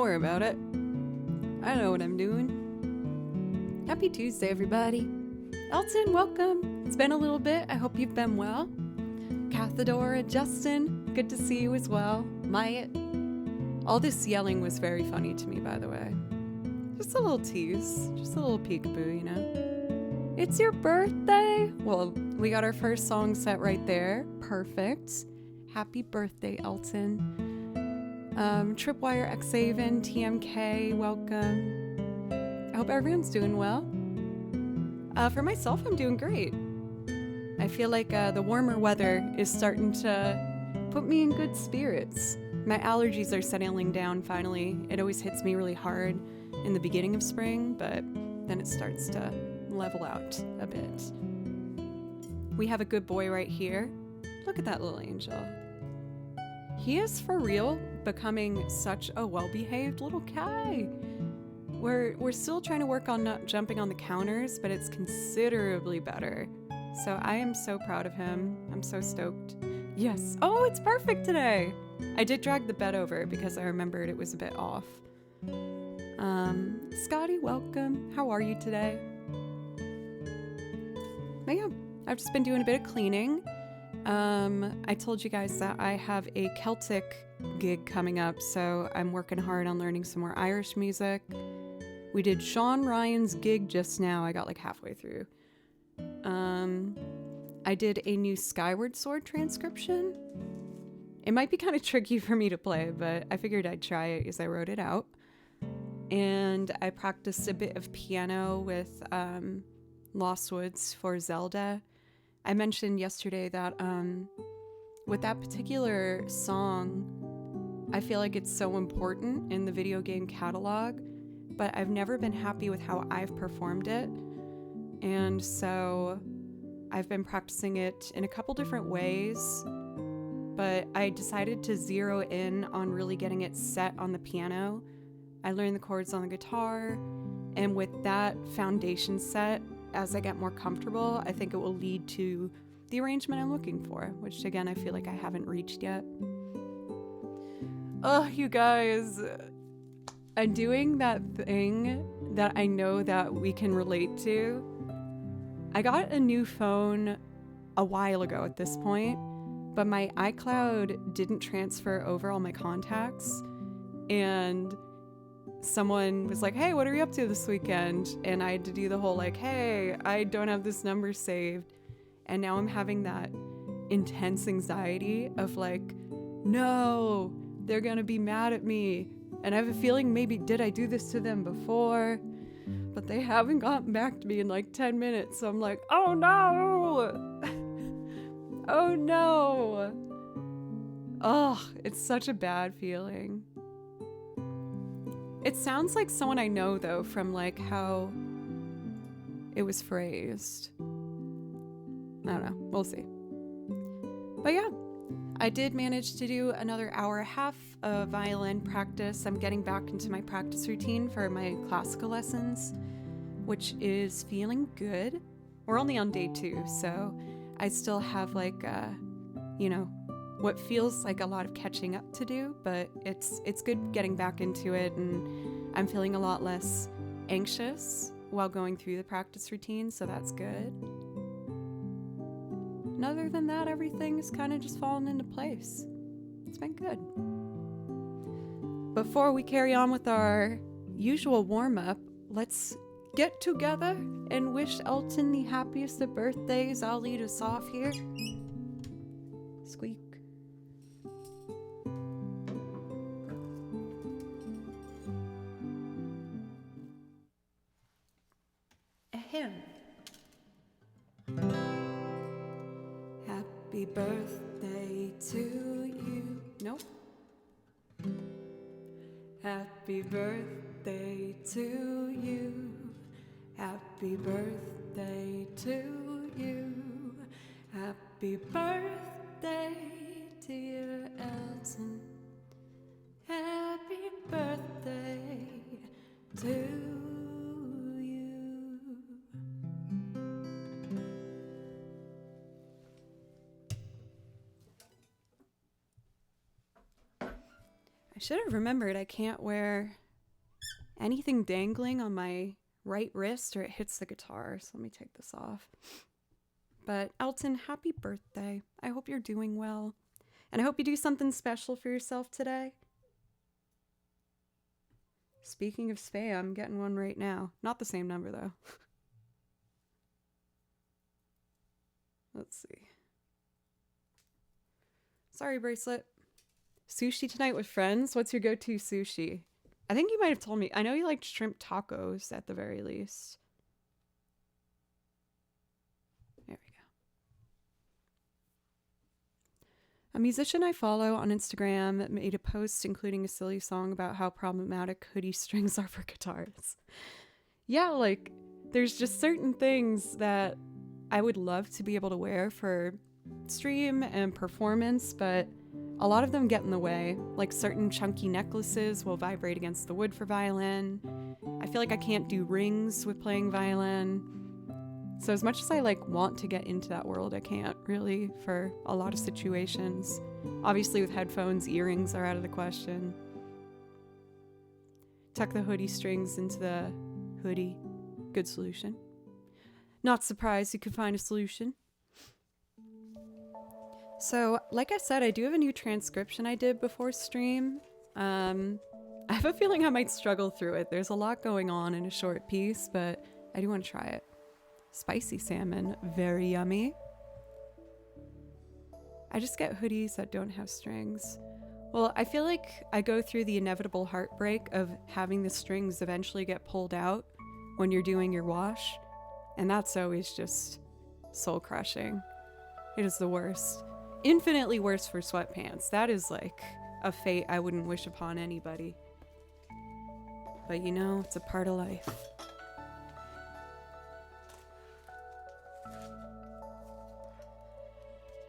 Don't worry about it. I know what I'm doing. Happy Tuesday, everybody. Elton, welcome. It's been a little bit. I hope you've been well. Cathedora, Justin, good to see you as well. Maya. All this yelling was very funny to me, by the way. Just a little tease. Just a little peekaboo, you know. It's your birthday. Well, we got our first song set right there. Perfect. Happy birthday, Elton. Tripwire Xaven, TMK, welcome. I hope everyone's doing well. For myself, I'm doing great. I feel like the warmer weather is starting to put me in good spirits. My allergies are settling down finally. It always hits me really hard in the beginning of spring, but then it starts to level out a bit. We have a good boy right here. Look at that little angel. He is for real becoming such a well-behaved little guy. We're still trying to work on not jumping on the counters, but it's considerably better. So I am so proud of him. I'm so stoked. Yes. Oh, it's perfect today. I did drag the bed over because I remembered it was a bit off. Scotty, welcome. How are you today? But yeah, I've just been doing a bit of cleaning. I told you guys that I have a Celtic gig coming up, so I'm working hard on learning some more Irish music. We did Sean Ryan's gig just now. I got like halfway through. I did a new Skyward Sword transcription. It might be kind of tricky for me to play, but I figured I'd try it as I wrote it out. And I practiced a bit of piano with Lost Woods for Zelda. I mentioned yesterday that with that particular song, I feel like it's so important in the video game catalog, but I've never been happy with how I've performed it. And so I've been practicing it in a couple different ways, but I decided to zero in on really getting it set on the piano. I learned the chords on the guitar, and with that foundation set, as I get more comfortable, I think it will lead to the arrangement I'm looking for, which again, I feel like I haven't reached yet. Oh, you guys, I'm doing that thing that I know that we can relate to. I got a new phone a while ago at this point, but my iCloud didn't transfer over all my contacts, and someone was like, hey, what are you up to this weekend? And I had to do the whole like, hey, I don't have this number saved. And now I'm having that intense anxiety of like, no, they're gonna be mad at me. And I have a feeling maybe did I do this to them before? But they haven't gotten back to me in like 10 minutes. So I'm like, oh no! Oh no! Oh, it's such a bad feeling. It sounds like someone I know, though, from, like, how it was phrased. I don't know. We'll see. But yeah, I did manage to do another hour and a half of violin practice. I'm getting back into my practice routine for my classical lessons, which is feeling good. We're only on day 2, so I still have, like, what feels like a lot of catching up to do, but it's good getting back into it, and I'm feeling a lot less anxious while going through the practice routine, so that's good. And other than that, everything is kind of just fallen into place. It's been good. Before we carry on with our usual warm-up, let's get together and wish Elton the happiest of birthdays. I'll lead us off here. Squeak. Ahem. Happy birthday to you. Nope. Happy birthday to you. Happy birthday to you. Happy birthday, dear Elton. Happy birthday to you. should have remembered I can't wear anything dangling on my right wrist or it hits the guitar. So let me take this off. But Elton, happy birthday. I hope you're doing well. And I hope you do something special for yourself today. Speaking of spam, I'm getting one right now. Not the same number, though. Let's see. Sorry, bracelet. Sushi tonight with friends? What's your go-to sushi? I think you might have told me. I know you liked shrimp tacos at the very least. There we go. A musician I follow on Instagram made a post including a silly song about how problematic hoodie strings are for guitars. Yeah, like, there's just certain things that I would love to be able to wear for stream and performance, but a lot of them get in the way. Like certain chunky necklaces will vibrate against the wood for violin. I feel like I can't do rings with playing violin. So as much as I want to get into that world, I can't really for a lot of situations. Obviously with headphones, earrings are out of the question. Tuck the hoodie strings into the hoodie. Good solution. Not surprised you could find a solution. So, like I said, I do have a new transcription I did before stream. I have a feeling I might struggle through it. There's a lot going on in a short piece, but I do want to try it. Spicy salmon, very yummy. I just get hoodies that don't have strings. Well, I feel like I go through the inevitable heartbreak of having the strings eventually get pulled out when you're doing your wash, and that's always just soul-crushing. It is the worst. Infinitely worse for sweatpants. That is like a fate I wouldn't wish upon anybody. But you know, it's a part of life.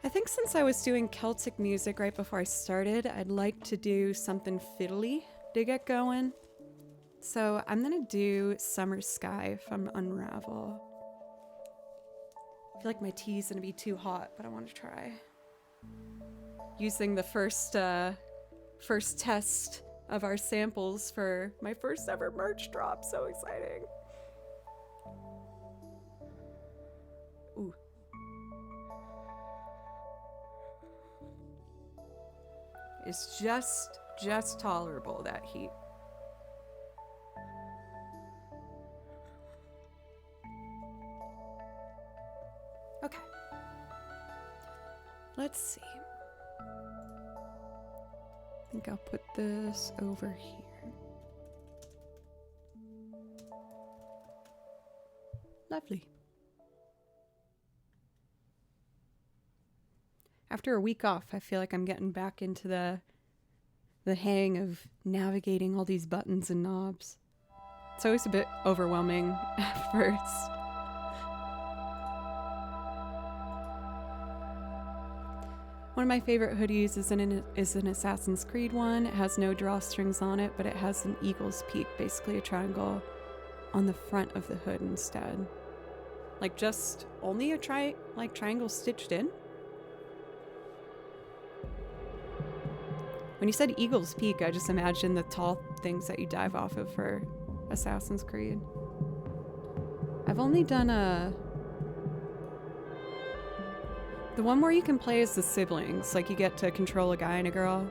I think since I was doing Celtic music right before I started, I'd like to do something fiddly to get going. So I'm gonna do Summer Sky from Unravel. I feel like my tea's gonna be too hot, but I want to try. Using the first test of our samples for my first ever merch drop. So exciting. Ooh. It's just tolerable, that heat. Okay. Let's see. I think I'll put this over here. Lovely. After a week off, I feel like I'm getting back into the hang of navigating all these buttons and knobs. It's always a bit overwhelming at first. One of my favorite hoodies is an Assassin's Creed one. It has no drawstrings on it, but it has an eagle's peak, basically a triangle, on the front of the hood instead. Like just only a triangle stitched in. When you said eagle's peak, I just imagined the tall things that you dive off of for Assassin's Creed. I've only done the one where you can play as the siblings, like you get to control a guy and a girl.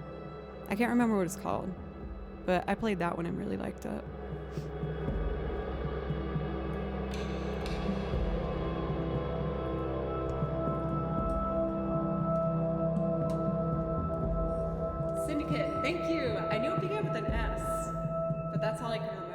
I can't remember what it's called, but I played that one and really liked it. Syndicate, thank you. I knew it began with an S, but that's all I can remember.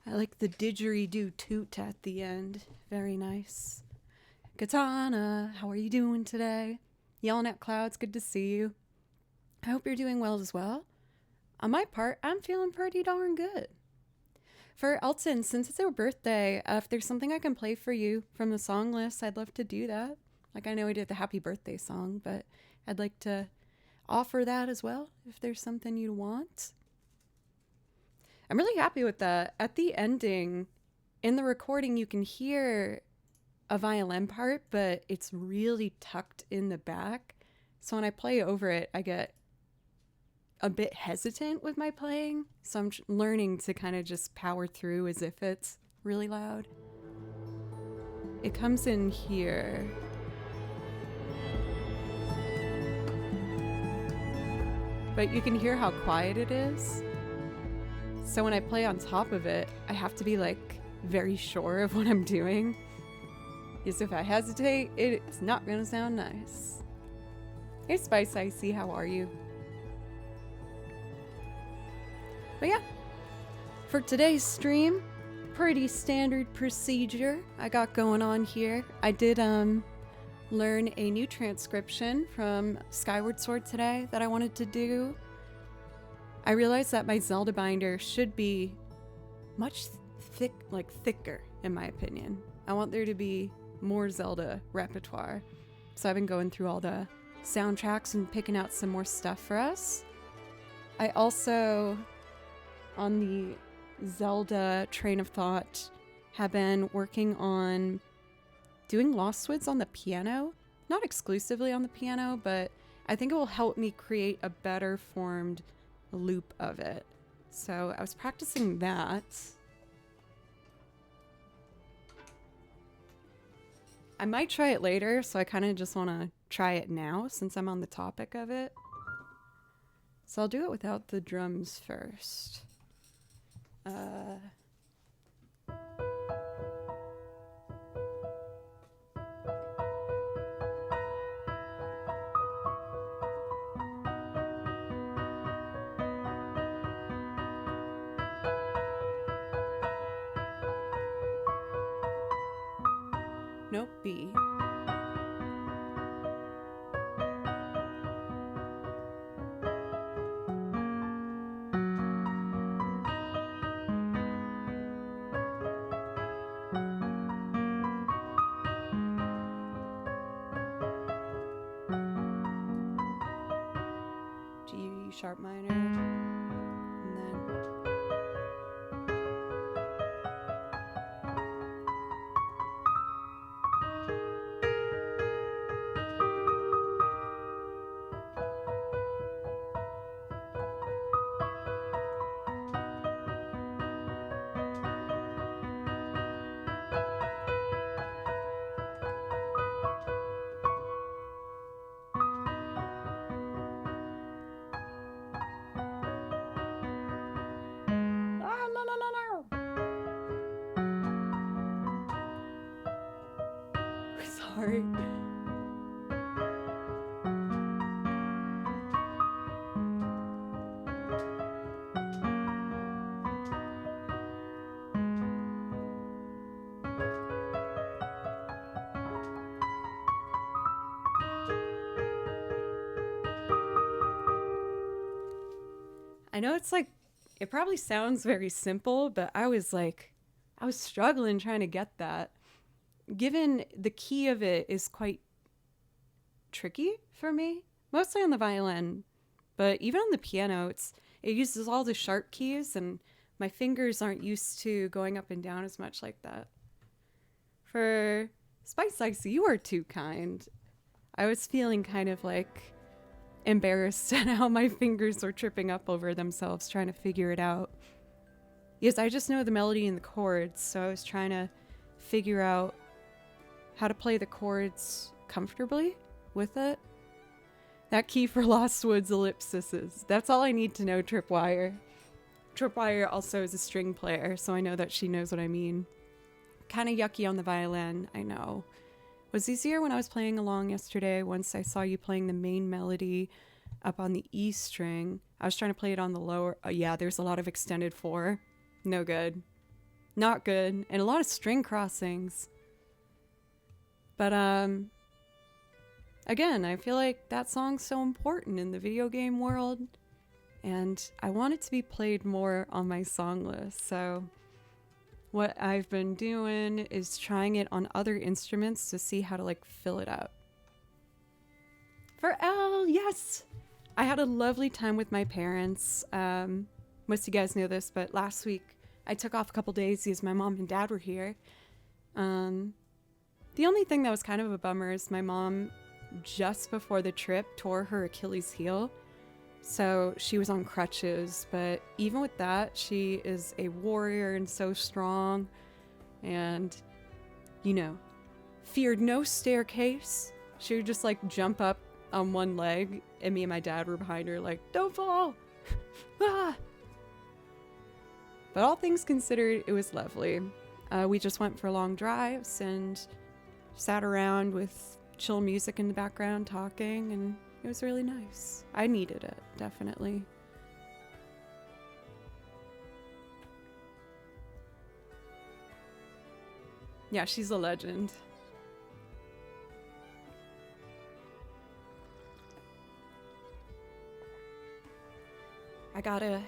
I like the didgeridoo toot at the end. Very nice. Katana, how are you doing today? Yelling at clouds, good to see you. I hope you're doing well as well. On my part, I'm feeling pretty darn good. For Elton, since it's your birthday, if there's something I can play for you from the song list, I'd love to do that. Like, I know we did the happy birthday song, but I'd like to offer that as well if there's something you want. I'm really happy with that. At the ending, in the recording, you can hear a violin part, but it's really tucked in the back. So when I play over it, I get a bit hesitant with my playing. So I'm learning to kind of just power through as if it's really loud. It comes in here. But you can hear how quiet it is. So when I play on top of it, I have to be like very sure of what I'm doing. Because if I hesitate, it's not gonna sound nice. Hey Spice Icy, how are you? But yeah, for today's stream, pretty standard procedure I got going on here. I did learn a new transcription from Skyward Sword today that I wanted to do. I realized that my Zelda binder should be much thicker, in my opinion. I want there to be more Zelda repertoire. So I've been going through all the soundtracks and picking out some more stuff for us. I also, on the Zelda train of thought, have been working on doing Lost Woods on the piano. Not exclusively on the piano, but I think it will help me create a better formed loop of it. So I was practicing that. I might try it later, so I kind of just want to try it now since I'm on the topic of it. So I'll do it without the drums first. Nope, B. G sharp minor, and then sorry. I know it's like, it probably sounds very simple, but I was struggling trying to get that. Given the key of it is quite tricky for me, mostly on the violin, but even on the piano, it uses all the sharp keys, and my fingers aren't used to going up and down as much like that. For Spice Icy, you are too kind. I was feeling kind of like embarrassed at how my fingers were tripping up over themselves trying to figure it out. Yes, I just know the melody and the chords, so I was trying to figure out how to play the chords comfortably with it. That key for Lost Woods ellipses. That's all I need to know, Tripwire. Tripwire also is a string player, so I know that she knows what I mean. Kind of yucky on the violin, I know. Was easier when I was playing along yesterday once I saw you playing the main melody up on the E string. I was trying to play it on the lower. Yeah, there's a lot of extended 4. No good. not good, and a lot of string crossings. But again, I feel like that song's so important in the video game world, and I want it to be played more on my song list. So what I've been doing is trying it on other instruments to see how to like fill it up. For L, yes! I had a lovely time with my parents. Most of you guys know this, but last week I took off a couple days because my mom and dad were here. The only thing that was kind of a bummer is my mom, just before the trip, tore her Achilles heel. So she was on crutches, but even with that, she is a warrior and so strong and, you know, feared no staircase. She would just like jump up on one leg, and me and my dad were behind her like, don't fall! Ah! But all things considered, it was lovely. We just went for long drives and sat around with chill music in the background talking, and it was really nice. I needed it, definitely. Yeah, she's a legend. I gotta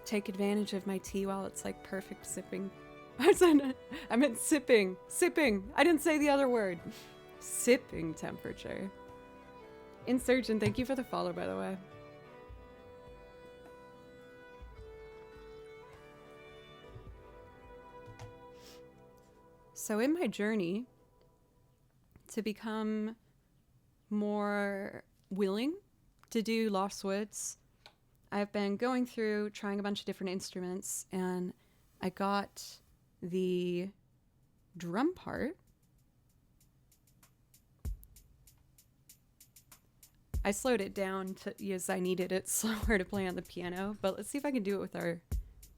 take advantage of my tea while it's like perfect sipping. I meant sipping. Sipping. I didn't say the other word. Sipping temperature. Insurgent, thank you for the follow, by the way. So in my journey to become more willing to do Lost Woods, I've been going through trying a bunch of different instruments, and I got the drum part. I slowed it down because I needed it slower to play on the piano, but let's see if I can do it with our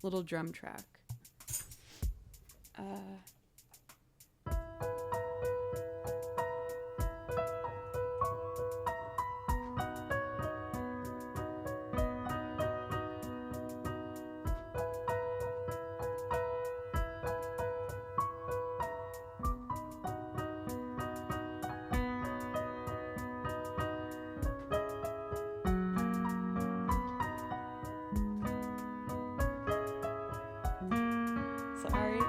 little drum track. Sorry.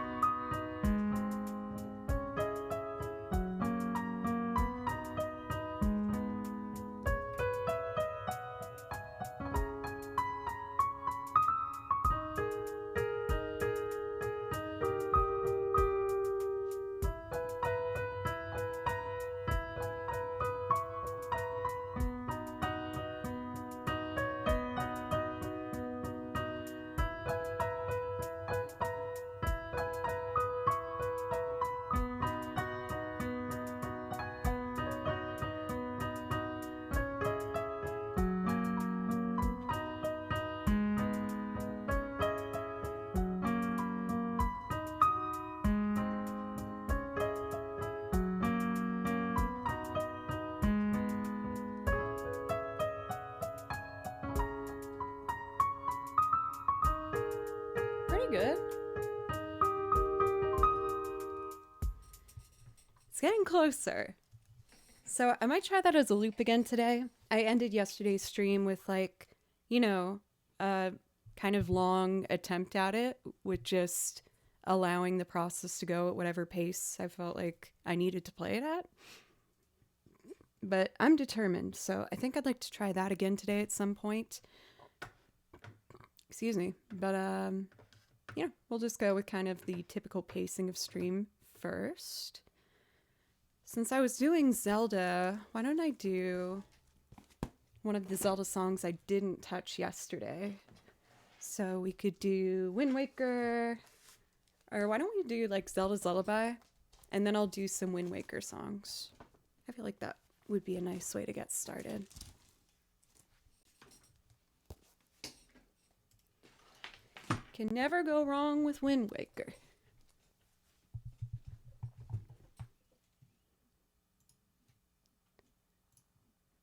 Pretty good. It's getting closer. So I might try that as a loop again today. I ended yesterday's stream with like, you know, a kind of long attempt at it with just allowing the process to go at whatever pace I felt like I needed to play it at. But I'm determined, so I think I'd like to try that again today at some point. Excuse me. But, you know, we'll just go with kind of the typical pacing of stream first. Since I was doing Zelda, why don't I do one of the Zelda songs I didn't touch yesterday? So we could do Wind Waker, or why don't we do like Zelda's Lullaby, and then I'll do some Wind Waker songs. I feel like that would be a nice way to get started. Can never go wrong with Wind Waker.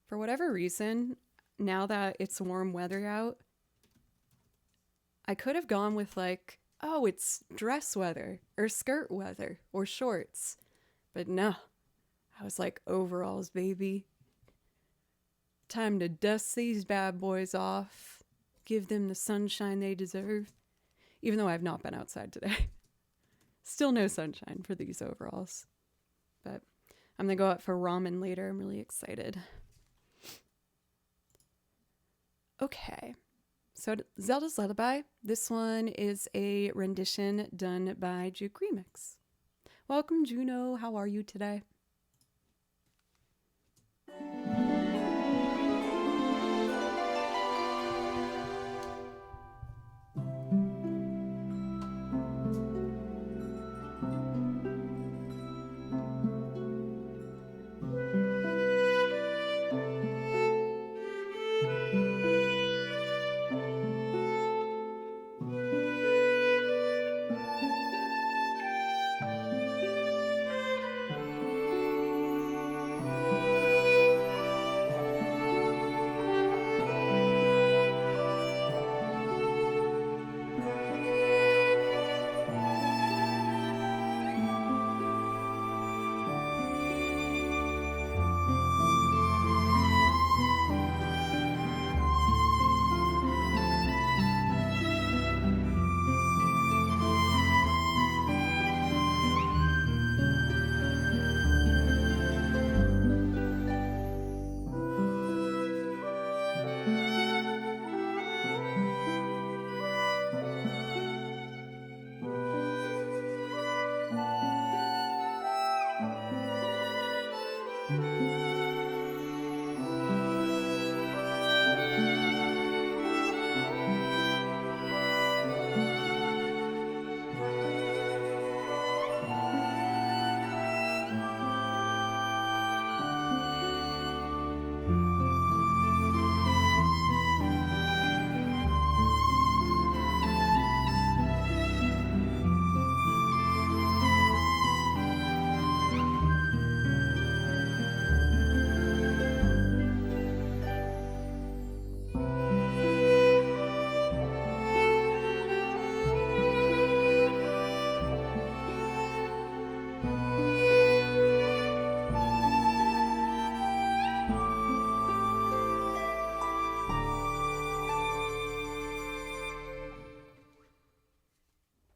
For whatever reason, now that it's warm weather out, I could have gone with like oh, it's dress weather or skirt weather or shorts. But no, I was like, overalls, baby. Time to dust these bad boys off, give them the sunshine they deserve. Even though I have not been outside today. Still no sunshine for these overalls. But I'm going to go out for ramen later. I'm really excited. Okay. So Zelda's Lullaby. This one is a rendition done by Juke Remix. Welcome, Juno. How are you today?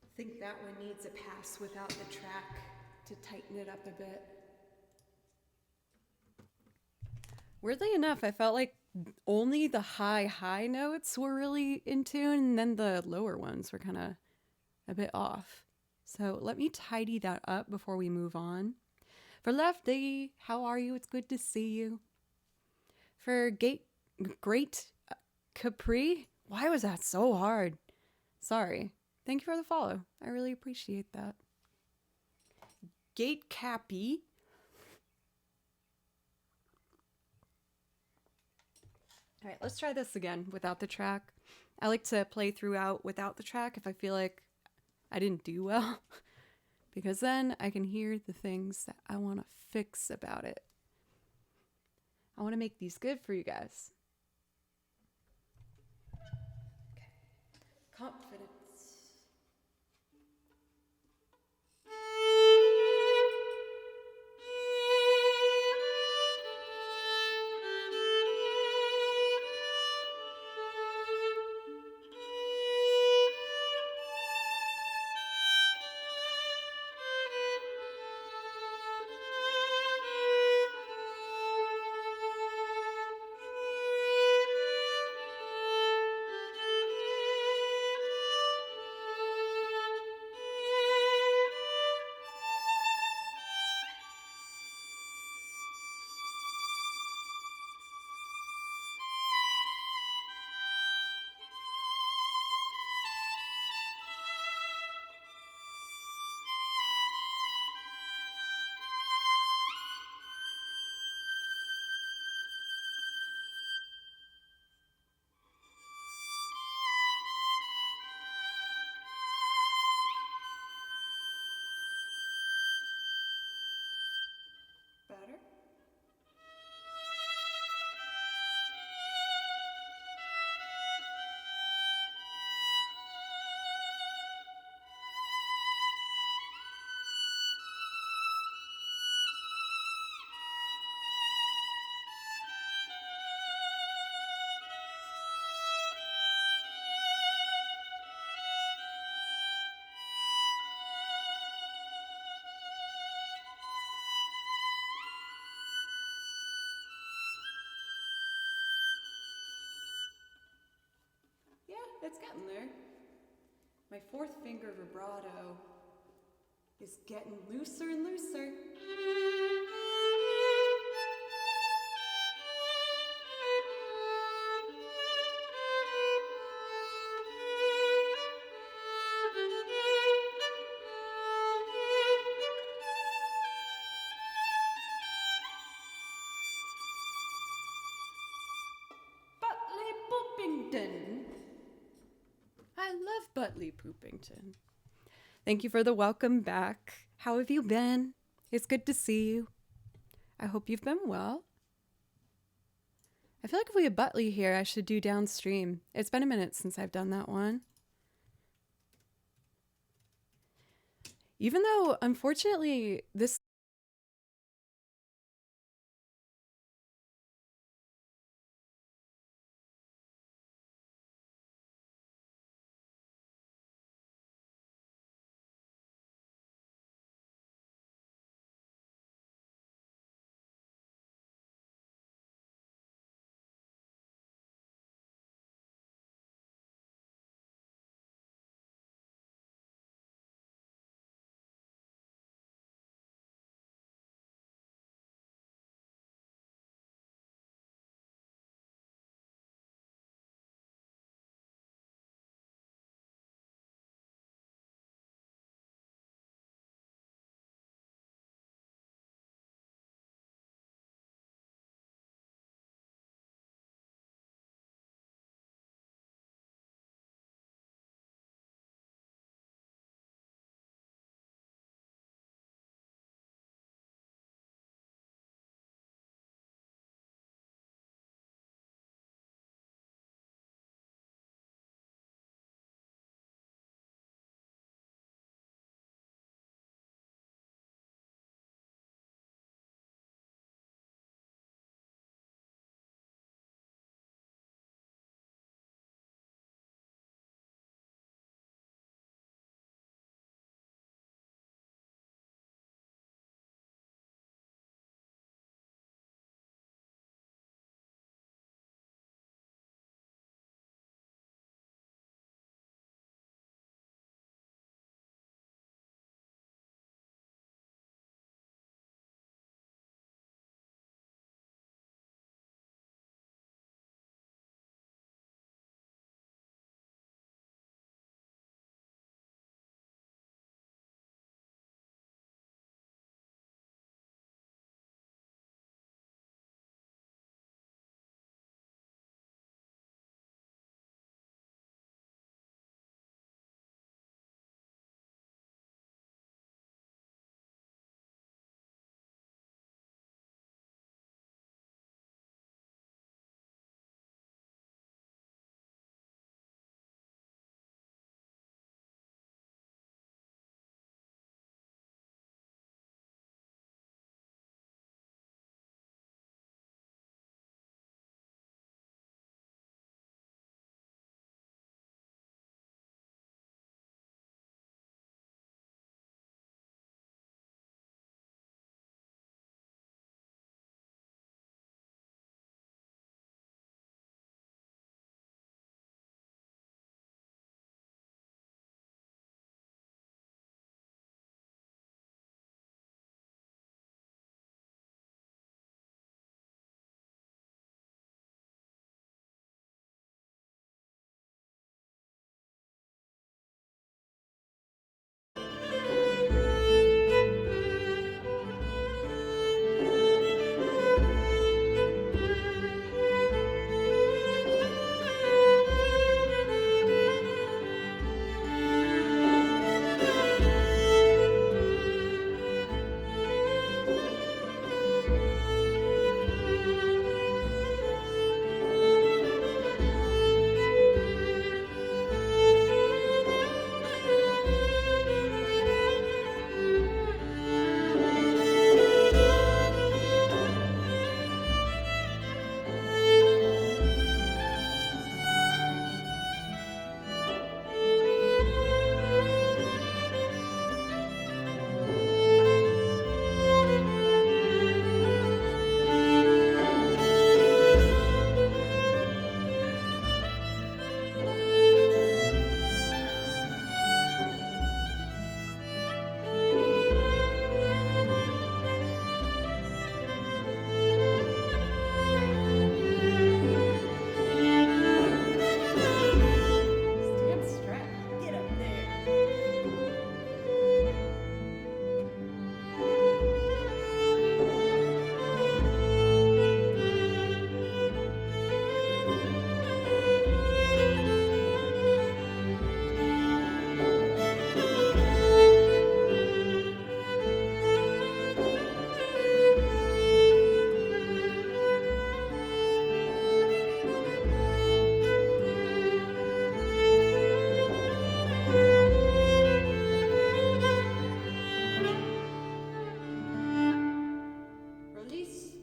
I think that one needs a pass without the track to tighten it up a bit. Weirdly enough, I felt like only the high notes were really in tune, and then the lower ones were kind of a bit off. So let me tidy that up before we move on. For Lefty, how are you? It's good to see you. For Great Capri, why was that so hard? Sorry. Thank you for the follow. I really appreciate that. Gate Cappy. All right, let's try this again without the track. I like to play throughout without the track if I feel like I didn't do well, because then I can hear the things that I want to fix about it. I want to make these good for you guys. Okay. Confidence. It's getting there. My fourth finger vibrato is getting looser and looser. Butley Poopington. I love Butley Poopington. Thank you for the welcome back. How have you been? It's good to see you. I hope you've been well. I feel like if we have Butley here, I should do downstream. It's been a minute since I've done that one. Even though, unfortunately, this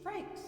breaks.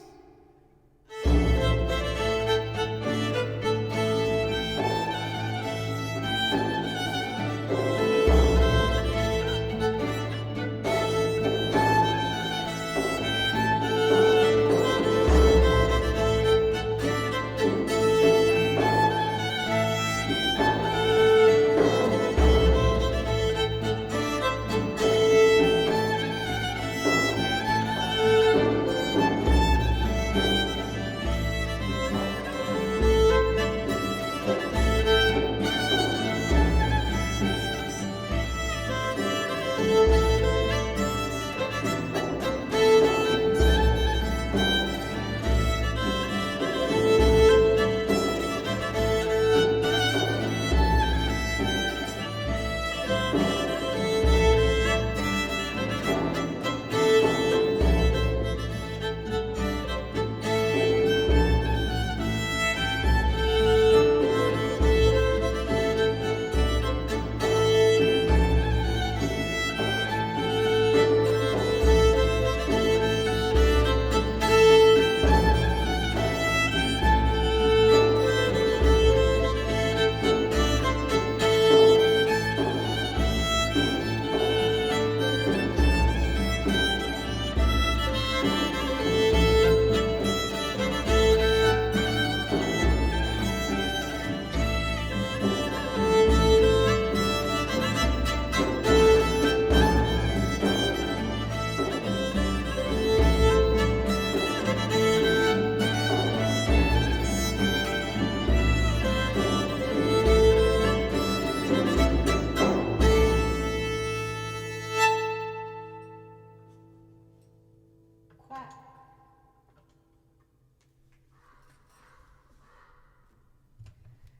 Quack.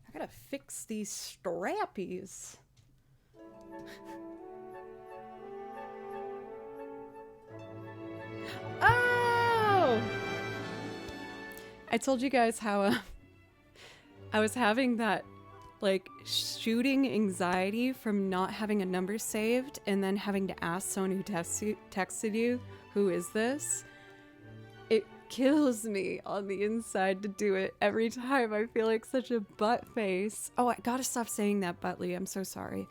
I gotta fix these strappies. Oh! I told you guys how I was having that like shooting anxiety from not having a number saved and then having to ask someone who texted you, who is this? It kills me on the inside to do it every time. I feel like such a butt face. Oh, I gotta stop saying that, Buttley. I'm so sorry.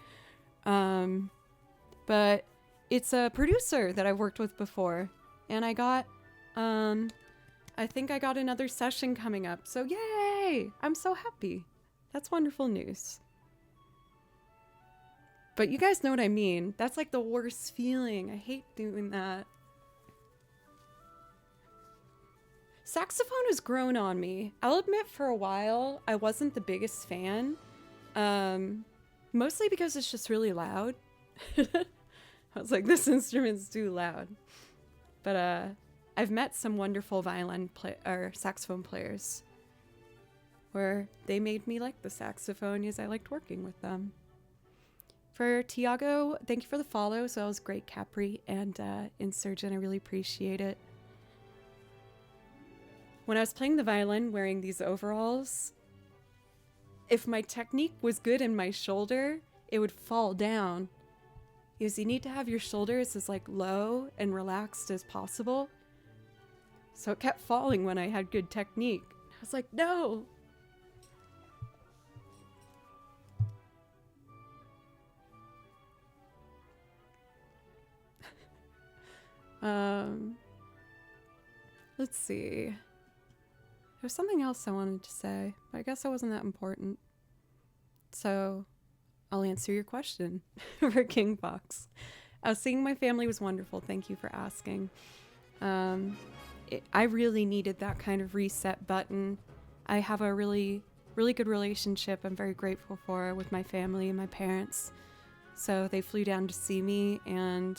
But it's a producer that I've worked with before, and I got, I think I got another session coming up. So yay! I'm so happy. That's wonderful news. But you guys know what I mean. That's like the worst feeling. I hate doing that. Saxophone has grown on me. I'll admit for a while, I wasn't the biggest fan. Mostly because it's just really loud. I was like, this instrument's too loud. But I've met some wonderful or saxophone players where they made me like the saxophone as I liked working with them. For Tiago, thank you for the follow. So that was great, Capri and Insurgent. I really appreciate it. When I was playing the violin wearing these overalls, if my technique was good in my shoulder, it would fall down. Because you need to have your shoulders as like low and relaxed as possible. So it kept falling when I had good technique. I was like, no. Let's see. There's something else I wanted to say, but I guess it wasn't that important. So I'll answer your question for King Fox. Seeing my family was wonderful. Thank you for asking. I really needed that kind of reset button. I have a really, really good relationship I'm very grateful for with my family and my parents. So they flew down to see me, and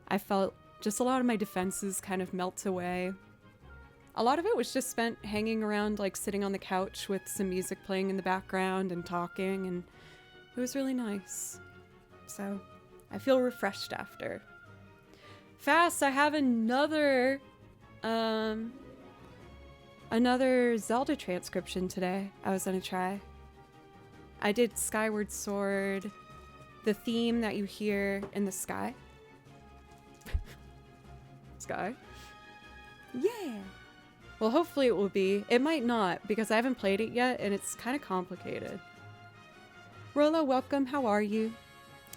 I felt just a lot of my defenses kind of melt away. A lot of it was just spent hanging around, like sitting on the couch with some music playing in the background and talking, and it was really nice. So I feel refreshed after. Fast, I have another Zelda transcription today I was gonna try. I did Skyward Sword, the theme that you hear in the sky. Sky. Yeah. Well, hopefully it will be. It might not, because I haven't played it yet, and it's kind of complicated. Rolo, welcome. How are you?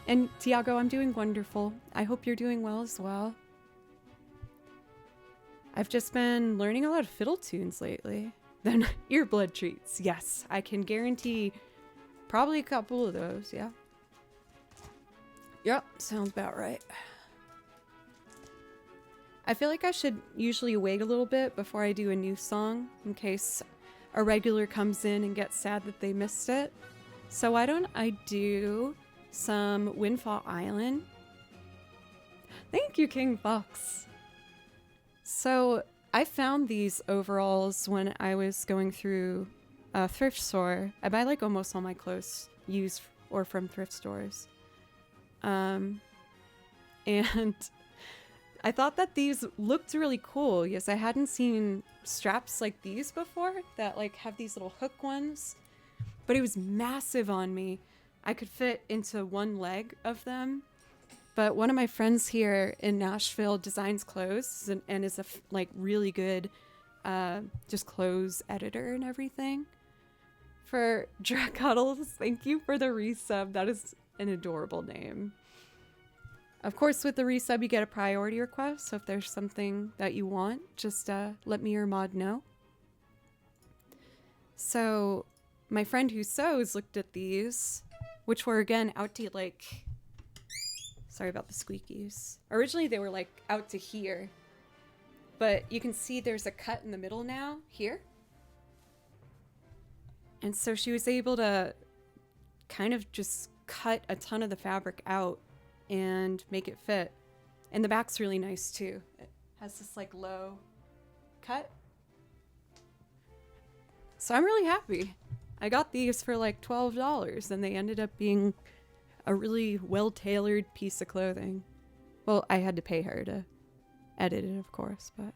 And Tiago, I'm doing wonderful. I hope you're doing well as well. I've just been learning a lot of fiddle tunes lately. Then earblood treats. Yes, I can guarantee probably a couple of those, yeah. Yep, sounds about right. I feel like I should usually wait a little bit before I do a new song in case a regular comes in and gets sad that they missed it. So why don't I do some Windfall Island? Thank you, King Fox. So I found these overalls when I was going through a thrift store. I buy like almost all my clothes used or from thrift stores. And I thought that these looked really cool. Yes, I hadn't seen straps like these before that like have these little hook ones, but it was massive on me. I could fit into one leg of them. But one of my friends here in Nashville designs clothes and is a like really good just clothes editor and everything. For Dracuddles, thank you for the resub. That is an adorable name. Of course, with the resub, you get a priority request. So if there's something that you want, just let me or Mod know. So my friend who sews looked at these, which were again out to like, sorry about the squeakies. Originally they were like out to here, but you can see there's a cut in the middle now here. And so she was able to kind of just cut a ton of the fabric out and make it fit. And the back's really nice too. It has this like low cut. So I'm really happy. I got these for like $12 and they ended up being a really well-tailored piece of clothing. Well, I had to pay her to edit it, of course, but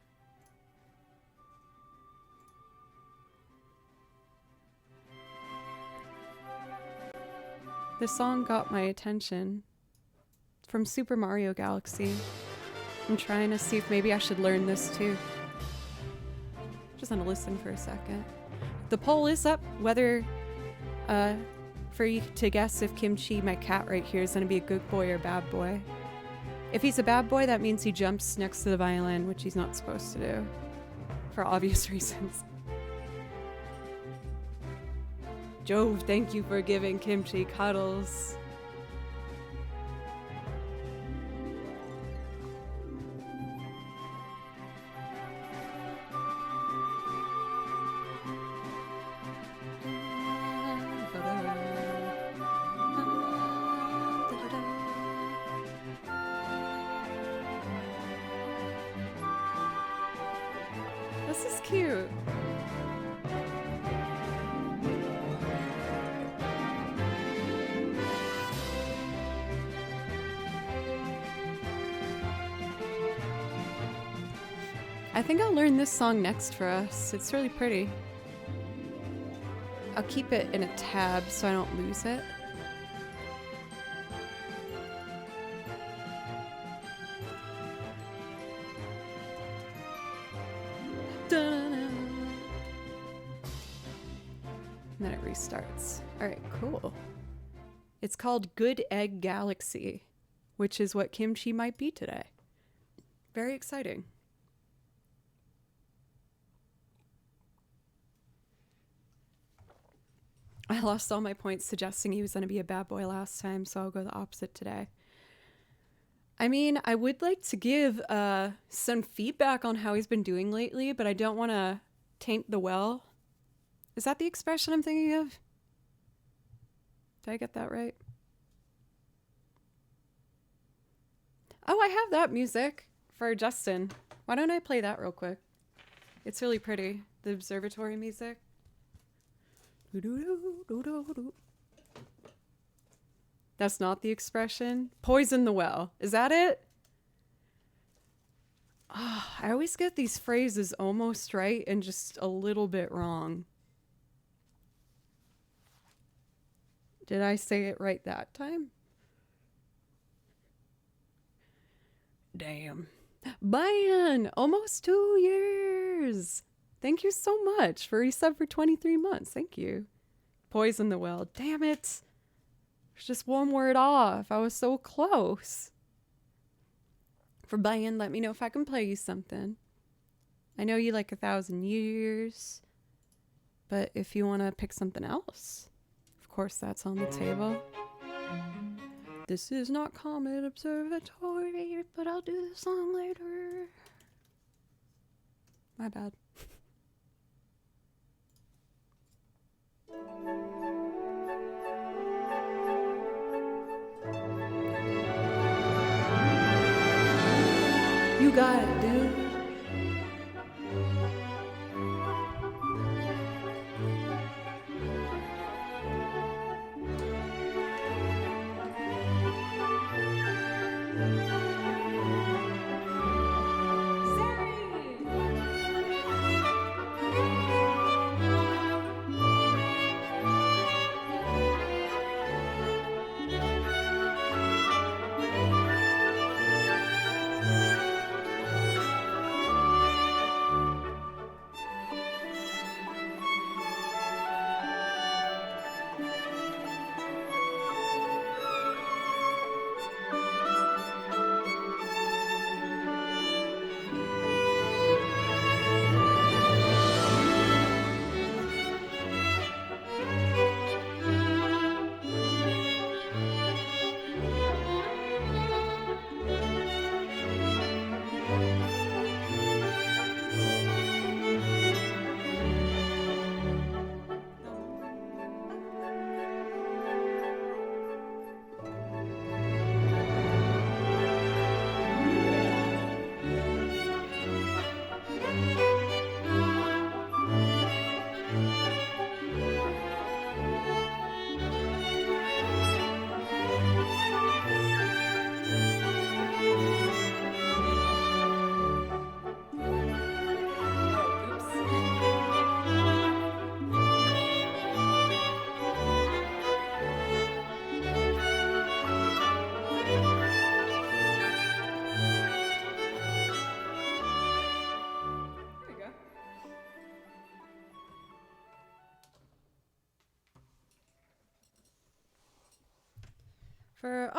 the song got my attention. It's from Super Mario Galaxy. I'm trying to see if maybe I should learn this too. Just want to listen for a second. The poll is up whether for you to guess if Kimchi, my cat right here, is going to be a good boy or bad boy. If he's a bad boy, that means he jumps next to the violin, which he's not supposed to do, for obvious reasons. Jove, thank you for giving Kimchi cuddles. This is cute. I think I'll learn this song next for us. It's really pretty. I'll keep it in a tab so I don't lose it. And then it restarts. Alright, cool. It's called Good Egg Galaxy, which is what Kimchi might be today. Very exciting. I lost all my points suggesting he was going to be a bad boy last time, so I'll go the opposite today. I mean, I would like to give some feedback on how he's been doing lately, but I don't want to taint the well. Is that the expression I'm thinking of? Did I get that right? Oh, I have that music for Justin. Why don't I play that real quick? It's really pretty. The observatory music. That's not the expression. Poison the well. Is that it? Oh, I always get these phrases almost right and just a little bit wrong. Did I say it right that time? Damn. Bayan, almost 2 years. Thank you so much for resub for 23 months. Thank you. Poison the Well. Damn it. There's just one word off. I was so close. For Bayan, let me know if I can play you something. I know you like 1,000 Years, but if you want to pick something else, of course that's on the table. This is not Comet Observatory, but I'll do the song later. My bad. You got it, dude.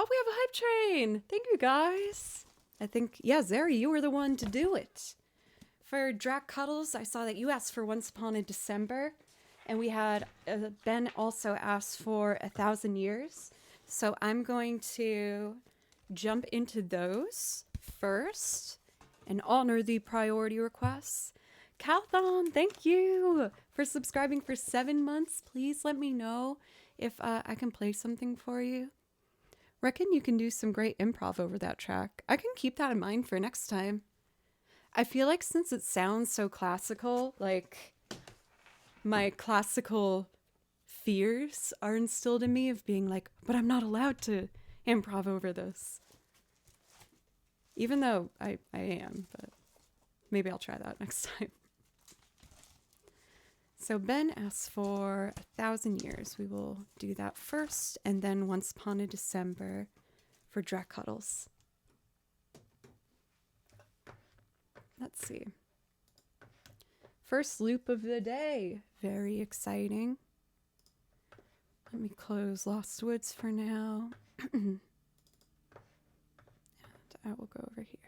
We have a hype train. Thank you guys. I think, yeah, Zeri, you were the one to do it. For Drac Cuddles, I saw that you asked for Once Upon a December, and we had Ben also asked for 1,000 Years. So I'm going to jump into those first and honor the priority requests. Calthon, thank you for subscribing for 7 months. Please let me know if I can play something for you. Reckon you can do some great improv over that track. I can keep that in mind for next time. I feel like since it sounds so classical, like my classical fears are instilled in me of being like, but I'm not allowed to improv over this. Even though I am, but maybe I'll try that next time. So Ben asks for 1,000 Years. We will do that first, and then Once Upon a December for Drac Cuddles. Let's see. First loop of the day. Very exciting. Let me close Lost Woods for now. And I will go over here.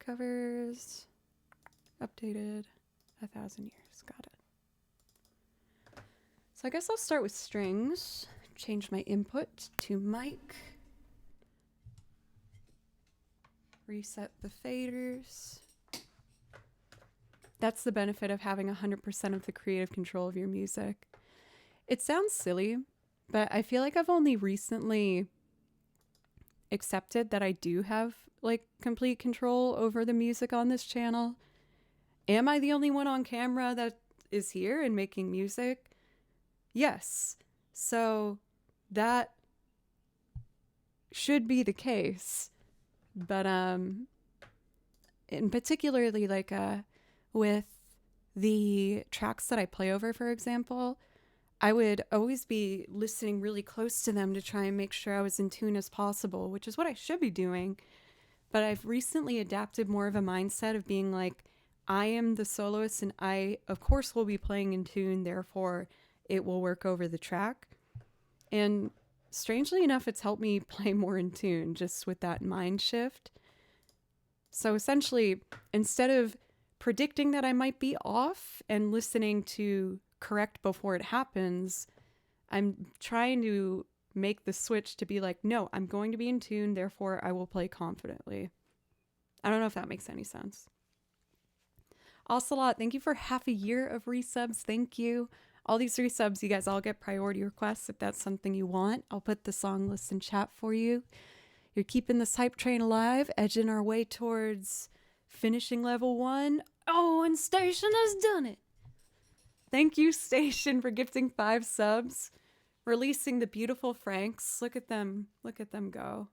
Covers. Updated 1,000 Years. Got it. So I guess I'll start with strings. Change my input to mic. Reset the faders. That's the benefit of having 100% of the creative control of your music. It sounds silly, but I feel like I've only recently accepted that I do have like complete control over the music on this channel. Am I the only one on camera that is here and making music? Yes. So that should be the case. But in particularly like with the tracks that I play over, for example, I would always be listening really close to them to try and make sure I was in tune as possible, which is what I should be doing. But I've recently adapted more of a mindset of being like, I am the soloist and I, of course, will be playing in tune, therefore, it will work over the track. And strangely enough, it's helped me play more in tune just with that mind shift. So essentially, instead of predicting that I might be off and listening to correct before it happens, I'm trying to make the switch to be like, no, I'm going to be in tune, therefore I will play confidently. I don't know if that makes any sense. Ocelot, thank you for half a year of resubs. Thank you. All these resubs, you guys all get priority requests if that's something you want. I'll put the song list in chat for you. You're keeping this hype train alive, edging our way towards finishing level 1. Oh, and Station has done it. Thank you, Station, for gifting 5 subs. Releasing the beautiful Franks. Look at them. Look at them go.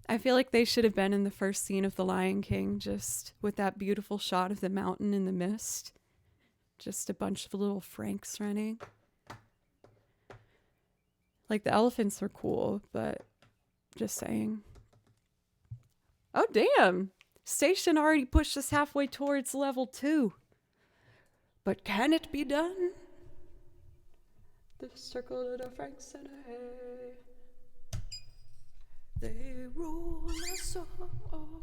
I feel like they should have been in the first scene of The Lion King, just with that beautiful shot of the mountain in the mist. Just a bunch of little Franks running. Like, the elephants were cool, but just saying. Oh, damn. Station already pushed us halfway towards level 2. But can it be done? The circle of the Franks and they rule us all.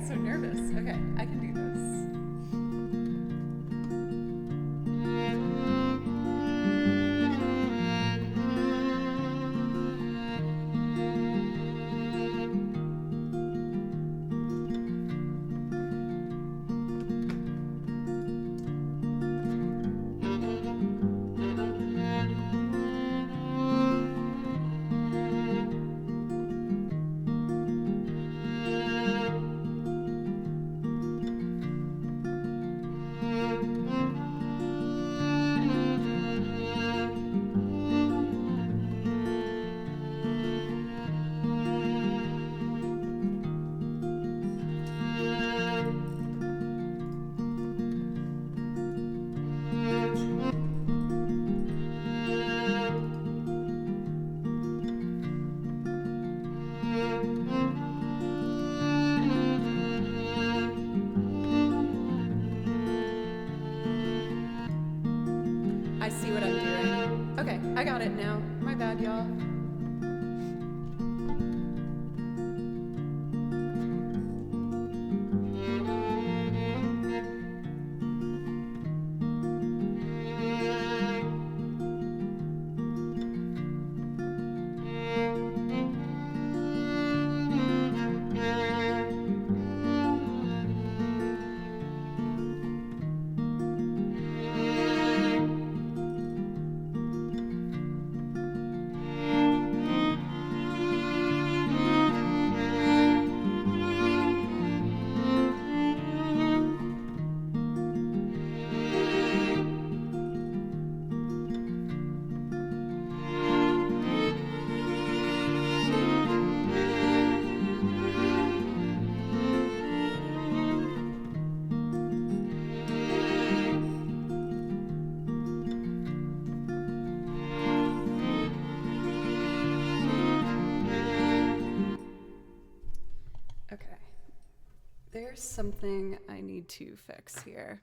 So nervous. Okay, I can do this. I see what I'm doing. Okay, I got it now. My bad, y'all. There's something I need to fix here.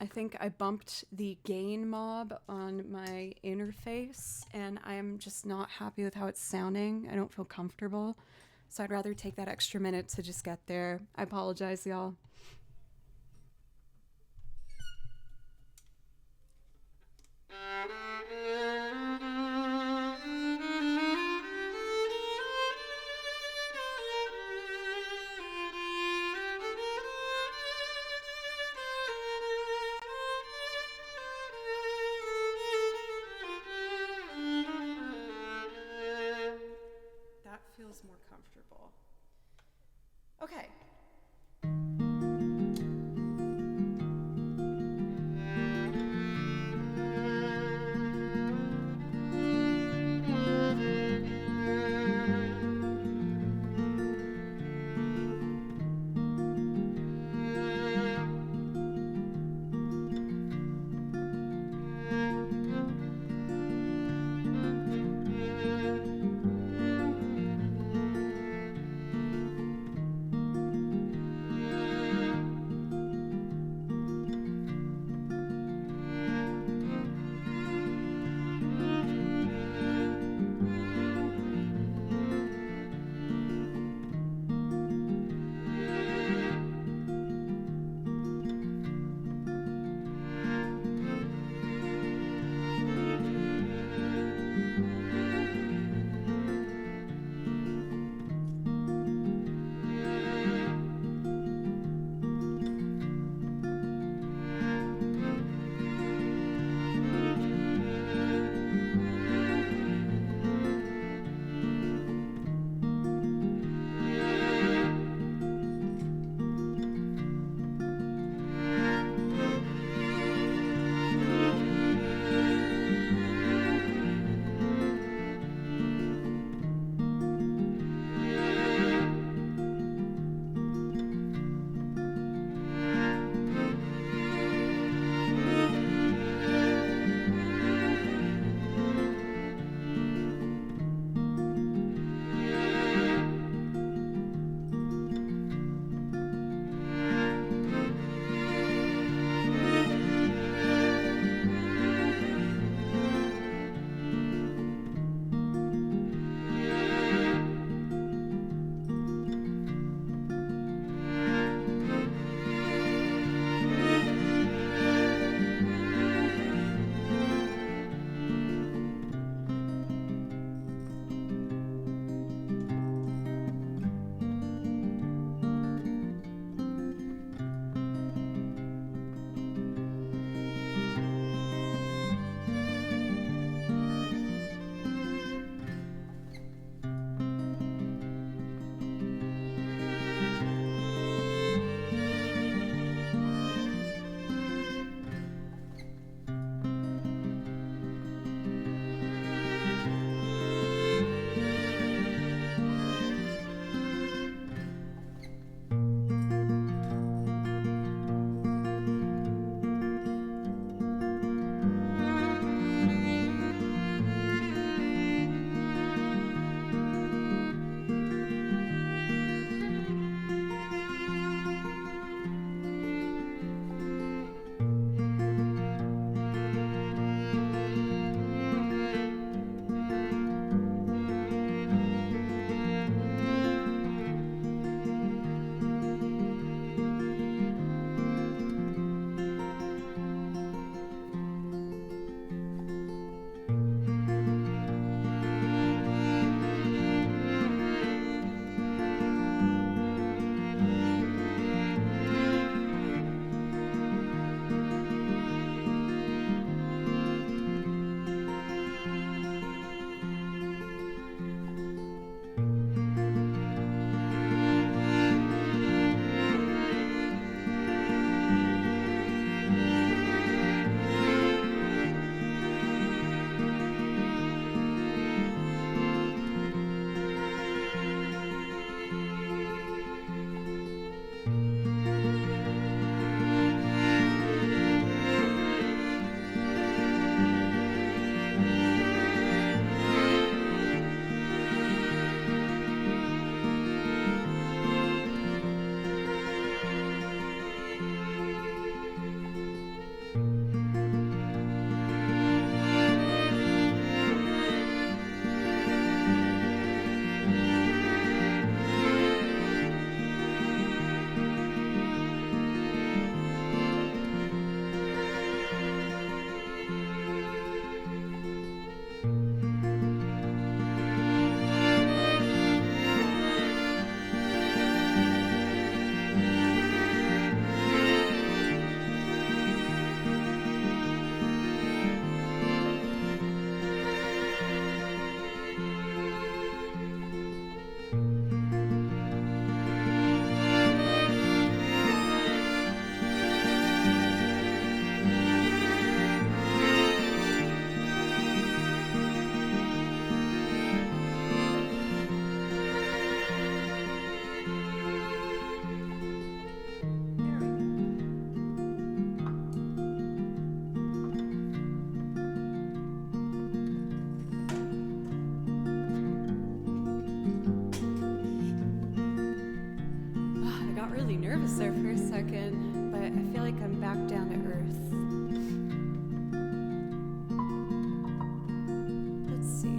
I think I bumped the gain mob on my interface, and I'm just not happy with how it's sounding. I don't feel comfortable, so I'd rather take that extra minute to just get there. I apologize, y'all. feels more comfortable. Okay. got really nervous there for a second, but I feel like I'm back down to earth. Let's see.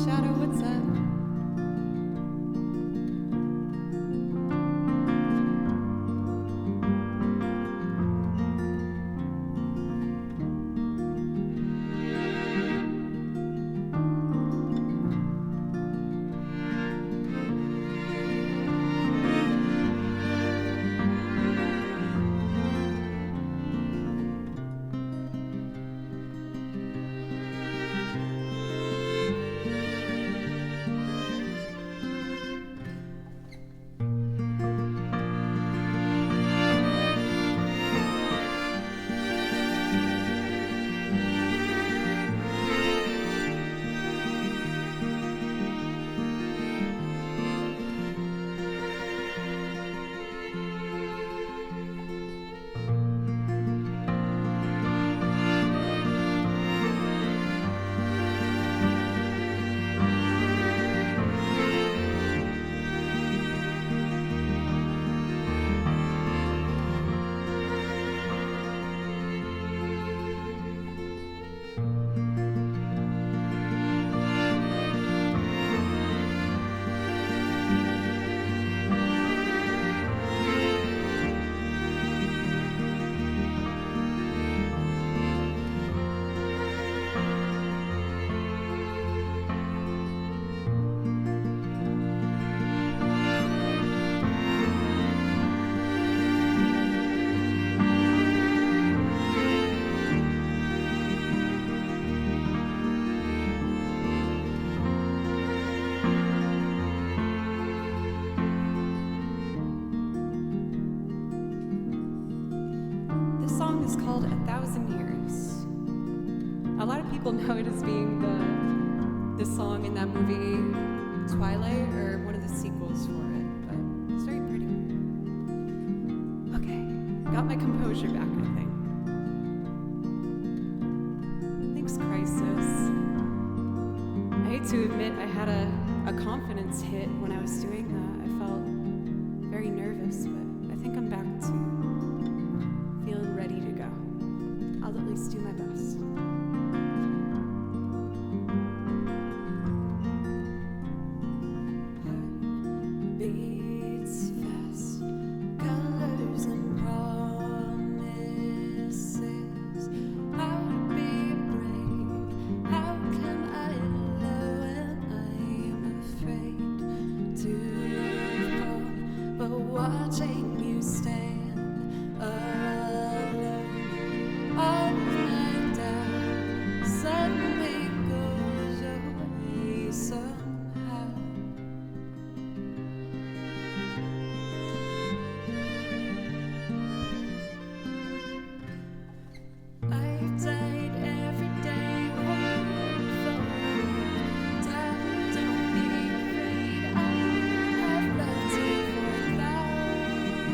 Shadow, what's up? Is called 1,000 Years. A lot of people know it as being the song in that movie Twilight, or one of the sequels for it, but it's very pretty. Okay, got my composure back, I think. Thanks, Crisis. I hate to admit I had a confidence hit when I was doing that. I felt very nervous, but I think I'm back to feeling ready to go. I'll at least do my best. Heart beats fast, colors and promises. How to be brave? How can I love when I'm afraid to fall? But watching you stand alone. All my doubt suddenly goes away somehow. I've died every day, word for word. Don't be afraid, I have loved you for 1,000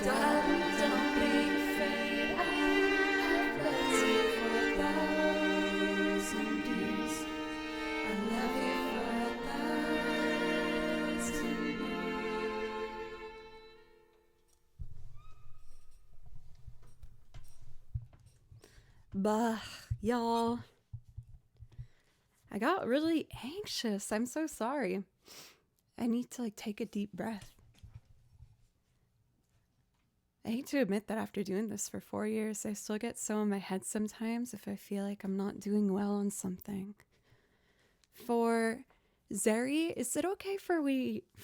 Darling, don't be afraid. I have loved you for 1,000 years. I love you for 1,000 more. Bah, y'all. I got really anxious. I'm so sorry. I need to take a deep breath. I hate to admit that after doing this for 4 years, I still get so in my head sometimes if I feel like I'm not doing well on something. For Zeri, is it okay for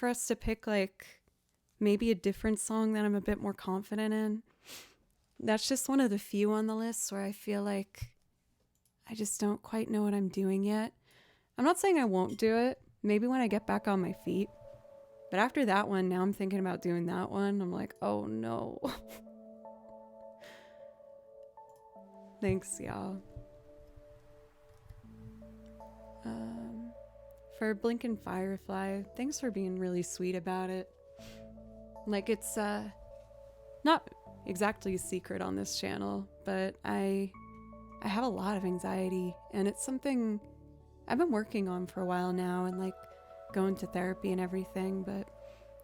us to pick maybe a different song that I'm a bit more confident in? That's just one of the few on the list where I feel like I just don't quite know what I'm doing yet. I'm not saying I won't do it. Maybe when I get back on my feet. But after that one, now I'm thinking about doing that one. I'm like, oh no. Thanks, y'all. For Blinkin' Firefly, thanks for being really sweet about it. It's not exactly a secret on this channel, but I have a lot of anxiety, and it's something I've been working on for a while now, and going to therapy and everything, but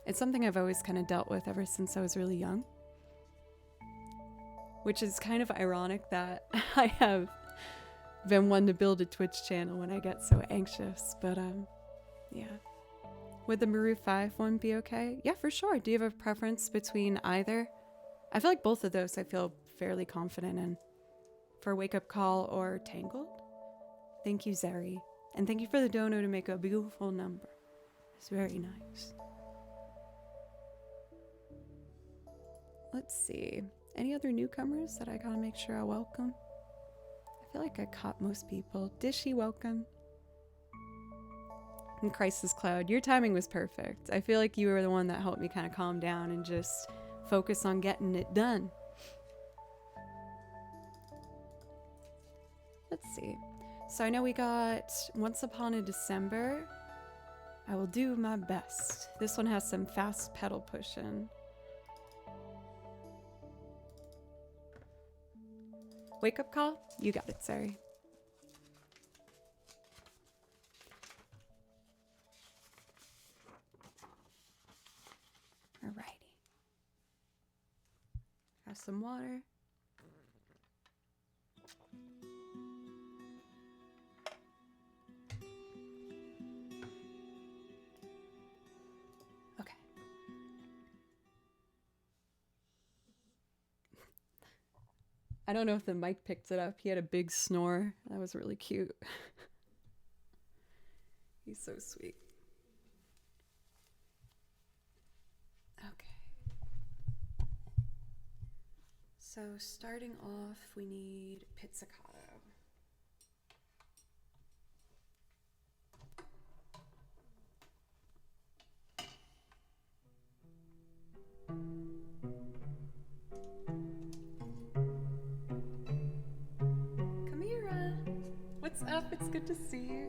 it's something I've always kind of dealt with ever since I was really young. Which is kind of ironic that I have been one to build a Twitch channel when I get so anxious, but yeah. Would the Maroon 5 one be okay? Yeah, for sure. Do you have a preference between either? I feel like both of those I feel fairly confident in. For Wake Up Call or Tangled? Thank you, Zeri. And thank you for the dono to make a beautiful number. It's very nice. Let's see. Any other newcomers that I gotta make sure I welcome? I feel like I caught most people. Dishy, welcome. And Crisis Cloud, your timing was perfect. I feel like you were the one that helped me kind of calm down and just focus on getting it done. Let's see. So I know we got Once Upon a December. I will do my best. This one has some fast pedal pushing. Wake Up Call? You got it, sorry. Alrighty. Have some water. Okay. I don't know if the mic picked it up. He had a big snore. That was really cute. He's so sweet. Okay. So starting off, we need pizzicato. Kamira, what's up? It's good to see you.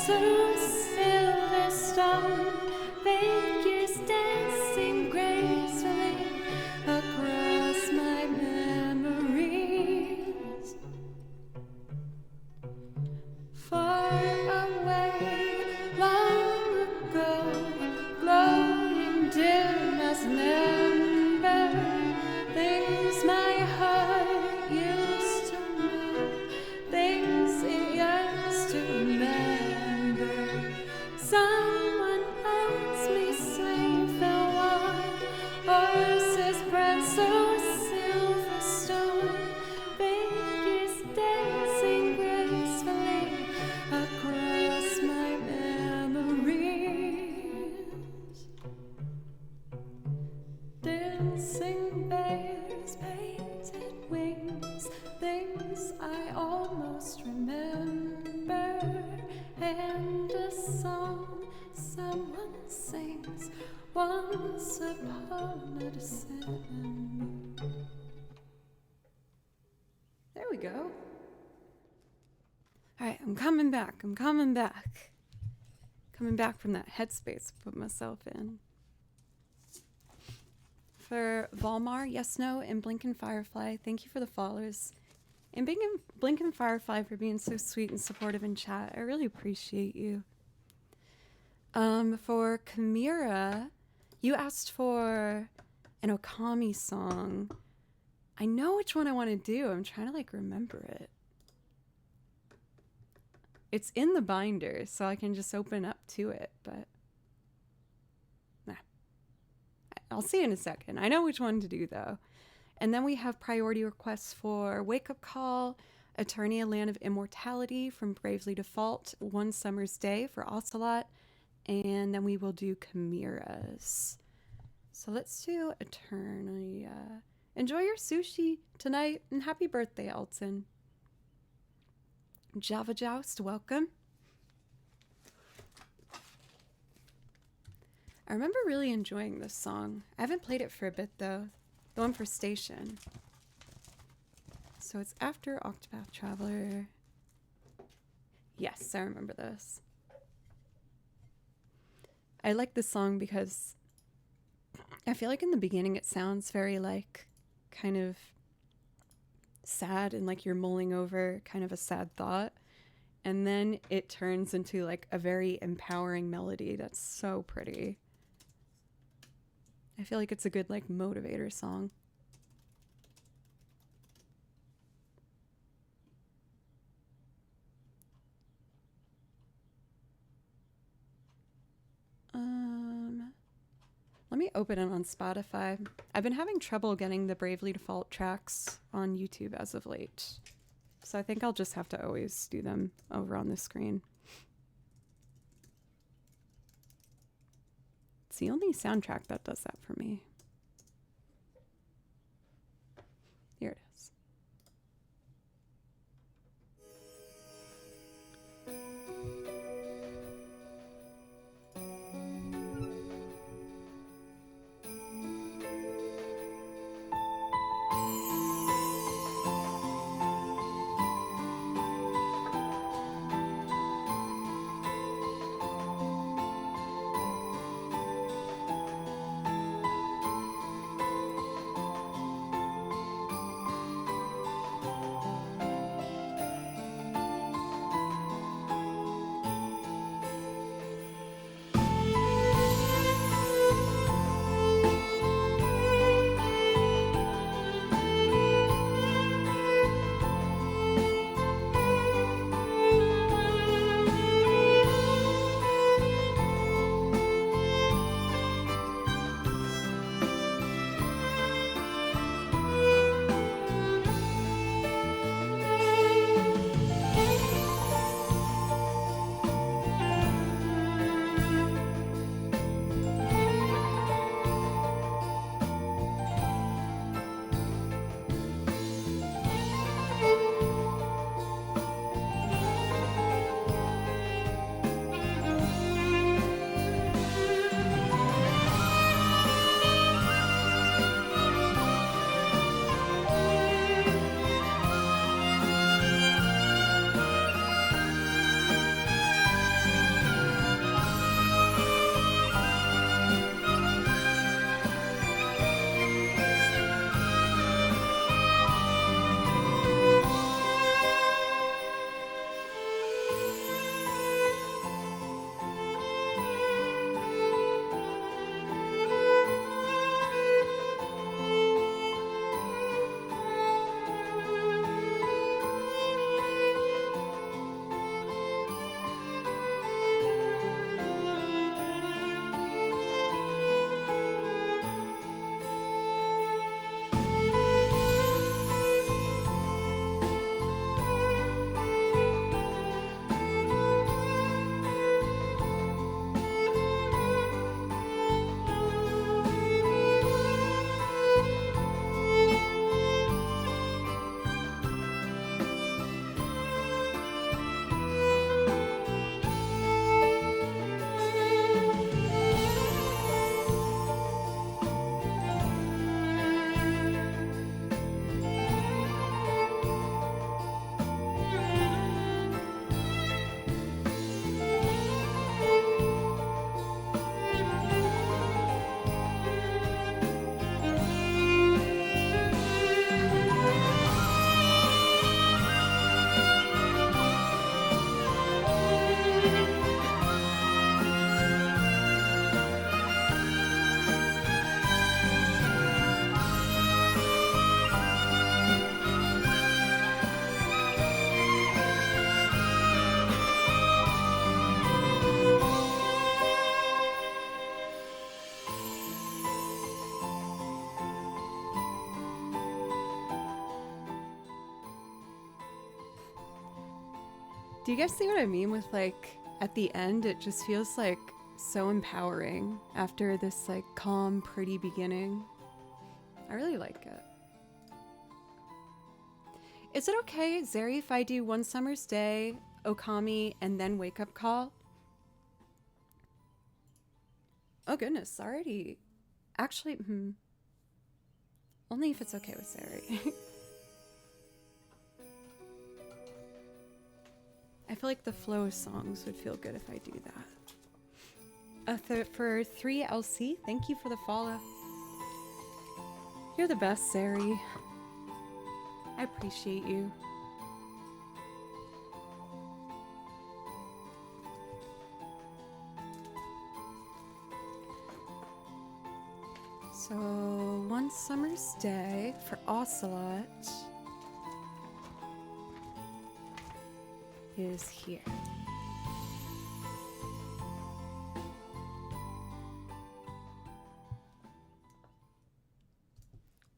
through silver stone, figures dancing gracefully across my memories. Far away, long ago, glowing dim as an ember, things my heart used to know, things it yearns to remember. Someone owns me safe and warm, horses prance through silver stone, figures dancing gracefully across my memories. Dancing bears, painted wings, things I almost remember, and a song someone sings once upon a December. There we go. All right, I'm coming back. Coming back from that headspace I put myself in. For Valmar, Yes, No, and Blinkin' Firefly, thank you for the follows. And Blinkin' Firefly for being so sweet and supportive in chat. I really appreciate you. For Kamira, you asked for an Okami song. I know which one I want to do. I'm trying to remember it. It's in the binder, so I can just open up to it, but I'll see in a second. I know which one to do, though. And then we have priority requests for Wake Up Call, Eternia Land of Immortality from Bravely Default, One Summer's Day for Ocelot, and then we will do Chimera's. So let's do Eternia. Enjoy your sushi tonight, and happy birthday, Alton. Java Joust, welcome. I remember really enjoying this song. I haven't played it for a bit, though. The one for Station. So it's after Octopath Traveler. Yes, I remember this. I like this song because I feel like in the beginning it sounds very kind of sad and you're mulling over kind of a sad thought. And then it turns into a very empowering melody that's so pretty. I feel like it's a good motivator song. Let me open it on Spotify. I've been having trouble getting the Bravely Default tracks on YouTube as of late. So I think I'll just have to always do them over on the screen. It's the only soundtrack that does that for me. Here it is. Do you guys see what I mean with like at the end it just feels like so empowering after this like calm, pretty beginning. I really like it. Is it okay, Zeri, if I do One Summer's Day, Okami, and then Wake Up Call? Oh goodness, already. Actually, only if it's okay with Zeri. I feel like the flow of songs would feel good if I do that. For 3LC, thank you for the follow. You're the best, Zeri. I appreciate you. So, One Summer's Day for Ocelot is here.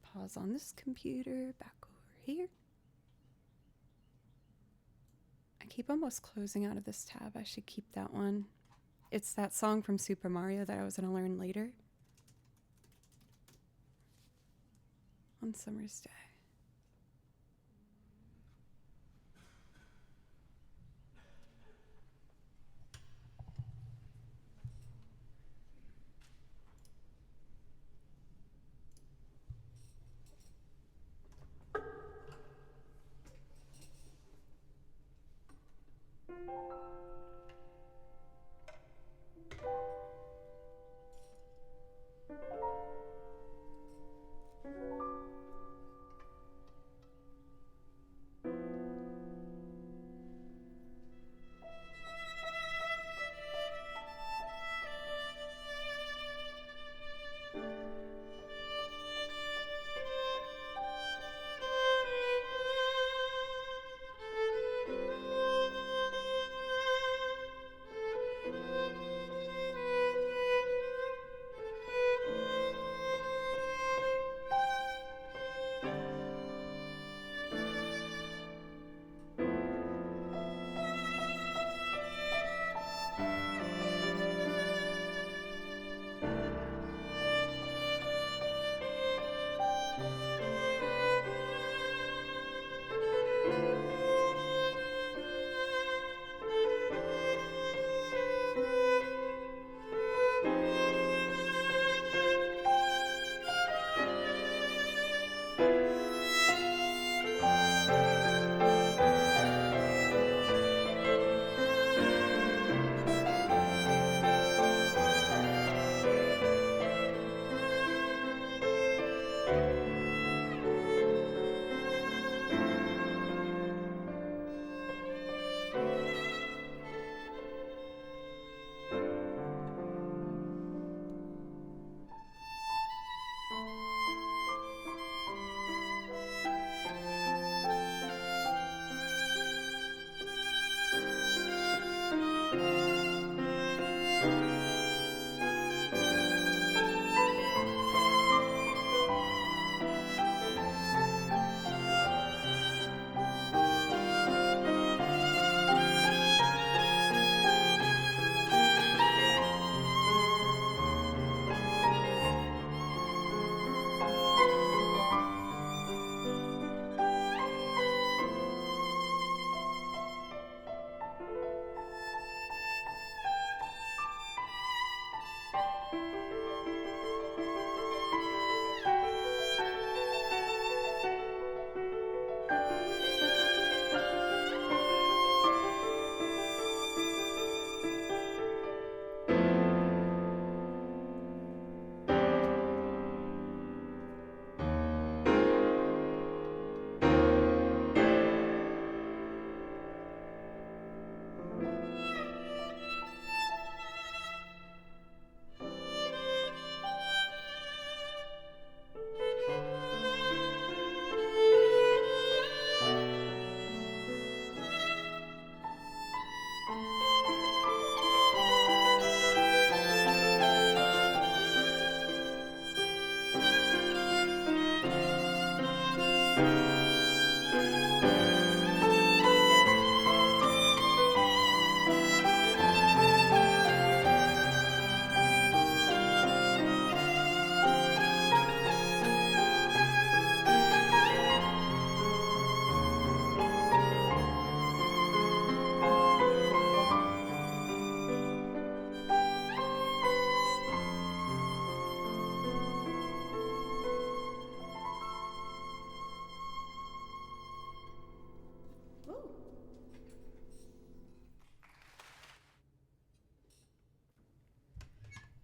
Pause on this computer, back over here. I keep almost closing out of this tab. I should keep that one. It's that song from Super Mario that I was going to learn later. On Summer's Day.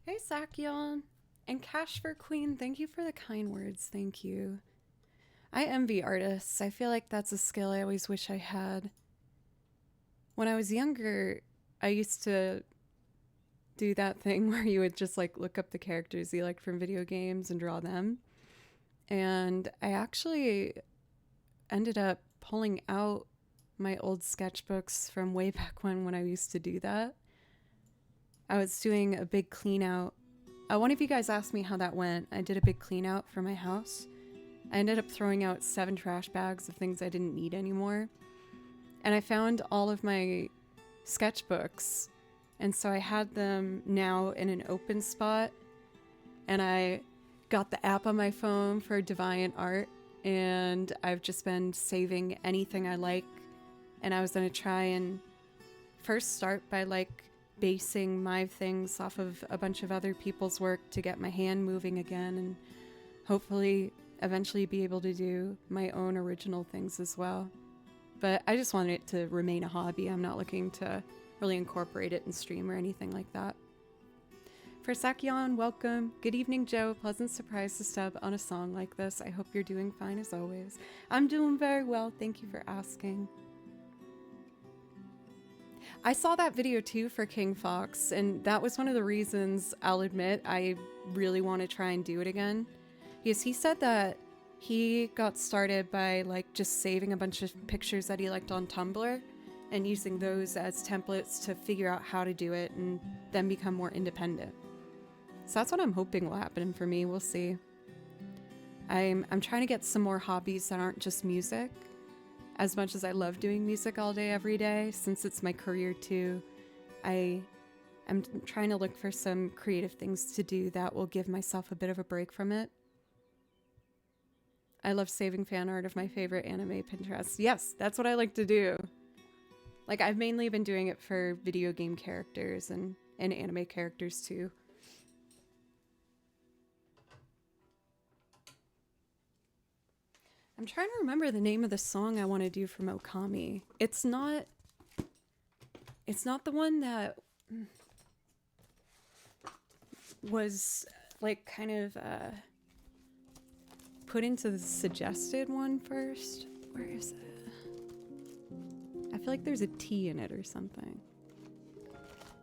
Hey, Sakyon. And Cash for Queen, thank you for the kind words. Thank you. I envy artists. I feel like that's a skill I always wish I had. When I was younger, I used to do that thing where you would just like look up the characters you liked from video games and draw them. And I actually ended up pulling out my old sketchbooks from way back when I used to do that. I was doing a big clean out. One of you guys asked me how that went. I did a big clean out for my house. I ended up throwing out 7 trash bags of things I didn't need anymore. And I found all of my sketchbooks. And so I had them now in an open spot. And I got the app on my phone for Deviant Art. And I've just been saving anything I like. And I was going to try and first start by like basing my things off of a bunch of other people's work to get my hand moving again, and hopefully eventually be able to do my own original things as well. But I just wanted it to remain a hobby. I'm not looking to really incorporate it in stream or anything like that. For Sakyon, welcome. Good evening, Joe. Pleasant surprise to stub on a song like this. I hope you're doing fine as always. I'm doing very well. Thank you for asking. I saw that video too for King Fox, and that was one of the reasons, I'll admit, I really want to try and do it again. Because he said that he got started by like just saving a bunch of pictures that he liked on Tumblr and using those as templates to figure out how to do it and then become more independent. So that's what I'm hoping will happen for me. We'll see. I'm trying to get some more hobbies that aren't just music. As much as I love doing music all day, every day, since it's my career too, I'm trying to look for some creative things to do that will give myself a bit of a break from it. I love saving fan art of my favorite anime Pinterest. Yes, that's what I like to do. Like, I've mainly been doing it for video game characters and anime characters too. I'm trying to remember the name of the song I want to do from Okami. It's not the one that was like kind of put into the suggested one first. Where is it? I feel like there's a T in it or something.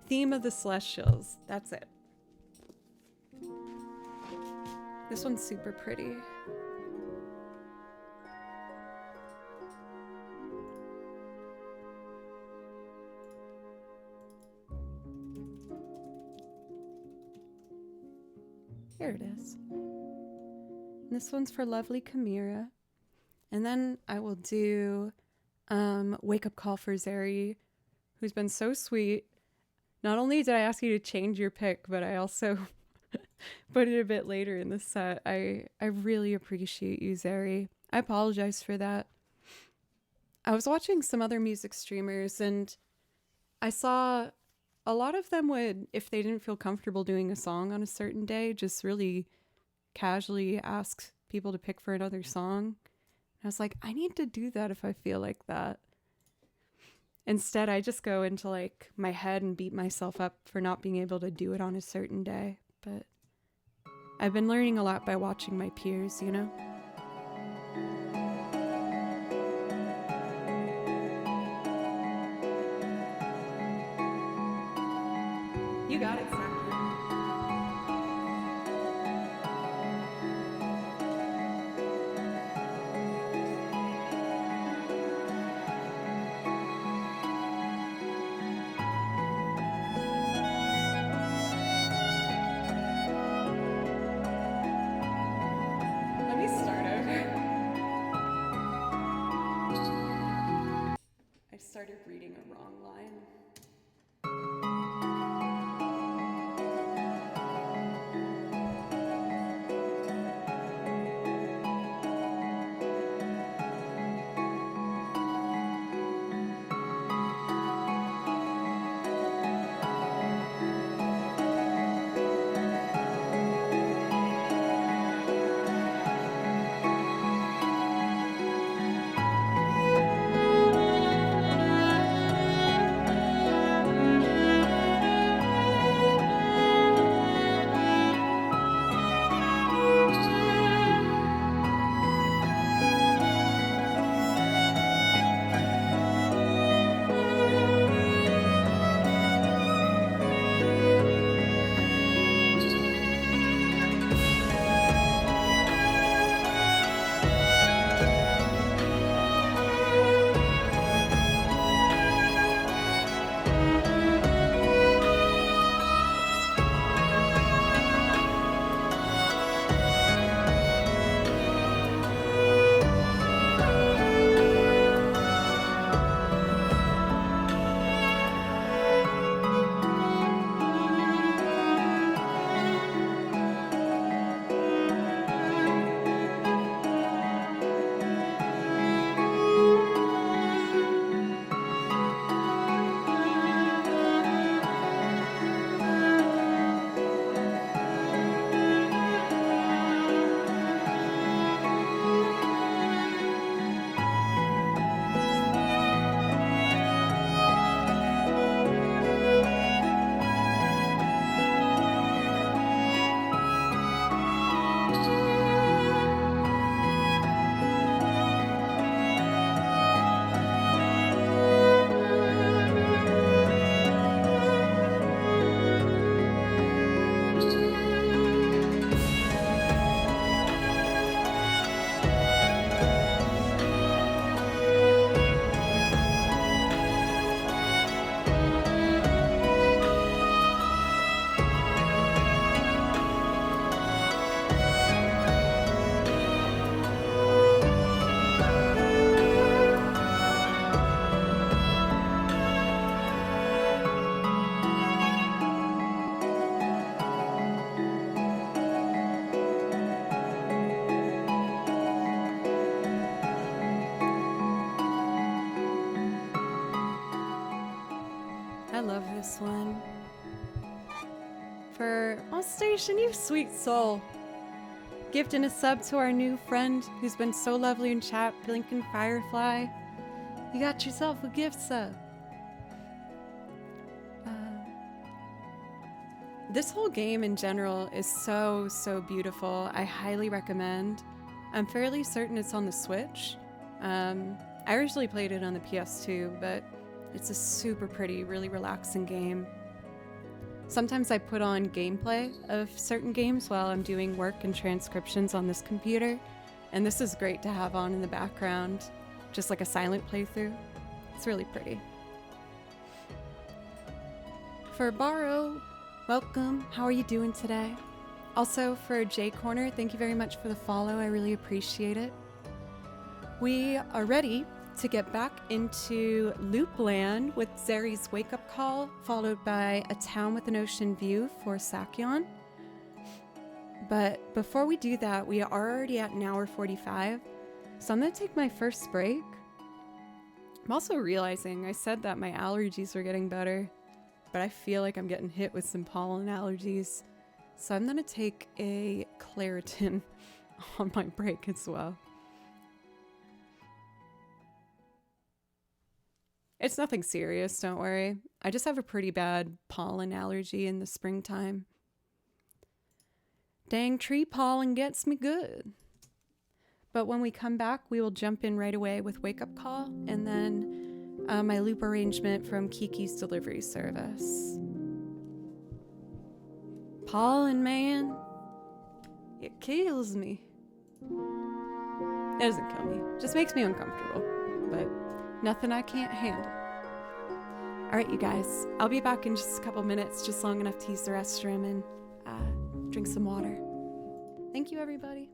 Theme of the Celestials. That's it. This one's super pretty. Here it is. And this one's for lovely Chimera. And then I will do Wake Up Call for Zeri, who's been so sweet. Not only did I ask you to change your pick, but I also put it a bit later in the set. I really appreciate you, Zeri. I apologize for that. I was watching some other music streamers and I saw a lot of them would, if they didn't feel comfortable doing a song on a certain day, just really casually ask people to pick for another song. And I was like, I need to do that if I feel like that. Instead, I just go into like my head and beat myself up for not being able to do it on a certain day. But I've been learning a lot by watching my peers, you know? You got it, Sam. Let me start over. I started reading a wrong line. love this one. For Station, you sweet soul. Gifting a sub to our new friend who's been so lovely in chat, Blinking Firefly. You got yourself a gift sub. This whole game in general is so beautiful. I highly recommend. I'm fairly certain it's on the Switch. I originally played it on the PS2, but it's a super pretty, really relaxing game. Sometimes I put on gameplay of certain games while I'm doing work and transcriptions on this computer, and this is great to have on in the background, just like a silent playthrough. It's really pretty. For Borrow, welcome. How are you doing today? Also for J Corner, thank you very much for the follow. I really appreciate it. We are ready to get back into Loopland with Zeri's Wake Up Call, followed by A Town with an Ocean View for Sakyon. But before we do that, we are already at an hour 45, so I'm going to take my first break. I'm also realizing I said that my allergies were getting better, but I feel like I'm getting hit with some pollen allergies, so I'm going to take a Claritin on my break as well. It's nothing serious, don't worry. I just have a pretty bad pollen allergy in the springtime. Dang tree pollen gets me good. But when we come back, we will jump in right away with Wake Up Call and then my loop arrangement from Kiki's delivery service. Pollen, man. It kills me. It doesn't kill me. It just makes me uncomfortable. But nothing I can't handle. All right, you guys. I'll be back in just a couple minutes, just long enough to use the restroom and drink some water. Thank you, everybody.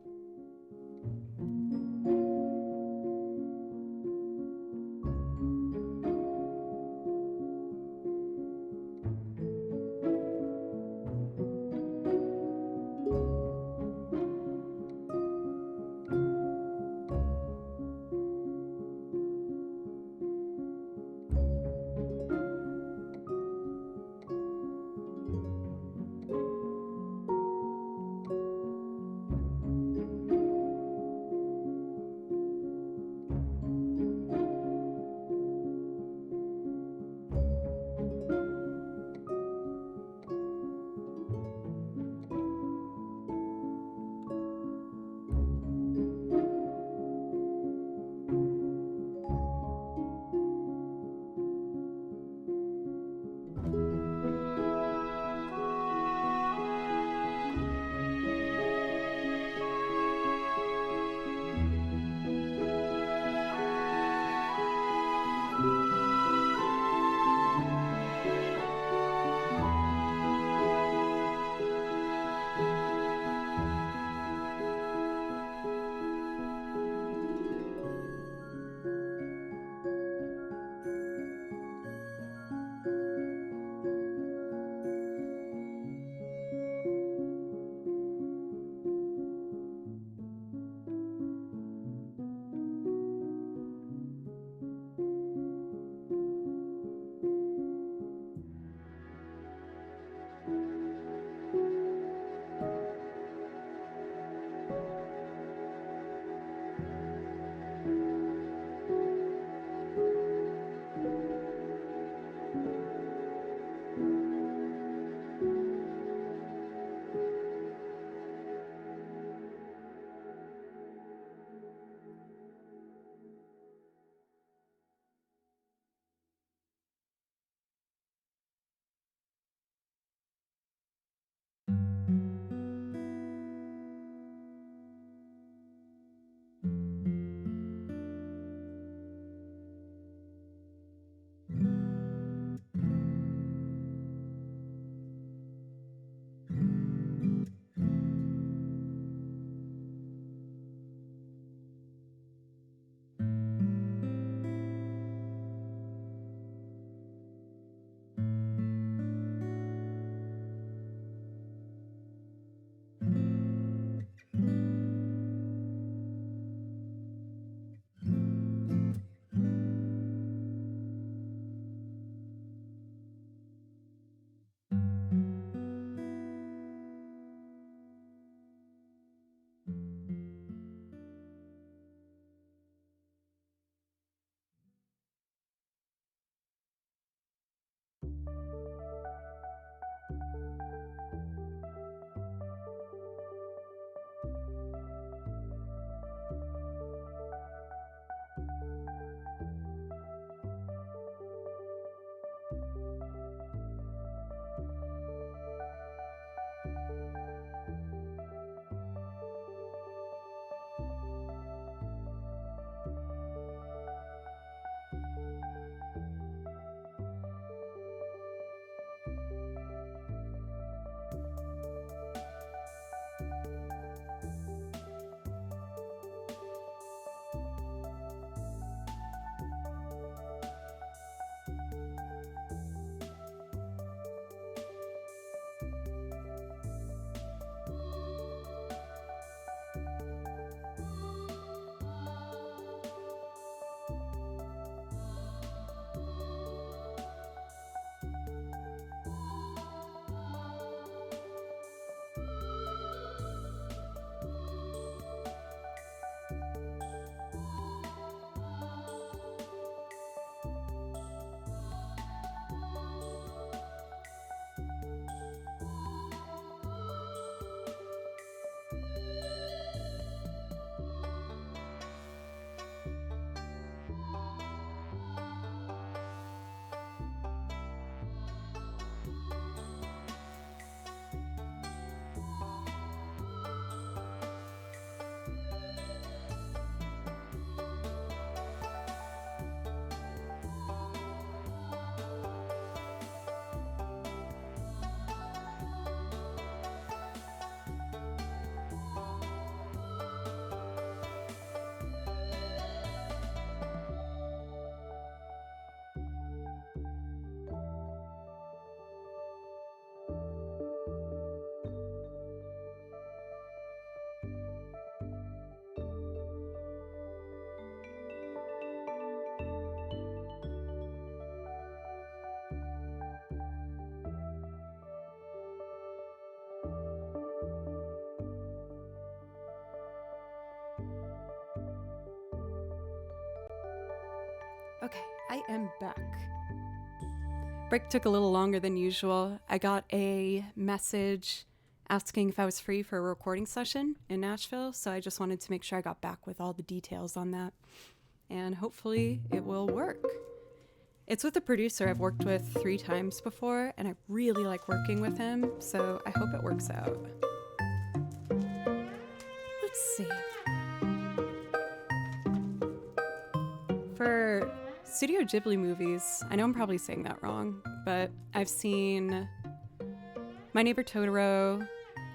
Okay, I am back. Break took a little longer than usual. I got a message asking if I was free for a recording session in Nashville, so I just wanted to make sure I got back with all the details on that. And hopefully it will work. It's with a producer I've worked with 3 times before, and I really like working with him, so I hope it works out. Let's see. For Studio Ghibli movies, I know I'm probably saying that wrong, but I've seen My Neighbor Totoro,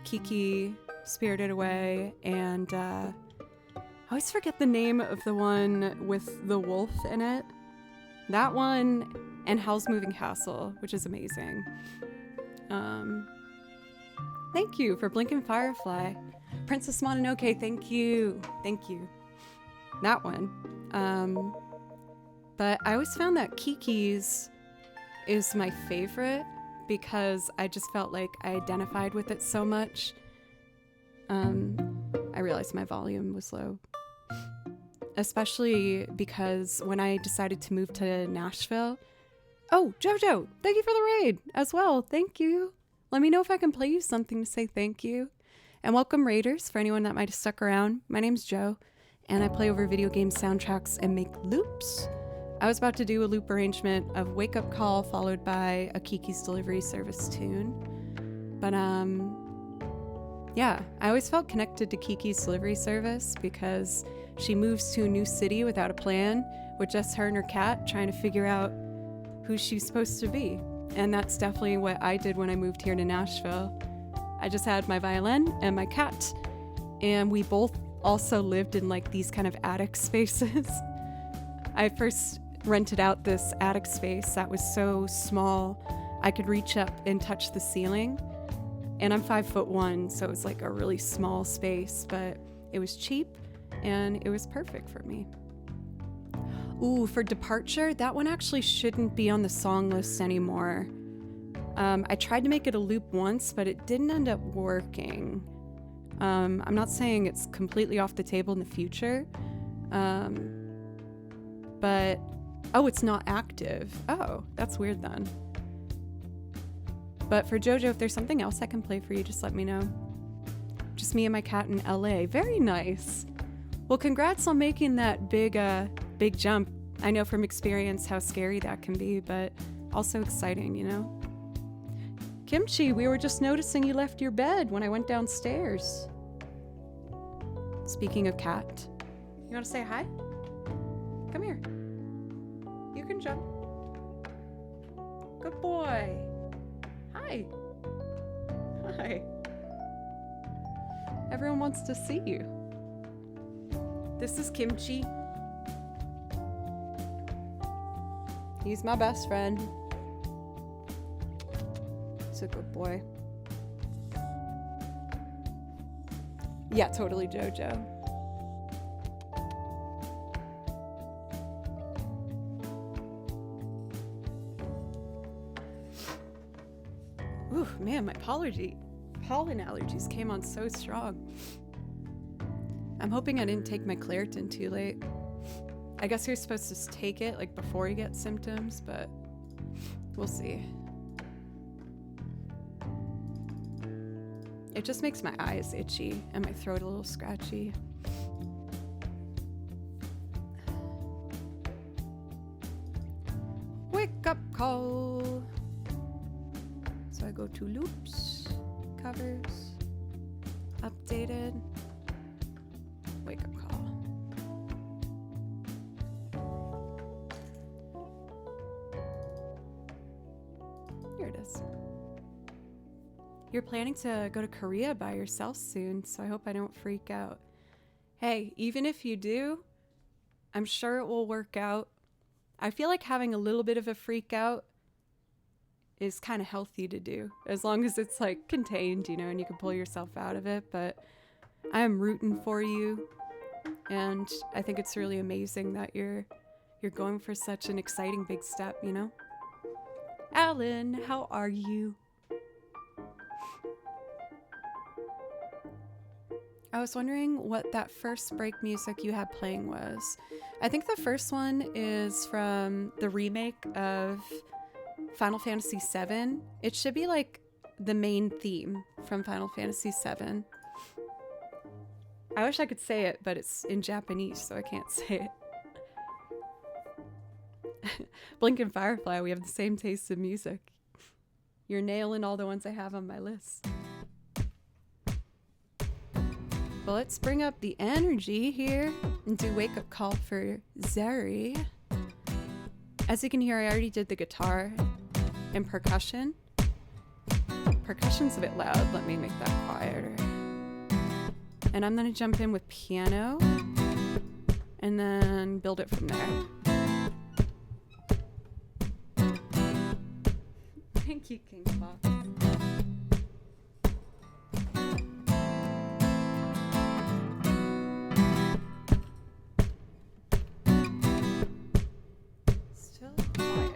Kiki, Spirited Away, and I always forget the name of the one with the wolf in it. That one, and Howl's Moving Castle, which is amazing. Thank you for Blinking Firefly. Princess Mononoke, thank you. Thank you. That one. But I always found that Kiki's is my favorite because I just felt like I identified with it so much. I realized my volume was low. Especially because when I decided to move to Nashville... Oh, Jojo, thank you for the raid as well. Thank you. Let me know if I can play you something to say thank you. And welcome raiders for anyone that might have stuck around. My name's Jo, and I play over video game soundtracks and make loops. I was about to do a loop arrangement of Wake Up Call followed by a Kiki's Delivery Service tune. But yeah, I always felt connected to Kiki's Delivery Service because she moves to a new city without a plan, with just her and her cat trying to figure out who she's supposed to be. And that's definitely what I did when I moved here to Nashville. I just had my violin and my cat, and we both also lived in like these kind of attic spaces. I first rented out this attic space that was so small I could reach up and touch the ceiling. And I'm 5'1", so it was like a really small space, but it was cheap and it was perfect for me. Ooh, for Departure, that one actually shouldn't be on the song list anymore. I tried to make it a loop once, but it didn't end up working. I'm not saying it's completely off the table in the future, but, oh, it's not active. Oh, that's weird then. But for JoJo, if there's something else I can play for you, just let me know. Just me and my cat in LA. Very nice. Well, congrats on making that big jump. I know from experience how scary that can be, but also exciting, you know? Kimchi, we were just noticing you left your bed when I went downstairs. Speaking of cat, you want to say hi? Come here. You can jump. Good boy. Hi. Hi. Everyone wants to see you. This is Kimchi. He's my best friend. He's a good boy. Yeah, totally JoJo. Ooh, man, my pollen allergies came on so strong. I'm hoping I didn't take my Claritin too late. I guess you're supposed to take it like before you get symptoms, but we'll see. It just makes my eyes itchy and my throat a little scratchy. Wake up call. So I go to loops, covers, updated, wake up call. Here it is. You're planning to go to Korea by yourself soon, so I hope I don't freak out. Hey, even if you do, I'm sure it will work out. I feel like having a little bit of a freak out is kind of healthy to do, as long as it's like contained, you know, and you can pull yourself out of it. But I am rooting for you, and I think it's really amazing that you're going for such an exciting big step, you know? Alan, how are you? I was wondering what that first break music you had playing was. I think the first one is from the remake of Final Fantasy VII. It should be like the main theme from Final Fantasy VII. I wish I could say it, but it's in Japanese, so I can't say it. Blink and Firefly, we have the same taste in music. You're nailing all the ones I have on my list. Well, let's bring up the energy here and do Wake Up Call for Zeri. As you can hear, I already did the guitar and percussion. Percussion's a bit loud. Let me make that quieter. And I'm going to jump in with piano and then build it from there. Thank you, King Fox. Still quiet.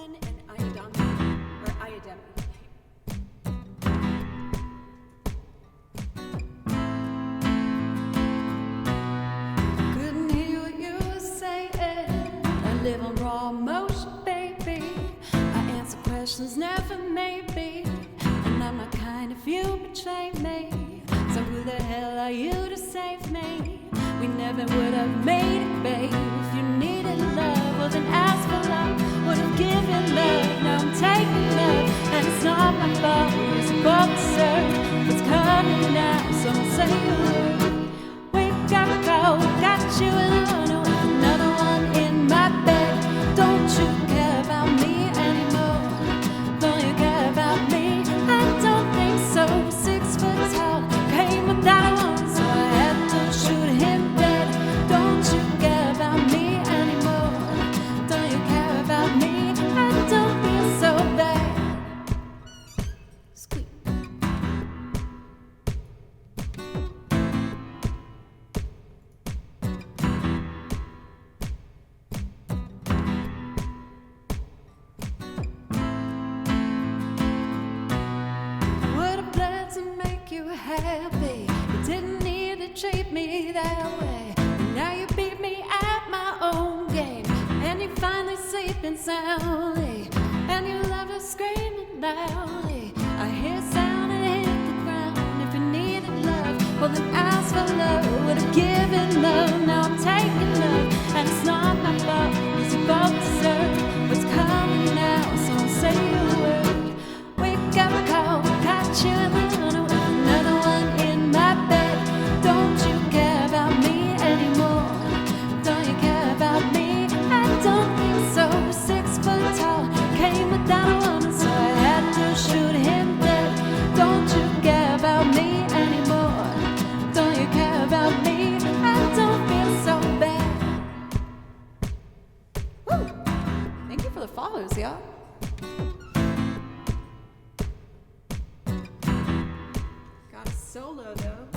Allison and Iodami, or Iodemi. Couldn't hear what you were saying. I live on raw emotion, baby. I answer questions, never maybe. And I'm not kind if you betray me. So who the hell are you to save me? We never would have made it, babe. If you needed love, well then ask for love. Would have given love, now I'm taking love. And it's not my fault, it's about to serve. It's coming now, so I'll say a word. We gotta go, got you alone with another one in my bed. Don't you care about me anymore? Don't you care about me? I don't think so. 6 foot tall, came without a one, so I had to shoot him dead. Don't you care about me anymore? Don't you care about me? I don't feel so bad. Squeak. I would have bled to make you happy. You didn't need to treat me that way. And now you beat me at my own game. And you finally sleeping soundly. And you love her screaming loudly. I hear sound and hit the ground. If you needed love, well then ask for love. Would have given love, now I'm taking love. And it's not my fault, it's your fault to serve. What's coming now, so I'll say a word. Wake up, call, got you alone with another one in my bed. Don't you care about me anymore? Don't you care about me? I don't think so. 6 foot tall, came without a woman, so I had to shoot him dead. Don't you care about me anymore? Don't you care about me? I don't feel so bad. Woo! Thank you for the follows, y'all. Got a solo though.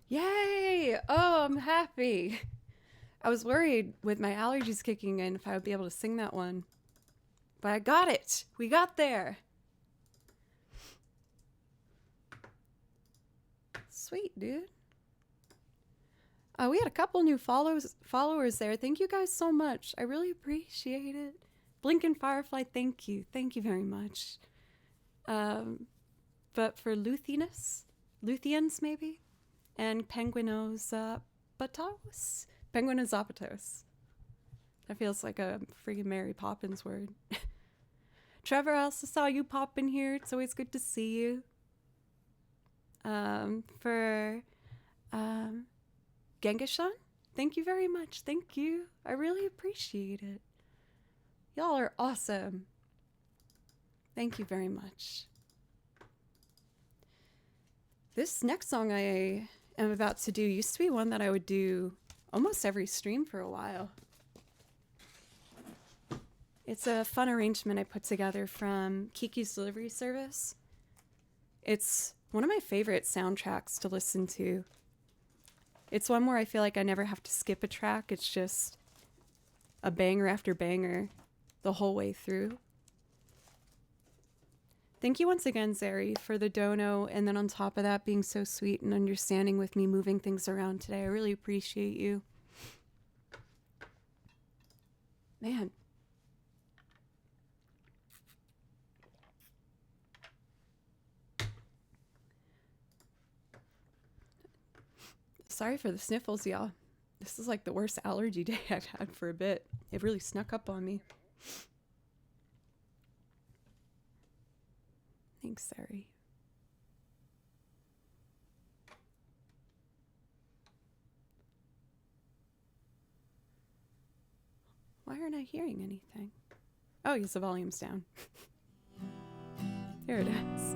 Yay! Oh, I'm happy. I was worried with my allergies kicking in if I would be able to sing that one. But I got it. We got there. Sweet, dude. We had a couple new followers there. Thank you guys so much. I really appreciate it. Blinkin' Firefly, thank you. Thank you very much. But for Luthians maybe? And Penguinozapatos? Penguinozapatos. That feels like a freaking Mary Poppins word. Trevor, I also saw you pop in here. It's always good to see you. For Gengishan, thank you very much. Thank you. I really appreciate it. Y'all are awesome. Thank you very much. This next song I am about to do used to be one that I would do almost every stream for a while. It's a fun arrangement I put together from Kiki's Delivery Service. It's one of my favorite soundtracks to listen to. It's one where I feel like I never have to skip a track. It's just a banger after banger the whole way through. Thank you once again, Zari, for the dono, and then on top of that, being so sweet and understanding with me moving things around today. I really appreciate you. Man. Sorry for the sniffles, y'all. This is like the worst allergy day I've had for a bit. It really snuck up on me. Thanks, Zari. Why aren't I hearing anything? Oh, yes, the volume's down. There it is.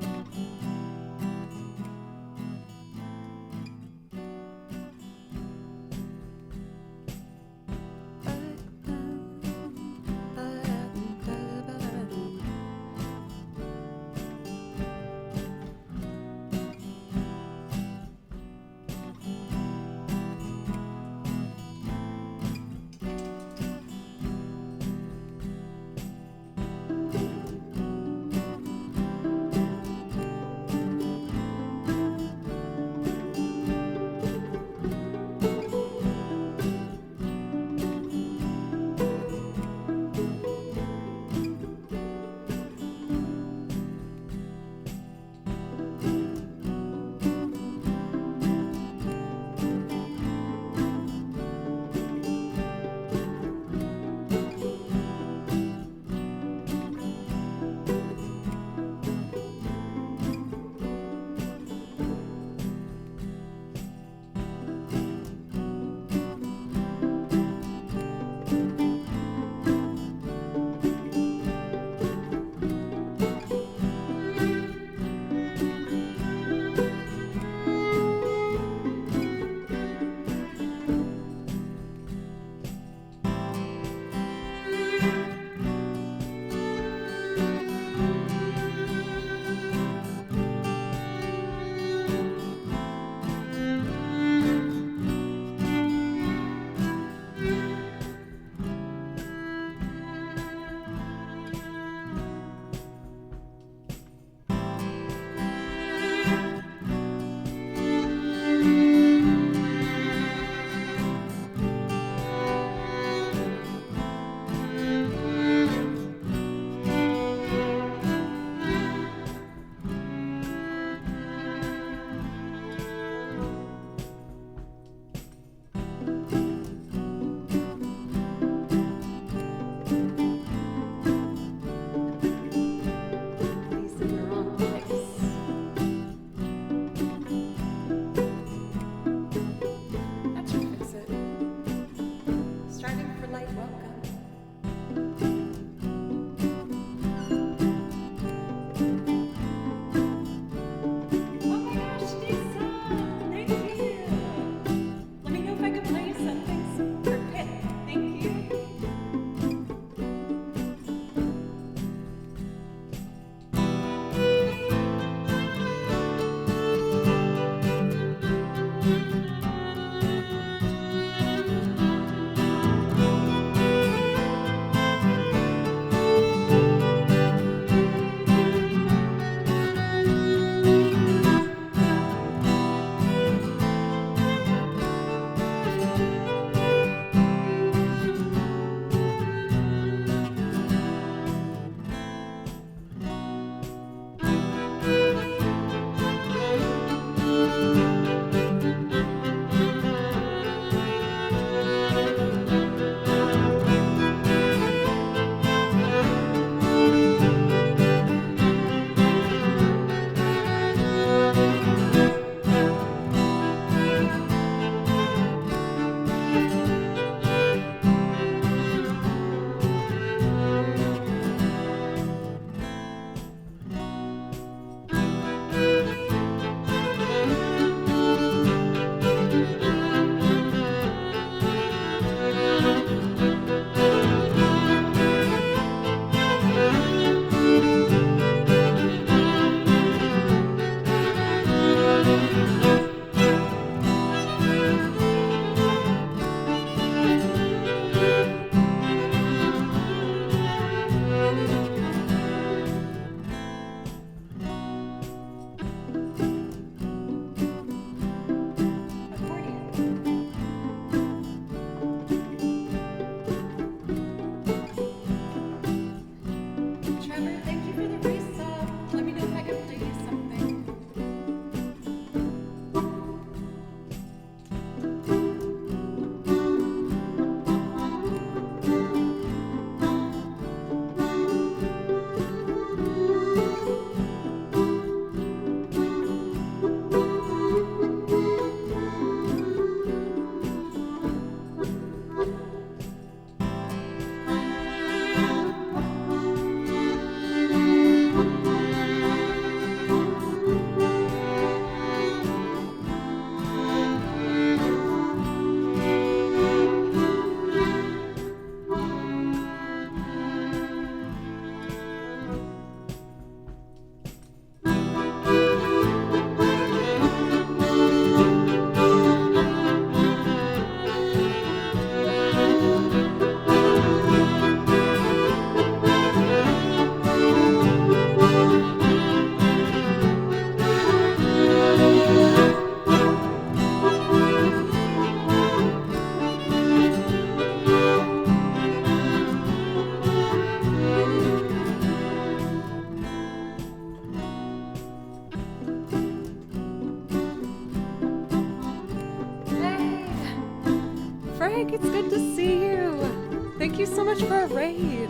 so much for a raid.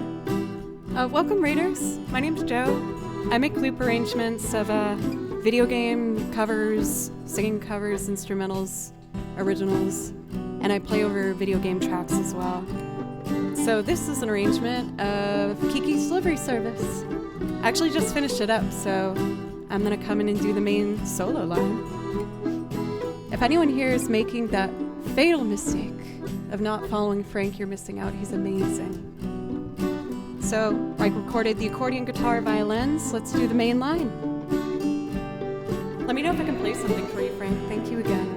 Welcome, raiders. My name's Joe. I make loop arrangements of video game covers, singing covers, instrumentals, originals, and I play over video game tracks as well. So this is an arrangement of Kiki's Delivery Service. I actually just finished it up, so I'm gonna come in and do the main solo line. If anyone here is making that fatal mistake of not following Frank, you're missing out. He's amazing. So I recorded the accordion, guitar, violins. Let's do the main line. Let me know if I can play something for you, Frank. Thank you again.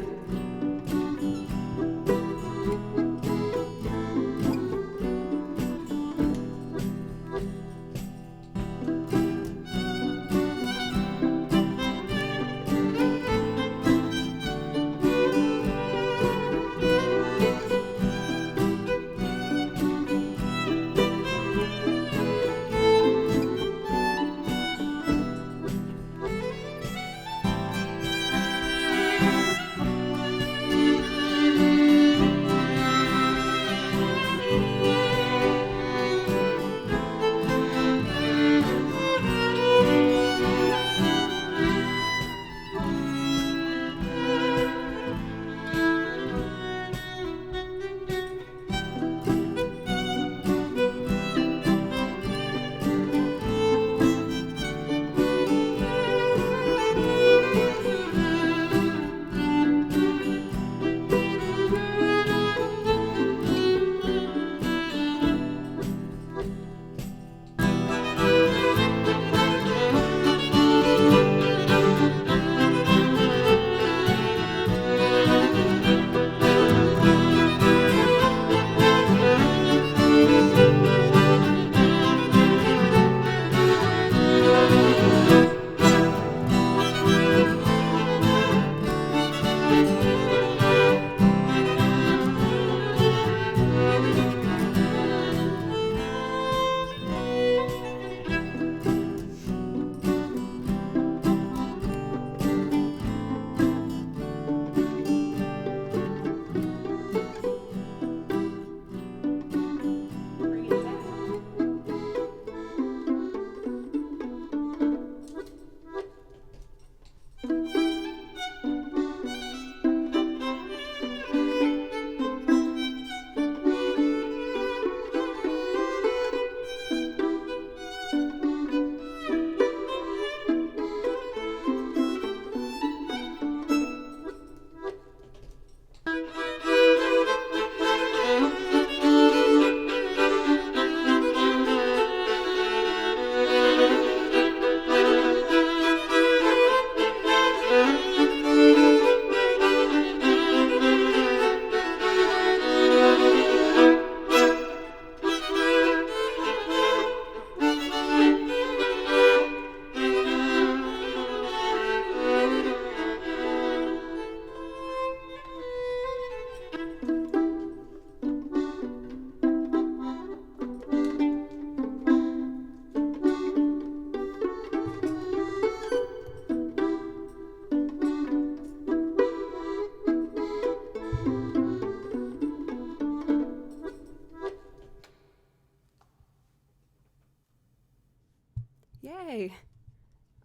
Yay.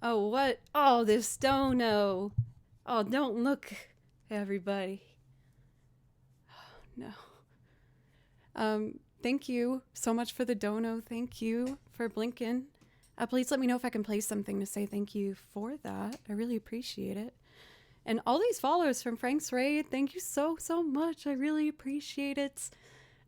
Oh, what? Oh, this dono. Oh, don't look, everybody. Oh, no. Thank you so much for the dono. Thank you for blinking. Please let me know if I can play something to say thank you for that. I really appreciate it. And all these follows from Frank's Raid, thank you so, so much. I really appreciate it.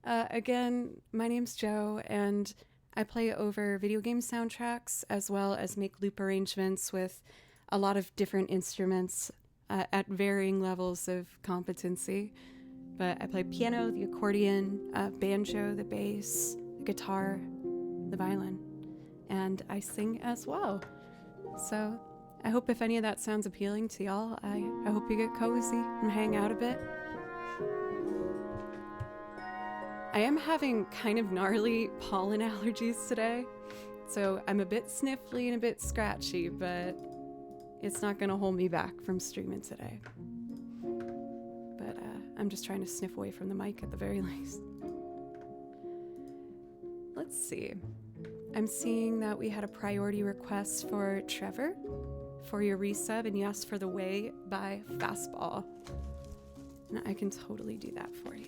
Again, my name's Joe, and I play over video game soundtracks as well as make loop arrangements with a lot of different instruments at varying levels of competency. But I play piano, the accordion, banjo, the bass, the guitar, the violin, and I sing as well. So I hope if any of that sounds appealing to y'all, I hope you get cozy and hang out a bit. I am having kind of gnarly pollen allergies today, so I'm a bit sniffly and a bit scratchy, but it's not going to hold me back from streaming today. But I'm just trying to sniff away from the mic at the very least. let's see. I'm seeing that we had a priority request for Trevor for your resub, and you asked for The Way by Fastball. And I can totally do that for you.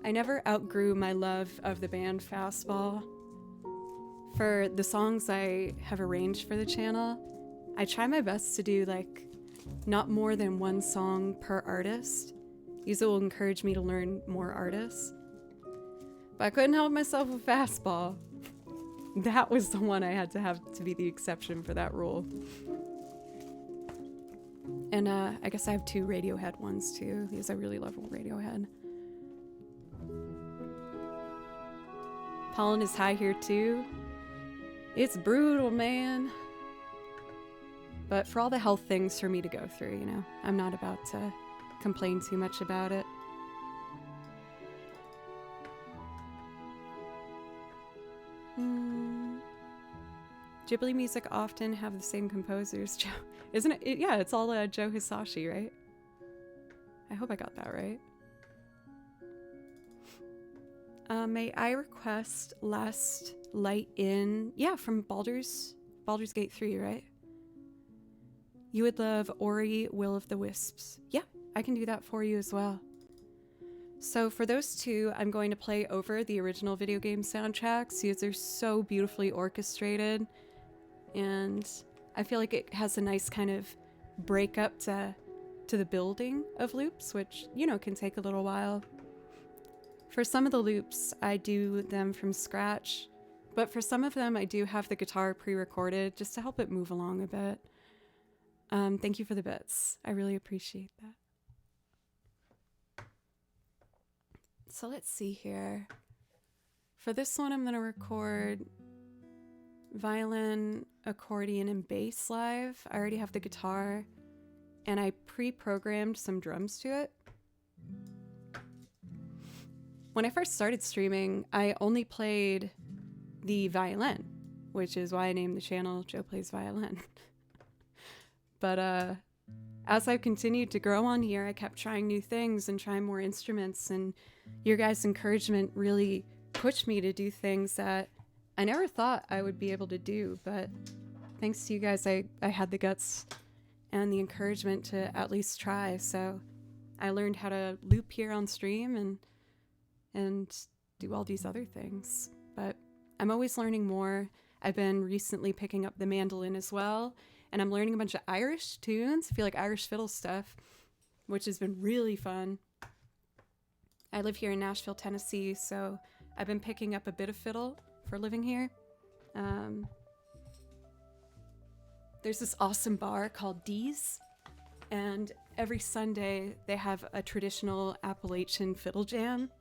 I never outgrew my love of the band Fastball. For the songs I have arranged for the channel, I try my best to do like not more than one song per artist. These will encourage me to learn more artists. But I couldn't help myself with Fastball. That was the one I had to have to be the exception for that rule. And I guess I have 2 Radiohead ones too, because I really love Radiohead. Pollen is high here too. It's brutal, man. But for all the health things for me to go through, you know, I'm not about to complain too much about it. Ghibli music often have the same composers. Joe, isn't it? Yeah, it's all Joe Hisashi, right? I hope I got that right. May I request Last Light In? Yeah, from Baldur's Gate 3, right? You would love Ori, Will of the Wisps. Yeah, I can do that for you as well. So for those 2, I'm going to play over the original video game soundtracks because they're so beautifully orchestrated. And I feel like it has a nice kind of break up to the building of loops, which, you know, can take a little while. For some of the loops, I do them from scratch, but for some of them, I do have the guitar pre-recorded just to help it move along a bit. Thank you for the bits. I really appreciate that. So let's see here. For this one, I'm going to record violin, accordion, and bass live. I already have the guitar, and I pre-programmed some drums to it. When I first started streaming, I only played the violin, which is why I named the channel Joe Plays Violin. But as I've continued to grow on here, I kept trying new things and trying more instruments, and your guys' encouragement really pushed me to do things that I never thought I would be able to do. But thanks to you guys, I had the guts and the encouragement to at least try. So I learned how to loop here on stream and do all these other things. But I'm always learning more. I've been recently picking up the mandolin as well, and I'm learning a bunch of Irish tunes. I feel like Irish fiddle stuff, which has been really fun. I live here in Nashville, Tennessee, so I've been picking up a bit of fiddle for living here. There's this awesome bar called Dee's, and every Sunday they have a traditional Appalachian fiddle jam.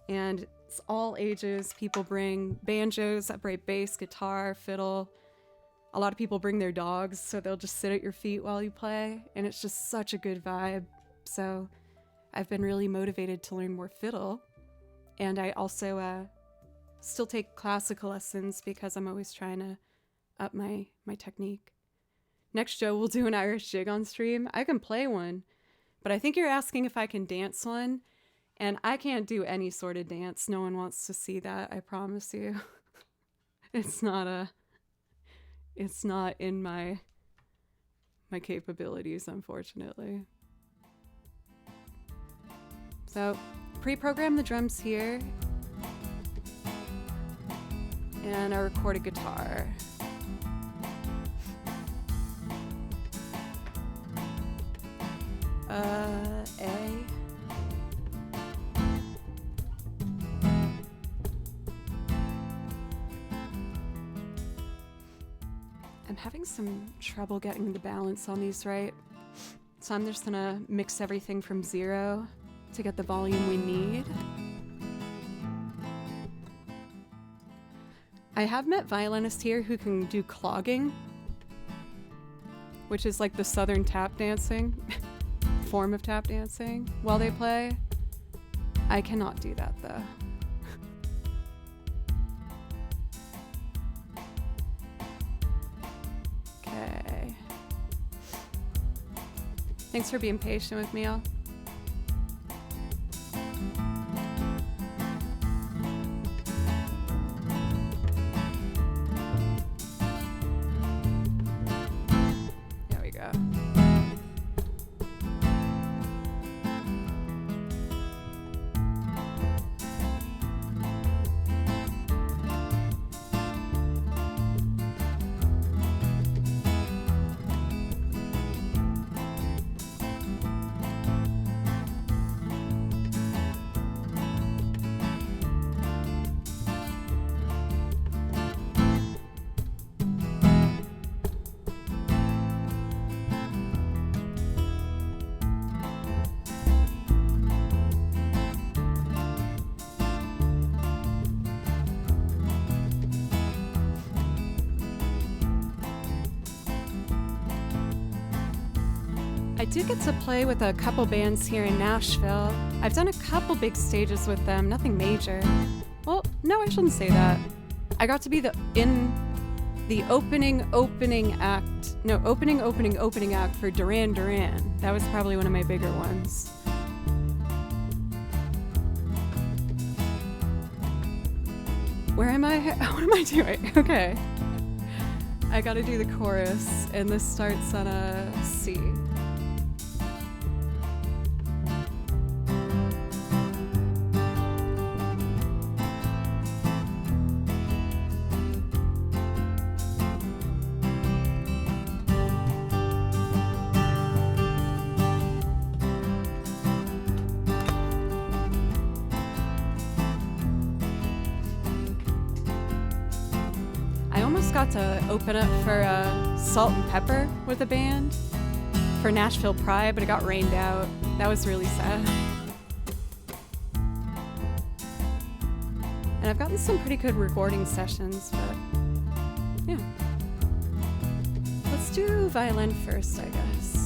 And it's all ages. People bring banjos, upright bass, guitar, fiddle. A lot of people bring their dogs, so they'll just sit at your feet while you play. And it's just such a good vibe. So I've been really motivated to learn more fiddle. And I also still take classical lessons because I'm always trying to up my technique. Next show, we'll do an Irish jig on stream. I can play one, but I think you're asking if I can dance one. And I can't do any sort of dance. No one wants to see that, I promise you. It's not in my capabilities, unfortunately. So, pre-program the drums here. And I record a guitar. A. I'm having some trouble getting the balance on these right, so I'm just gonna mix everything from 0 to get the volume we need. I have met violinists here who can do clogging, which is like the southern tap dancing form of tap dancing while they play. I cannot do that though. Okay. Thanks for being patient with me, all. I do get to play with a couple bands here in Nashville. I've done a couple big stages with them, nothing major. Well, no, I shouldn't say that. I got to be in the opening act for Duran Duran. That was probably one of my bigger ones. Where am I? What am I doing? Okay. I gotta do the chorus, and this starts on a C. Got to open up for Salt and Pepper with a band for Nashville Pride, but it got rained out. That was really sad. And I've gotten some pretty good recording sessions, but yeah. Let's do violin first, I guess.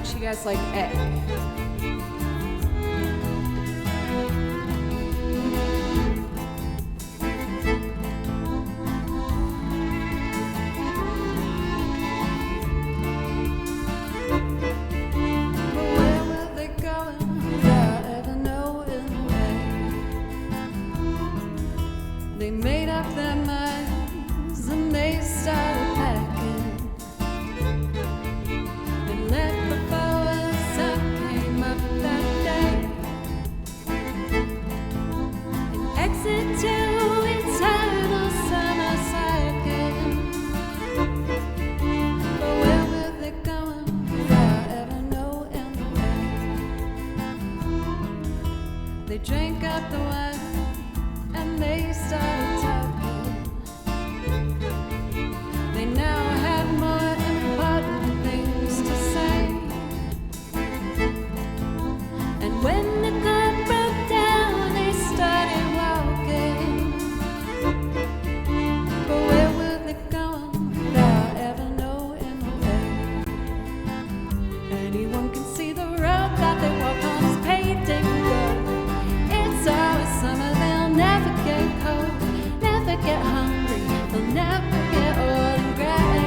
much you guys like egg. They made up their minds and they started packing and left before the sun came up that day. An exit to eternal summer cycle. But where were they going without ever knowing the way? They drank up the wine and they started talking. They now had more important things to say. And when the car broke down, they started walking. But where were they going without ever knowing the way? Anyone can see the road that they walk on is paved in gold. It's always summer, they'll never get cold, never get hungry, they'll never get old and gray.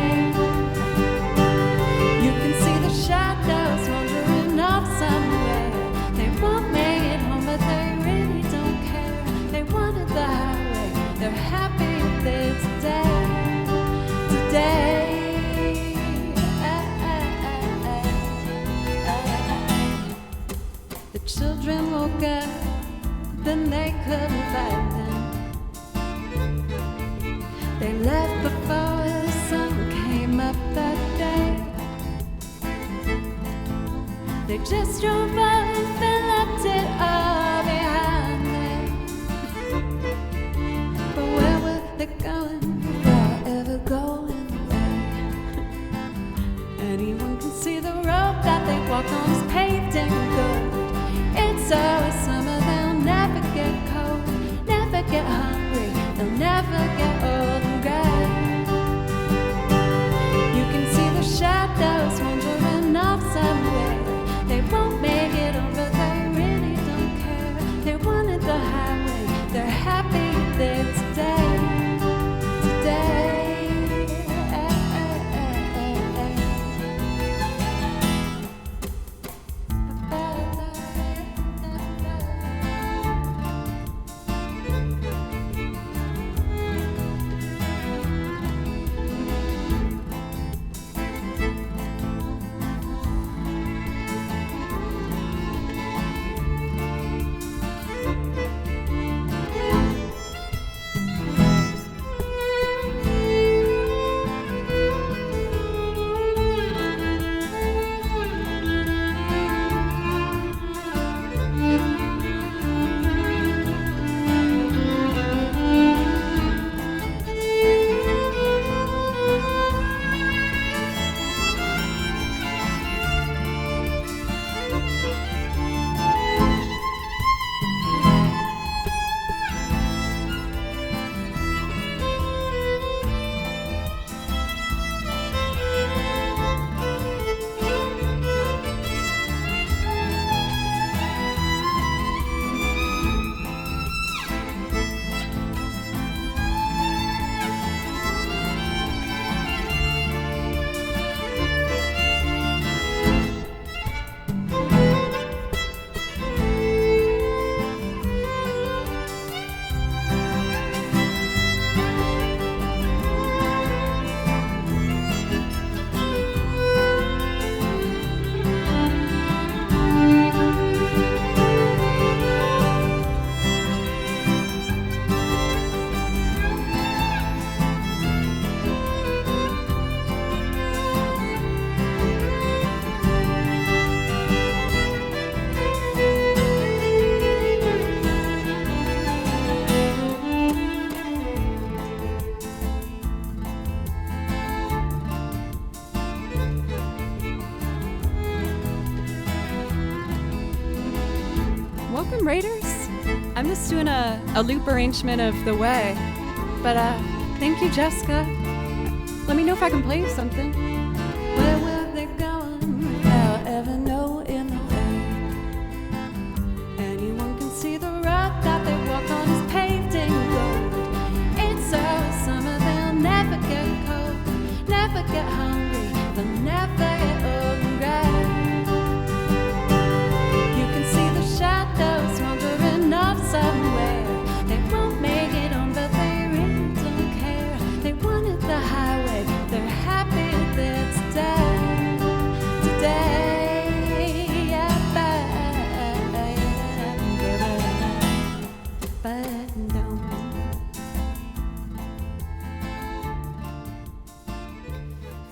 You can see the shadows wandering off somewhere. They won't make it home, but they really don't care. They wanted the highway, they're happy there today. Today. The children woke up, then they couldn't find them. They left before the sun came up that day. They just drove off and left it all behind them. But where were they going without ever going away? Anyone can see the road that they walk on is paved in gold. It's always summer, they'll never get cold, never get hungry, they'll never get old and gray. You can see the shadows wandering off somewhere. They won't make it over, they really don't care. They wanted the highway, they're happy there today. Today. Welcome, Raiders. I'm just doing a loop arrangement of The Way. But thank you, Jessica. Let me know if I can play you something. Where were they going without ever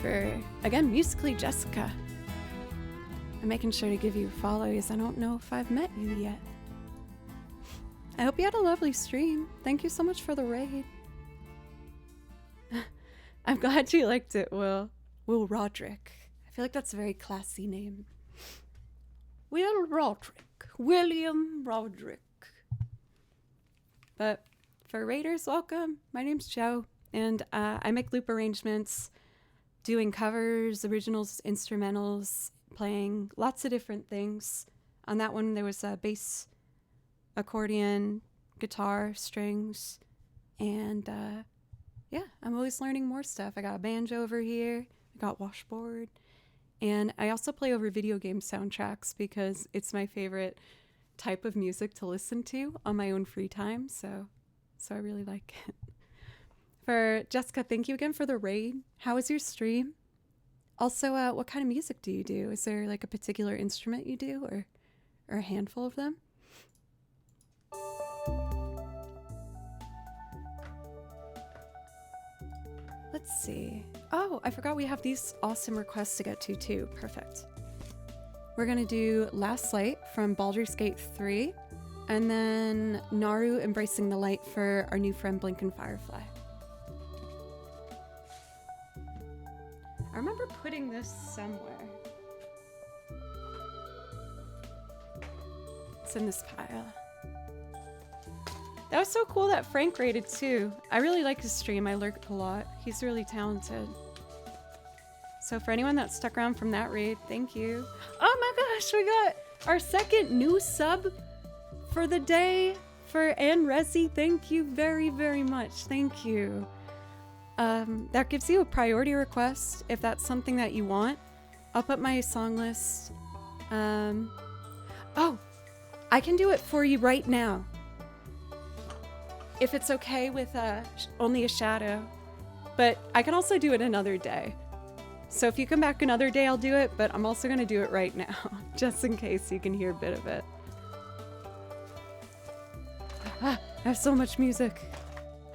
for, again, Musically Jessica. I'm making sure to give you a follow because I don't know if I've met you yet. I hope you had a lovely stream. Thank you so much for the raid. I'm glad you liked it, Will. Will Roderick. I feel like that's a very classy name. Will Roderick. William Roderick. But for raiders, welcome. My name's Joe, and I make loop arrangements, doing covers, originals, instrumentals, playing lots of different things. On that one, there was a bass, accordion, guitar, strings, and yeah, I'm always learning more stuff. I got a banjo over here, I got washboard, and I also play over video game soundtracks because it's my favorite type of music to listen to on my own free time, so I really like it. For Jessica, thank you again for the raid. How was your stream? Also, what kind of music do you do? Is there like a particular instrument you do, or a handful of them? Let's see. Oh, I forgot we have these awesome requests to get to too. Perfect. We're gonna do Last Light from Baldur's Gate 3, and then Naru Embracing the Light for our new friend Blinkin' Firefly. I remember putting this somewhere. It's in this pile. That was so cool that Frank rated too. I really like his stream. I lurk a lot. He's really talented. So for anyone that stuck around from that raid, thank you. Oh my gosh, we got our second new sub for the day for Ann Resi. Thank you very, very much. Thank you. That gives you a priority request if that's something that you want. I'll put my song list. Oh, I can do it for you right now. If it's okay with only a shadow, but I can also do it another day. So if you come back another day, I'll do it, but I'm also gonna do it right now, just in case you can hear a bit of it. I have so much music.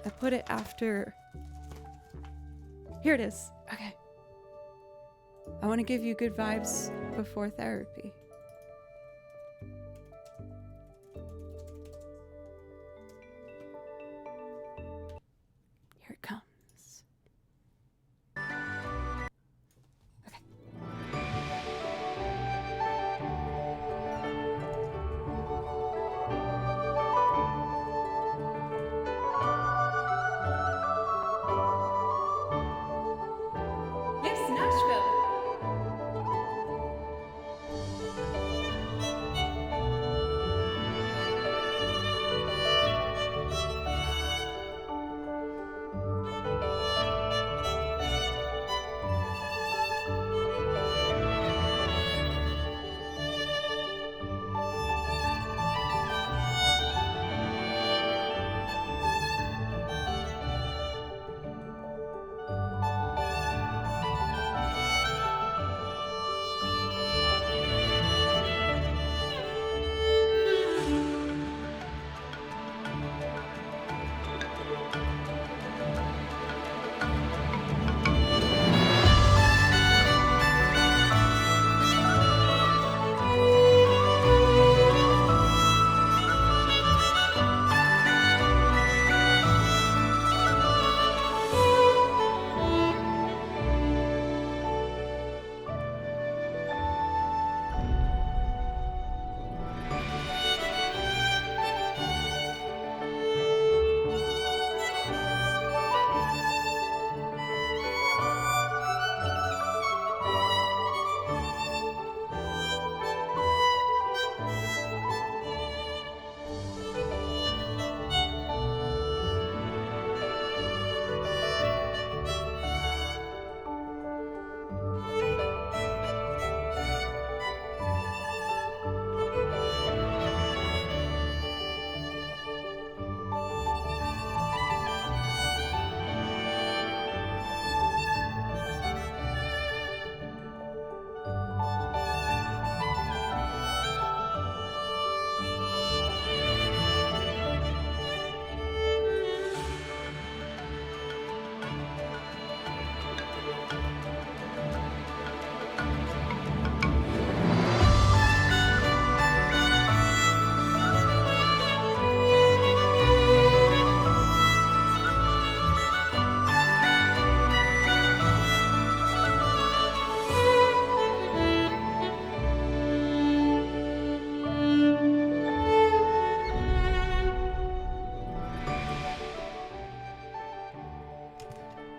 I put it after. Here it is. Okay. I want to give you good vibes before therapy. Here it comes. Okay. Yes, Nashville.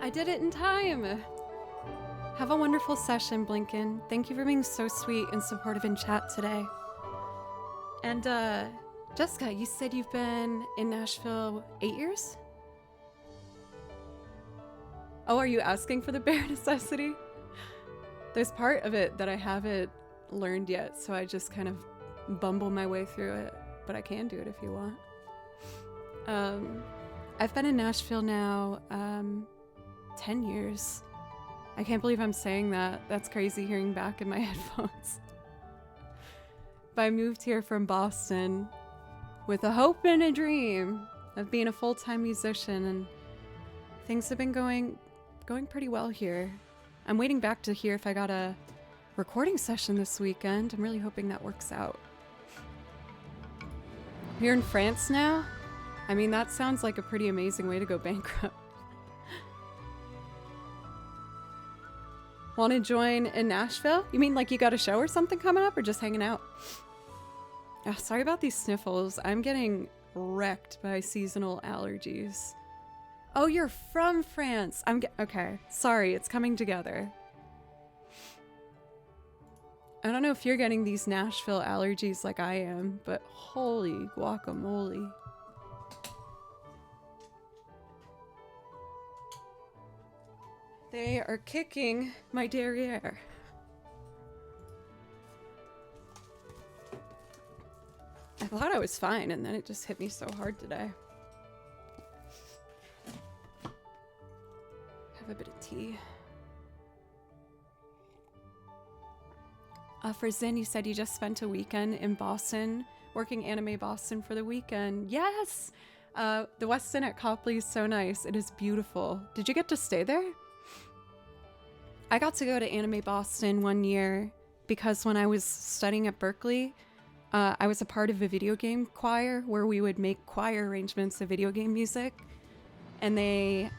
I did it in time. Have a wonderful session, Blinken. Thank you for being so sweet and supportive in chat today. And Jessica, you said you've been in Nashville 8 years? Oh, are you asking for the bare necessity? There's part of it that I haven't learned yet, so I just kind of bumble my way through it, but I can do it if you want. I've been in Nashville now 10 years. I can't believe I'm saying that. That's crazy hearing back in my headphones. But I moved here from Boston with a hope and a dream of being a full-time musician, and things have been going pretty well here. I'm waiting back to hear if I got a recording session this weekend. I'm really hoping that works out. You're in France now? I mean, that sounds like a pretty amazing way to go bankrupt. Want to join in Nashville? You mean like you got a show or something coming up, or just hanging out? Oh, sorry about these sniffles. I'm getting wrecked by seasonal allergies. Oh, you're from France. Okay. Sorry, it's coming together. I don't know if you're getting these Nashville allergies like I am, but holy guacamole. They are kicking my derriere. I thought I was fine, and then it just hit me so hard today. Have a bit of tea. For Zin, you said you just spent a weekend in Boston, working Anime Boston for the weekend. Yes! The West End at Copley is so nice. It is beautiful. Did you get to stay there? I got to go to Anime Boston one year because when I was studying at Berkeley, I was a part of a video game choir where we would make choir arrangements of video game music. And they,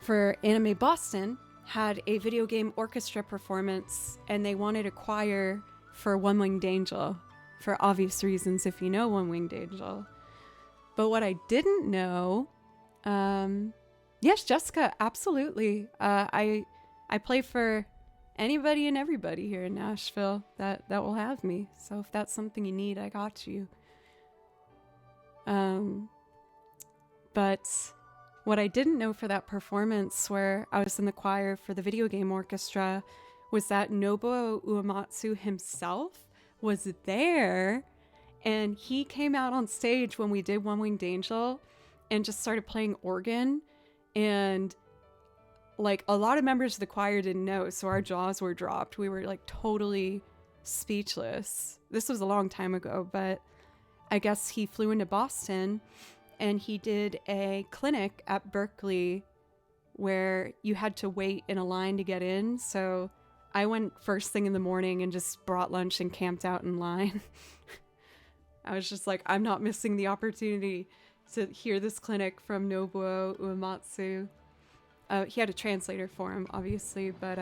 for Anime Boston, had a video game orchestra performance, and they wanted a choir for One Winged Angel, for obvious reasons if you know One Winged Angel. But what I didn't know, yes, Jessica, absolutely. I play for anybody and everybody here in Nashville that will have me. So if that's something you need, I got you. But what I didn't know for that performance where I was in the choir for the video game orchestra was that Nobuo Uematsu himself was there, and he came out on stage when we did One Winged Angel and just started playing organ, and like a lot of members of the choir didn't know, so our jaws were dropped. We were like totally speechless. This was a long time ago, but I guess he flew into Boston and he did a clinic at Berkeley where you had to wait in a line to get in. So I went first thing in the morning and just brought lunch and camped out in line. I was just like, I'm not missing the opportunity to hear this clinic from Nobuo Uematsu. He had a translator for him, obviously, but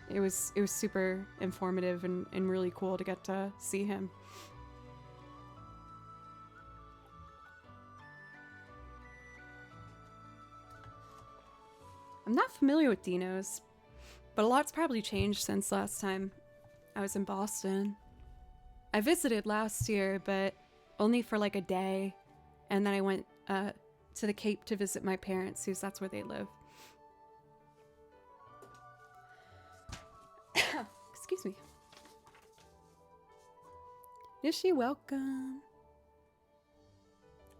it was super informative and really cool to get to see him. I'm not familiar with Dino's, but a lot's probably changed since last time I was in Boston. I visited last year, but only for like a day, and then I went to the Cape to visit my parents, that's where they live. Excuse me. Nishi, welcome.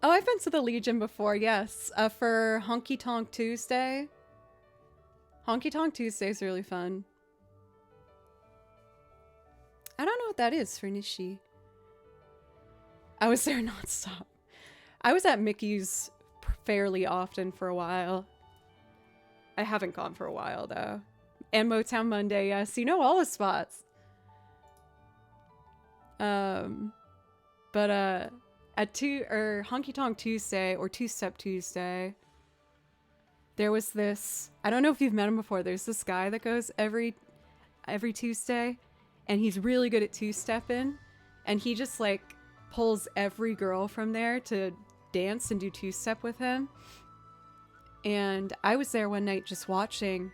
Oh, I've been to the Legion before, yes. For Honky Tonk Tuesday. Honky Tonk Tuesday is really fun. I don't know what that is for Nishi. I was there nonstop. I was at Mickey's fairly often for a while. I haven't gone for a while, though. And Motown Monday, yes. You know all the spots. But at Honky Tonk Tuesday or Two Step Tuesday, there was this, I don't know if you've met him before, there's this guy that goes every Tuesday, and he's really good at two-stepping, and he just like pulls every girl from there to dance and do two-step with him. And I was there one night just watching,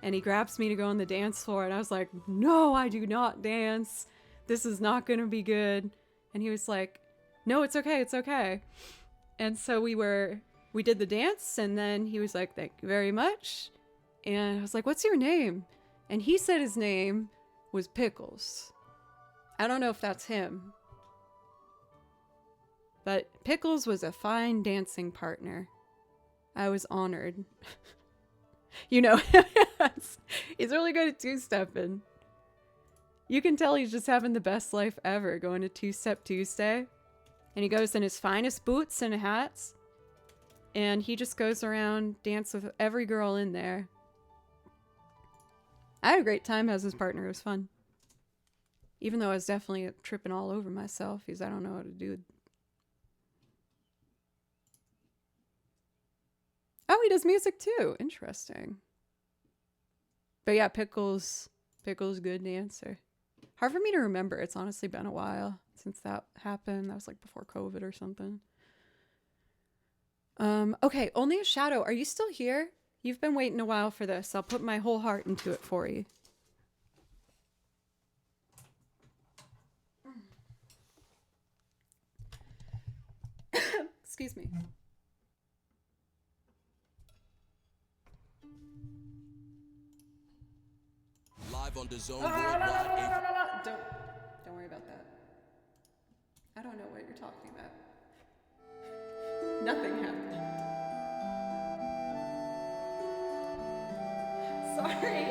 and he grabs me to go on the dance floor, and I was like, no, I do not dance. This is not going to be good. And he was like, no, it's okay, it's okay. And so we did the dance, and then he was like, thank you very much. And I was like, what's your name? And he said his name was Pickles. I don't know if that's him. But Pickles was a fine dancing partner. I was honored. You know, he's really good at two-stepping. You can tell he's just having the best life ever going to Two-Step Tuesday. And he goes in his finest boots and hats. And he just goes around, dance with every girl in there. I had a great time as his partner. It was fun. Even though I was definitely tripping all over myself because I don't know how to do it. Oh, he does music too. Interesting. But yeah, Pickles, good dancer. Hard for me to remember. It's honestly been a while since that happened. That was like before COVID or something. Okay, Only a Shadow. Are you still here? You've been waiting a while for this. I'll put my whole heart into it for you. Excuse me. Live on the Zone Don't worry about that. I don't know what you're talking about. Nothing happened. Sorry.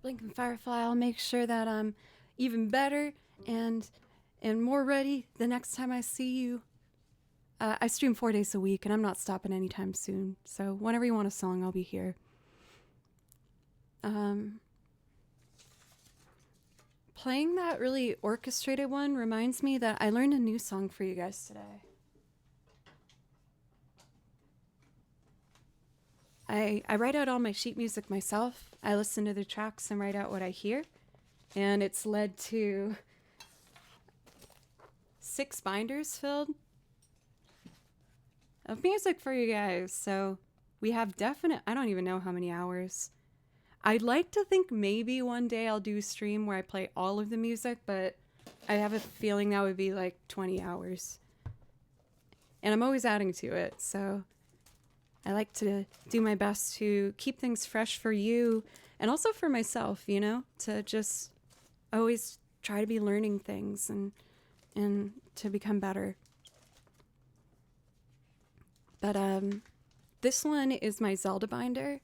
Blinking Firefly, I'll make sure that I'm even better and more ready the next time I see you. I stream 4 days a week, and I'm not stopping anytime soon. So whenever you want a song, I'll be here. Playing that really orchestrated one reminds me that I learned a new song for you guys today. I write out all my sheet music myself. I listen to the tracks and write out what I hear. And it's led to 6 binders filled of music for you guys. So we have definite, I don't even know how many hours. I'd like to think maybe one day I'll do a stream where I play all of the music, but I have a feeling that would be like 20 hours. And I'm always adding to it, so I like to do my best to keep things fresh for you and also for myself, you know, to just always try to be learning things and to become better. But this one is my Zelda binder,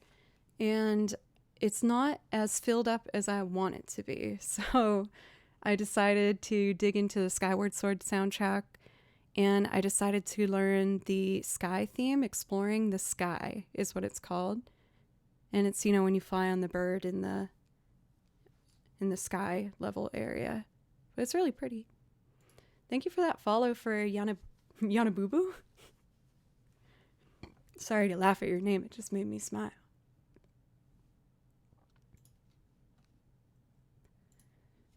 and it's not as filled up as I want it to be. So I decided to dig into the Skyward Sword soundtrack, and I decided to learn the sky theme. Exploring the Sky is what it's called. And it's, you know, when you fly on the bird in the sky level area. But it's really pretty. Thank you for that follow for Yana Boo Boo. Sorry to laugh at your name, it just made me smile.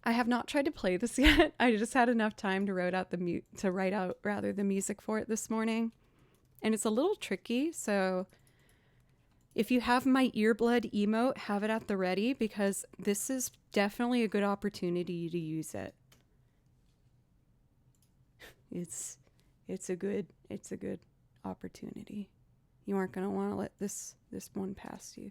I have not tried to play this yet. I just had enough time to write out the music for it this morning. And it's a little tricky, so if you have my earblood emote, have it at the ready, because this is definitely a good opportunity to use it. It's a good opportunity. You aren't going to want to let this one pass you.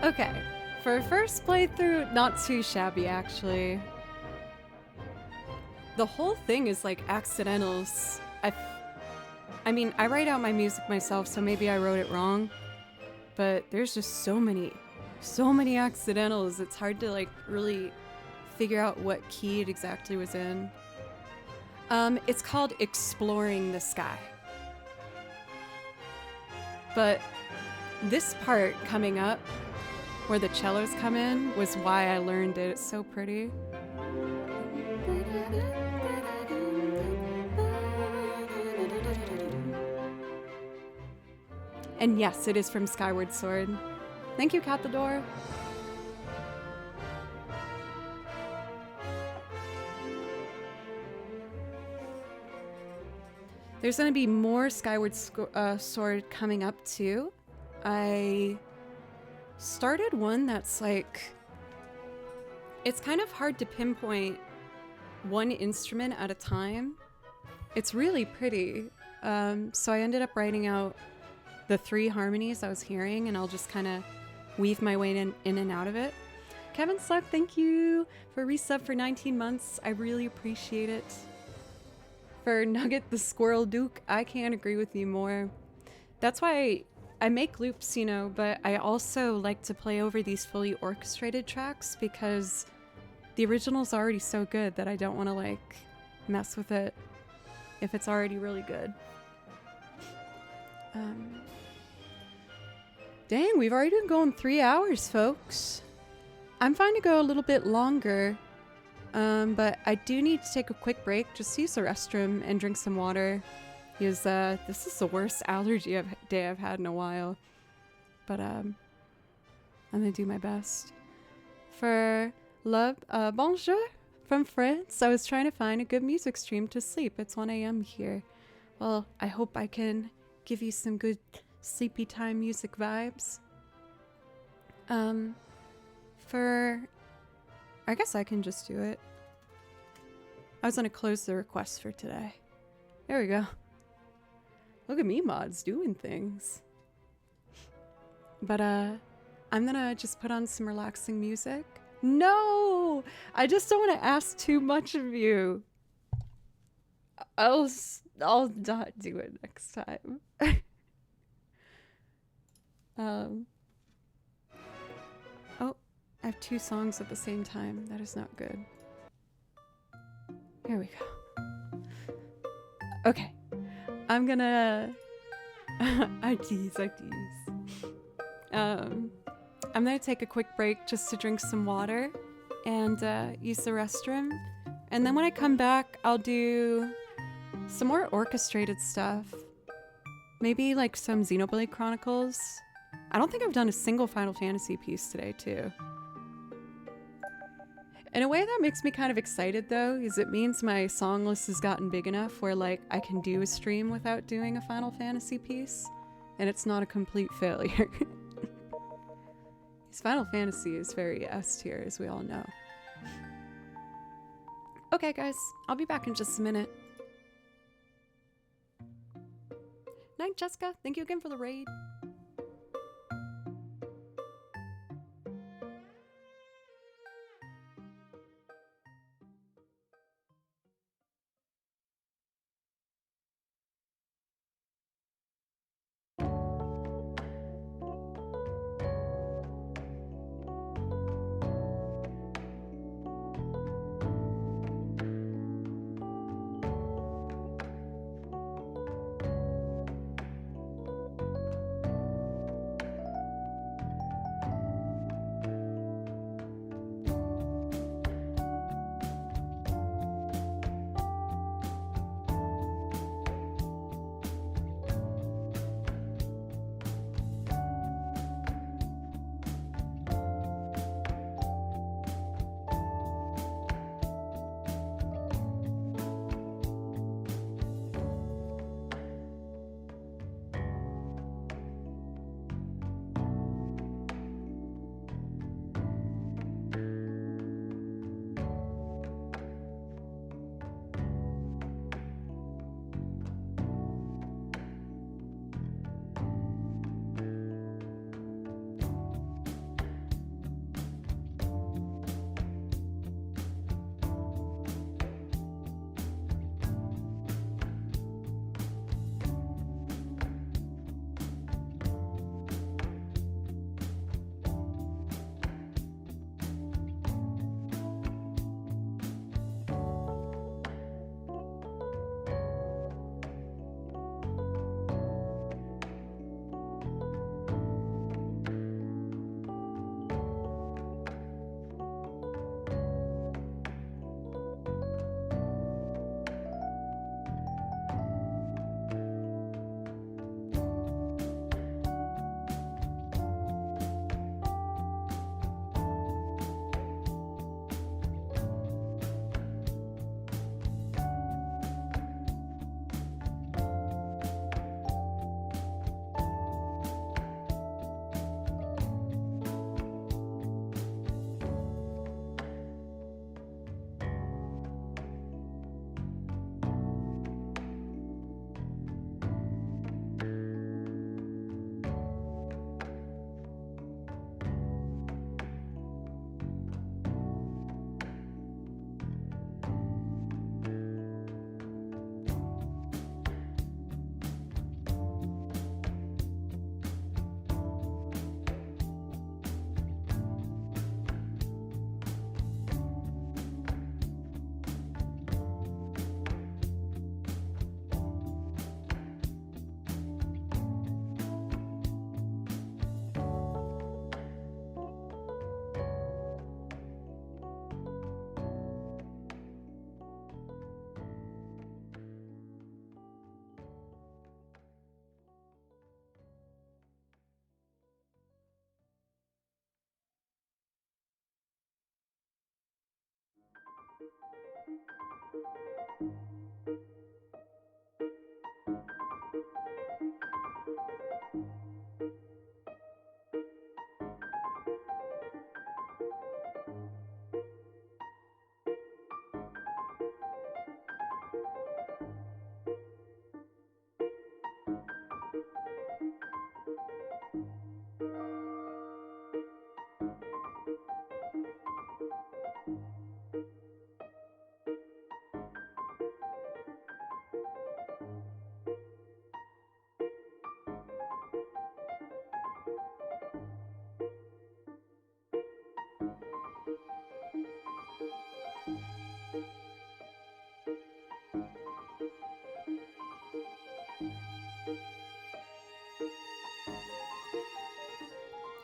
Okay, for a first playthrough, not too shabby actually. The whole thing is like accidentals. I mean, I write out my music myself, so maybe I wrote it wrong. But there's just so many accidentals. It's hard to like really figure out what key it exactly was in. It's called Exploring the Sky. But this part coming up, where the cellos come in, was why I learned it. It's so pretty. And yes, it is from Skyward Sword. Thank you, Cathador. There's gonna be more Skyward Sword coming up too. I started one that's like, it's kind of hard to pinpoint one instrument at a time. It's really pretty. So I ended up writing out the 3 harmonies I was hearing, and I'll just kind of weave my way in and out of it. Kevin Sluck, thank you for resub for 19 months. I really appreciate it. For Nugget the Squirrel Duke, I can't agree with you more. That's why I make loops, you know, but I also like to play over these fully orchestrated tracks because the original's already so good that I don't want to like mess with it if it's already really good. Dang, we've already been going 3 hours, folks. I'm fine to go a little bit longer, but I do need to take a quick break just to use the restroom and drink some water, because this is the worst allergy day I've had in a while. But I'm gonna do my best. For love, bonjour from France. I was trying to find a good music stream to sleep. It's 1 a.m. here. Well, I hope I can give you some good sleepy time music vibes. I guess I can just do it. I was gonna close the request for today. There we go. Look at me, mods, doing things. But I'm gonna just put on some relaxing music. No! I just don't want to ask too much of you. I'll not do it next time. Oh, I have 2 songs at the same time. That is not good. Here we go. Okay. I'm gonna... I tease. I'm gonna take a quick break just to drink some water and use the restroom. And then when I come back, I'll do some more orchestrated stuff. Maybe like some Xenoblade Chronicles. I don't think I've done a single Final Fantasy piece today, too. In a way that makes me kind of excited, though, is it means my song list has gotten big enough where, like, I can do a stream without doing a Final Fantasy piece, and it's not a complete failure. Because Final Fantasy is very S tier, as we all know. Okay, guys, I'll be back in just a minute. Night, Jessica. Thank you again for the raid.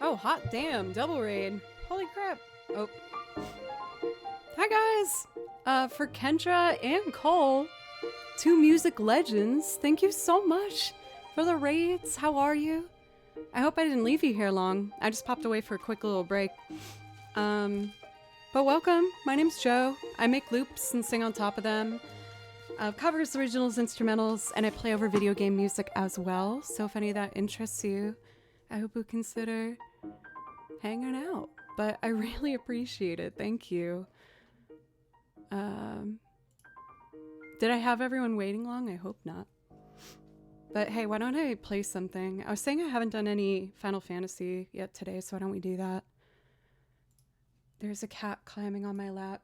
Oh, hot damn, double raid. Holy crap. Oh. Hi guys! For Kendra and Cole, two music legends, thank you so much for the raids. How are you? I hope I didn't leave you here long. I just popped away for a quick little break. But welcome. My name's Joe. I make loops and sing on top of them. Covers, originals, instrumentals, and I play over video game music as well. So if any of that interests you, I hope you consider hanging out. But I really appreciate it. Thank you. Did I have everyone waiting long? I hope not. But hey, why don't I play something? I was saying I haven't done any Final Fantasy yet today, so why don't we do that? There's a cat climbing on my lap.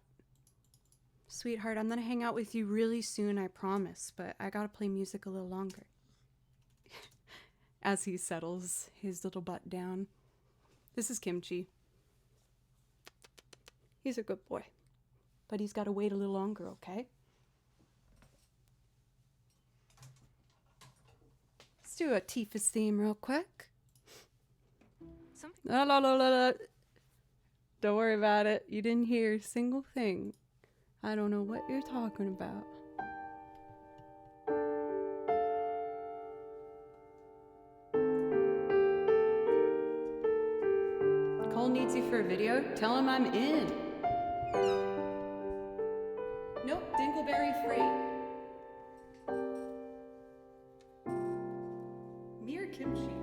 Sweetheart, I'm gonna hang out with you really soon, I promise, but I gotta play music a little longer. As he settles his little butt down. This is Kimchi. He's a good boy. But he's gotta wait a little longer, okay? Let's do a Tifa's theme real quick. La la la la la. Don't worry about it. You didn't hear a single thing. I don't know what you're talking about. Cole needs you for a video? Tell him I'm in. Nope, Dingleberry free. Mere Kimchi.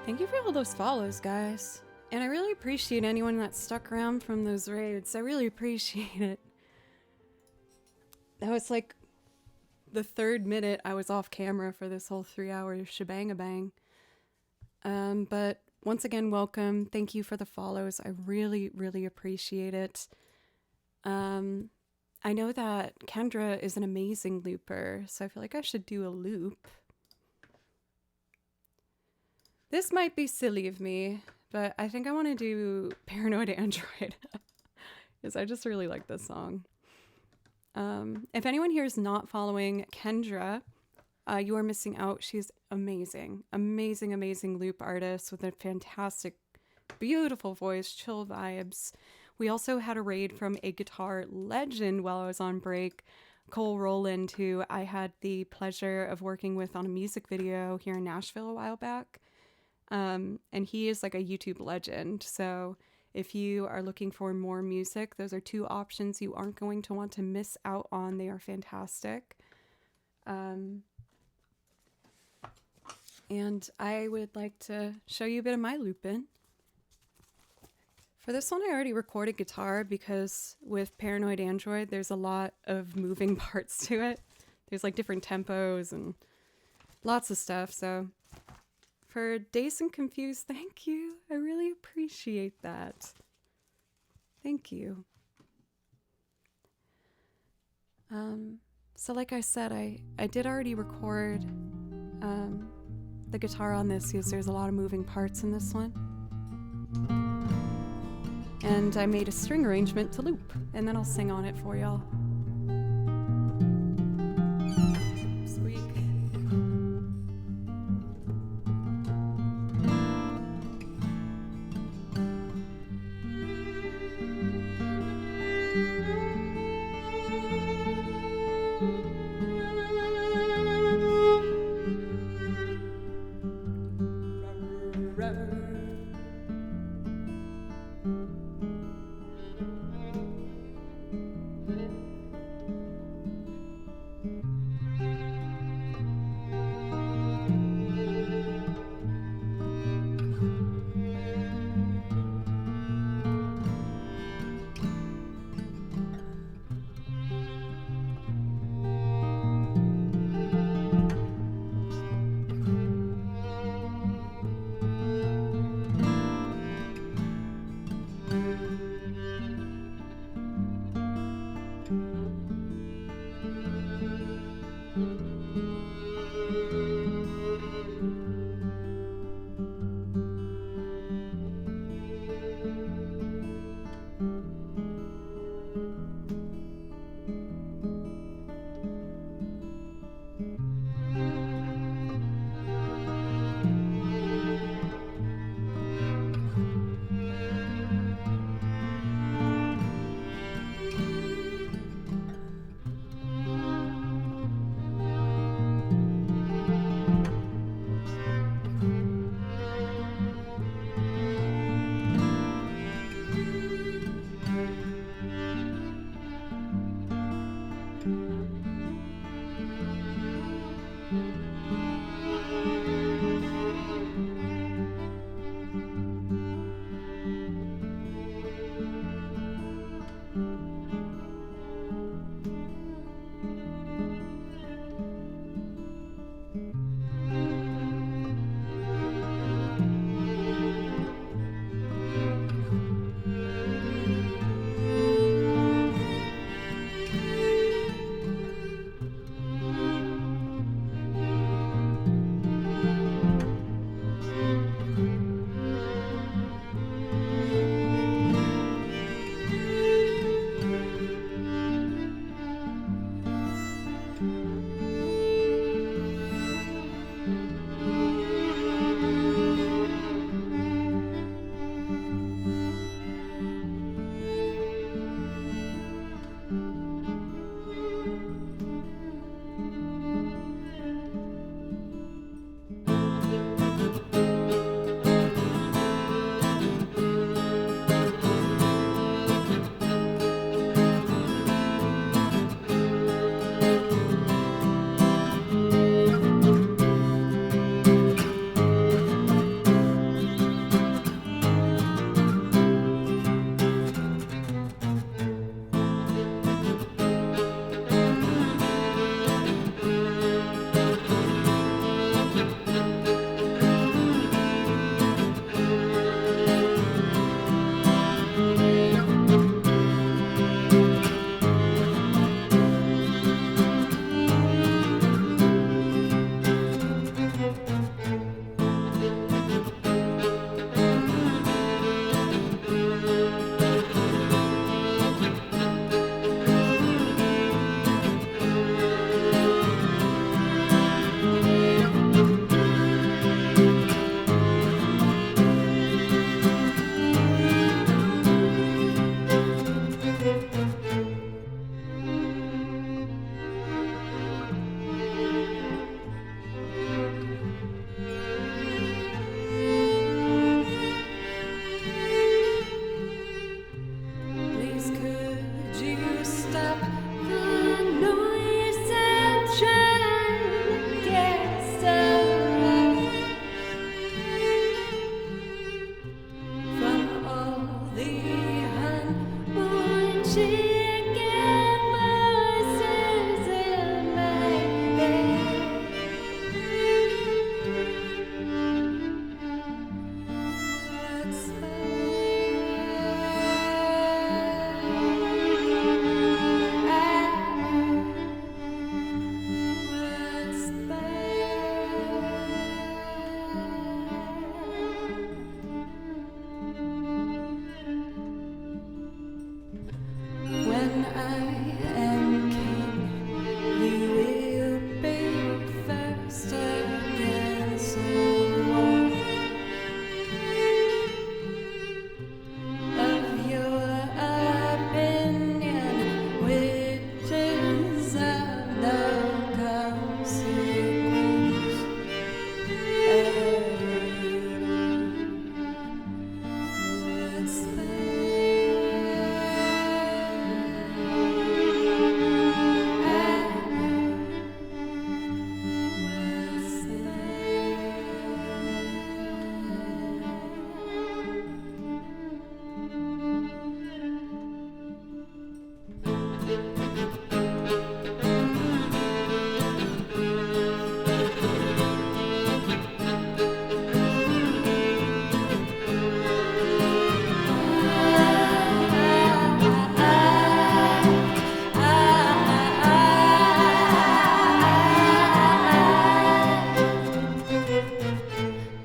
Thank you for all those follows, guys. And I really appreciate anyone that stuck around from those raids. I really appreciate it. That was like the 3rd minute I was off camera for this whole 3-hour shebang-a-bang. But once again, welcome. Thank you for the follows. I really, really appreciate it. I know that Kendra is an amazing looper, so I feel like I should do a loop. This might be silly of me, but I think I want to do Paranoid Android because I just really like this song. If anyone here is not following Kendra, you are missing out. She's amazing, amazing, amazing loop artist with a fantastic, beautiful voice, chill vibes. We also had a raid from a guitar legend while I was on break, Cole Rowland, who I had the pleasure of working with on a music video here in Nashville a while back. And he is like a YouTube legend. So if you are looking for more music, those are 2 options you aren't going to want to miss out on. They are fantastic. And I would like to show you a bit of my looping. For this one, I already recorded guitar because with Paranoid Android, there's a lot of moving parts to it. There's like different tempos and lots of stuff. So for Dazed and Confused, thank you. I really appreciate that. Thank you. So like I said, I did already record the guitar on this because there's a lot of moving parts in this one. And I made a string arrangement to loop, and then I'll sing on it for y'all. Squeak.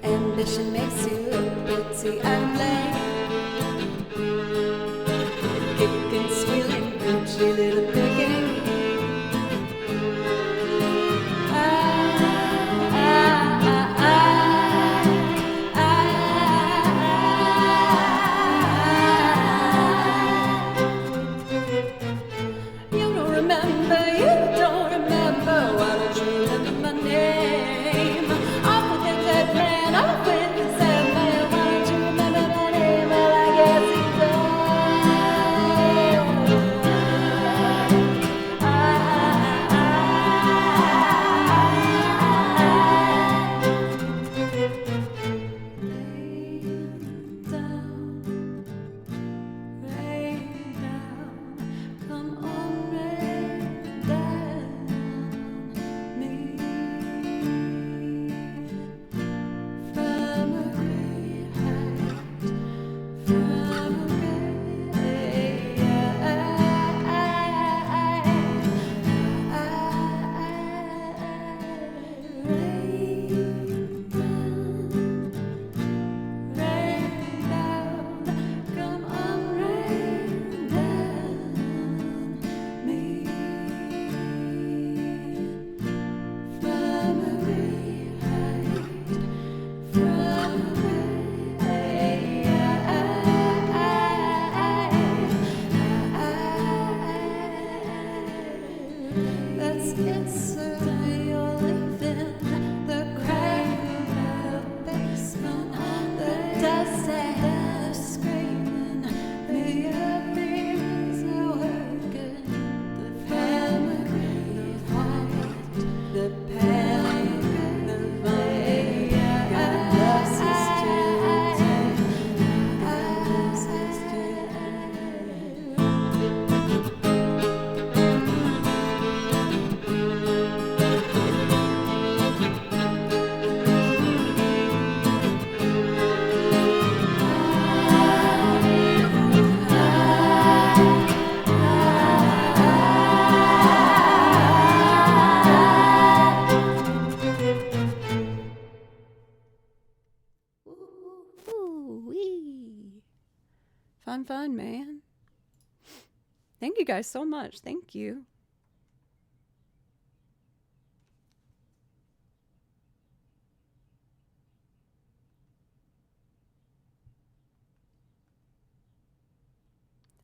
Ambition makes you pretty and lame. Kicking, squealing, Gucci little piggy. You don't remember, why don't you remember my name? Off with the dead man, off with the dead man, why don't you remember my name? Well, I guess he Rain down, come on, rain down me from a great height, from a great rain down, come on, rain down me from a great height, from a great that's it, sir. You're leaving the crowded basement, the dust and screaming, the earrings are working, the family, the white, the pale, the white, God loves his children, God loves his Ooh-wee. Fun, man. Thank you guys so much. Thank you.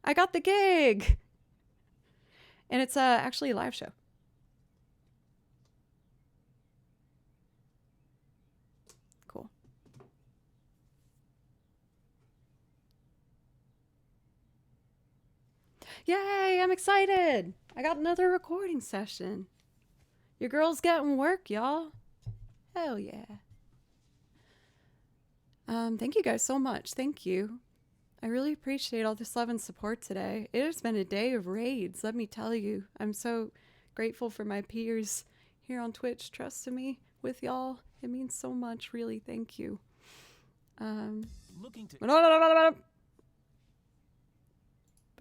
I got the gig. And it's actually a live show. Cool. Yay, I'm excited. I got another recording session. Your girl's getting work, y'all. Hell yeah. Thank you guys so much. Thank you. I really appreciate all this love and support today. It has been a day of raids, let me tell you. I'm so grateful for my peers here on Twitch trusting me with y'all. It means so much, really. Thank you. Looking to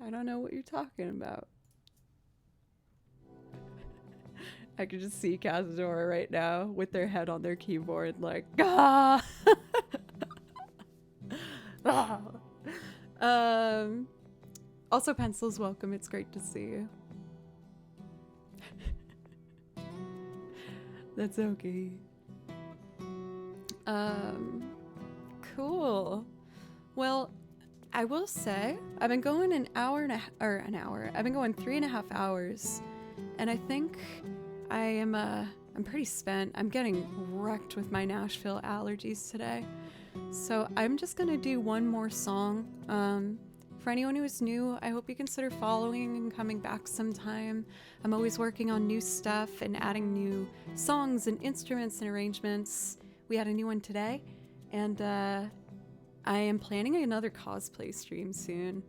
I don't know what you're talking about. I can just see Cazadora right now with their head on their keyboard like, ah! Ah! Also, Pencil's welcome. It's great to see you. That's okay. Cool. Well, I will say I've been going an hour. I've been going 3.5 hours, and I think I'm pretty spent. I'm getting wrecked with my Nashville allergies today. So I'm just gonna do one more song. For anyone who is new, I hope you consider following and coming back sometime. I'm always working on new stuff and adding new songs and instruments and arrangements. We had a new one today, and I am planning another cosplay stream soon.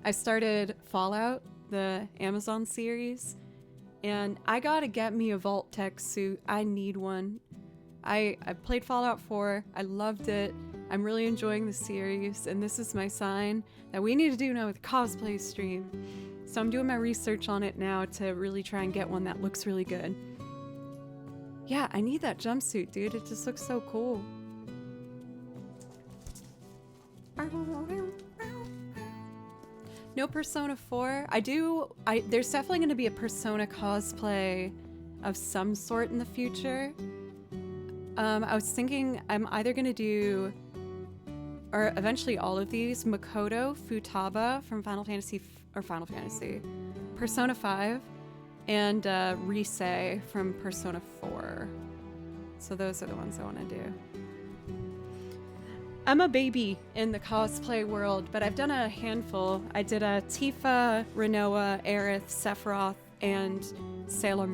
I started Fallout, the Amazon series, and I gotta get me a Vault Tech suit. I need one. I played Fallout 4. I loved it. I'm really enjoying the series, and this is my sign that we need to do now with cosplay stream. So I'm doing my research on it now to really try and get one that looks really good. Yeah, I need that jumpsuit, dude. It just looks so cool. No Persona 4. There's definitely going to be a Persona cosplay of some sort in the future. I was thinking I'm either going to do, or eventually all of these, Makoto Futaba from Persona 5, and Rise from Persona 4. So those are the ones I want to do. I'm a baby in the cosplay world, but I've done a handful. I did a Tifa, Renoa, Aerith, Sephiroth, and Sailor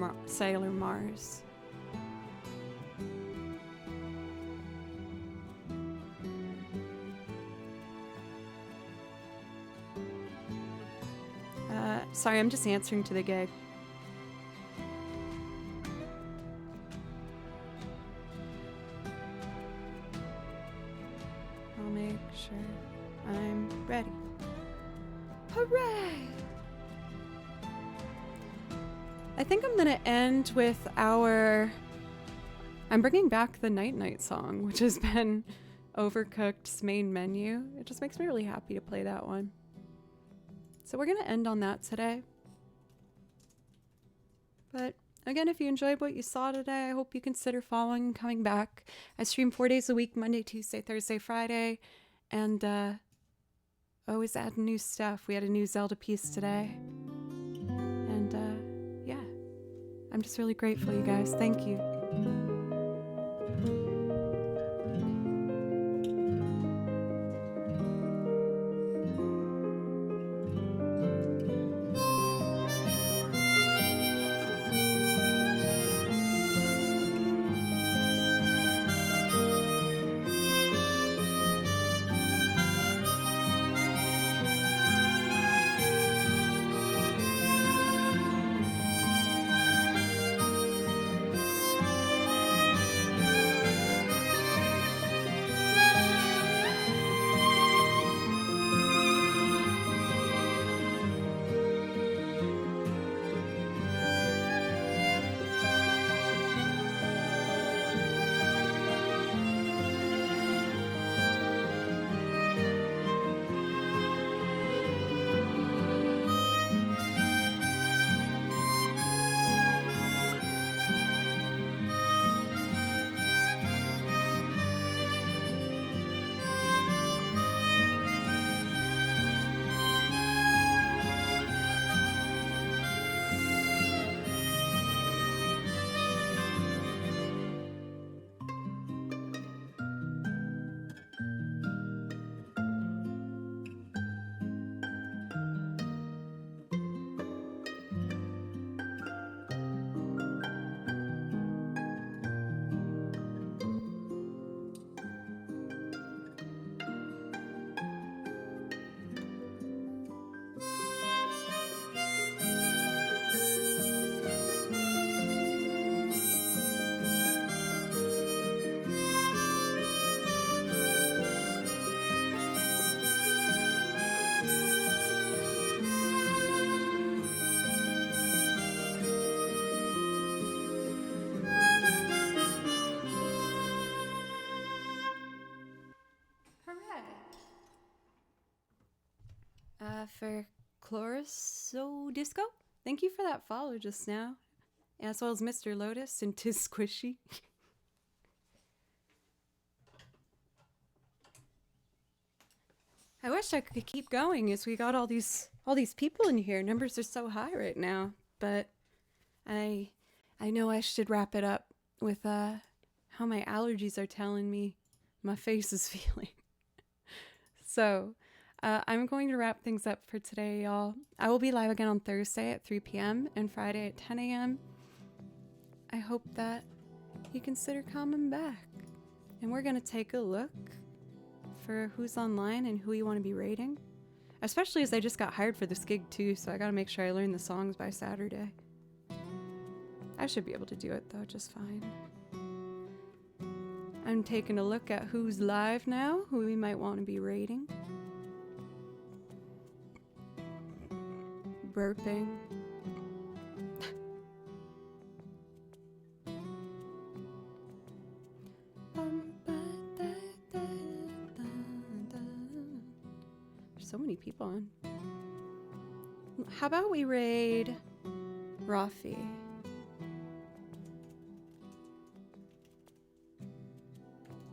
Mars. Sorry, I'm just answering to the gig. I'll make sure I'm ready. Hooray! I think I'm gonna end with I'm bringing back the Night Night song, which has been Overcooked's main menu. It just makes me really happy to play that one. So we're going to end on that today. But again, if you enjoyed what you saw today, I hope you consider following and coming back. I stream 4 days a week, Monday, Tuesday, Thursday, Friday. And always add new stuff. We had a new Zelda piece today. And yeah, I'm just really grateful, you guys. Thank you. For Chloroso Disco, thank you for that follow just now, as well as Mr. Lotus and Tis Squishy. I wish I could keep going as we got all these people in here. Numbers are so high right now, but I know I should wrap it up with how my allergies are telling me my face is feeling. So I'm going to wrap things up for today, y'all. I will be live again on Thursday at 3 p.m. and Friday at 10 a.m. I hope that you consider coming back. And we're going to take a look for who's online and who you want to be rating. Especially as I just got hired for this gig too, so I got to make sure I learn the songs by Saturday. I should be able to do it though, just fine. I'm taking a look at who's live now, who we might want to be rating. Burping. There's so many people on. How about we raid Rafi?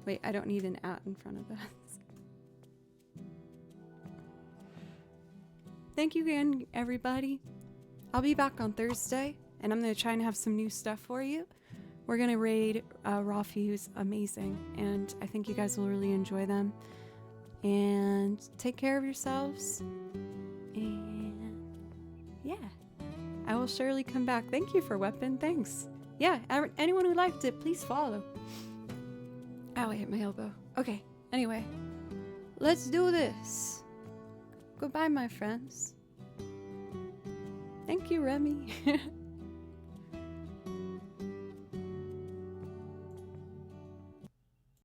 Wait, I don't need an at in front of that. Thank you again, everybody. I'll be back on Thursday, and I'm going to try and have some new stuff for you. We're going to raid Rafi, who's amazing, and I think you guys will really enjoy them. And take care of yourselves. And yeah, I will surely come back. Thank you for Weapon. Thanks. Yeah, anyone who liked it, please follow. Ow, I hit my elbow. Okay, anyway, let's do this. Goodbye, my friends. Thank you, Remy.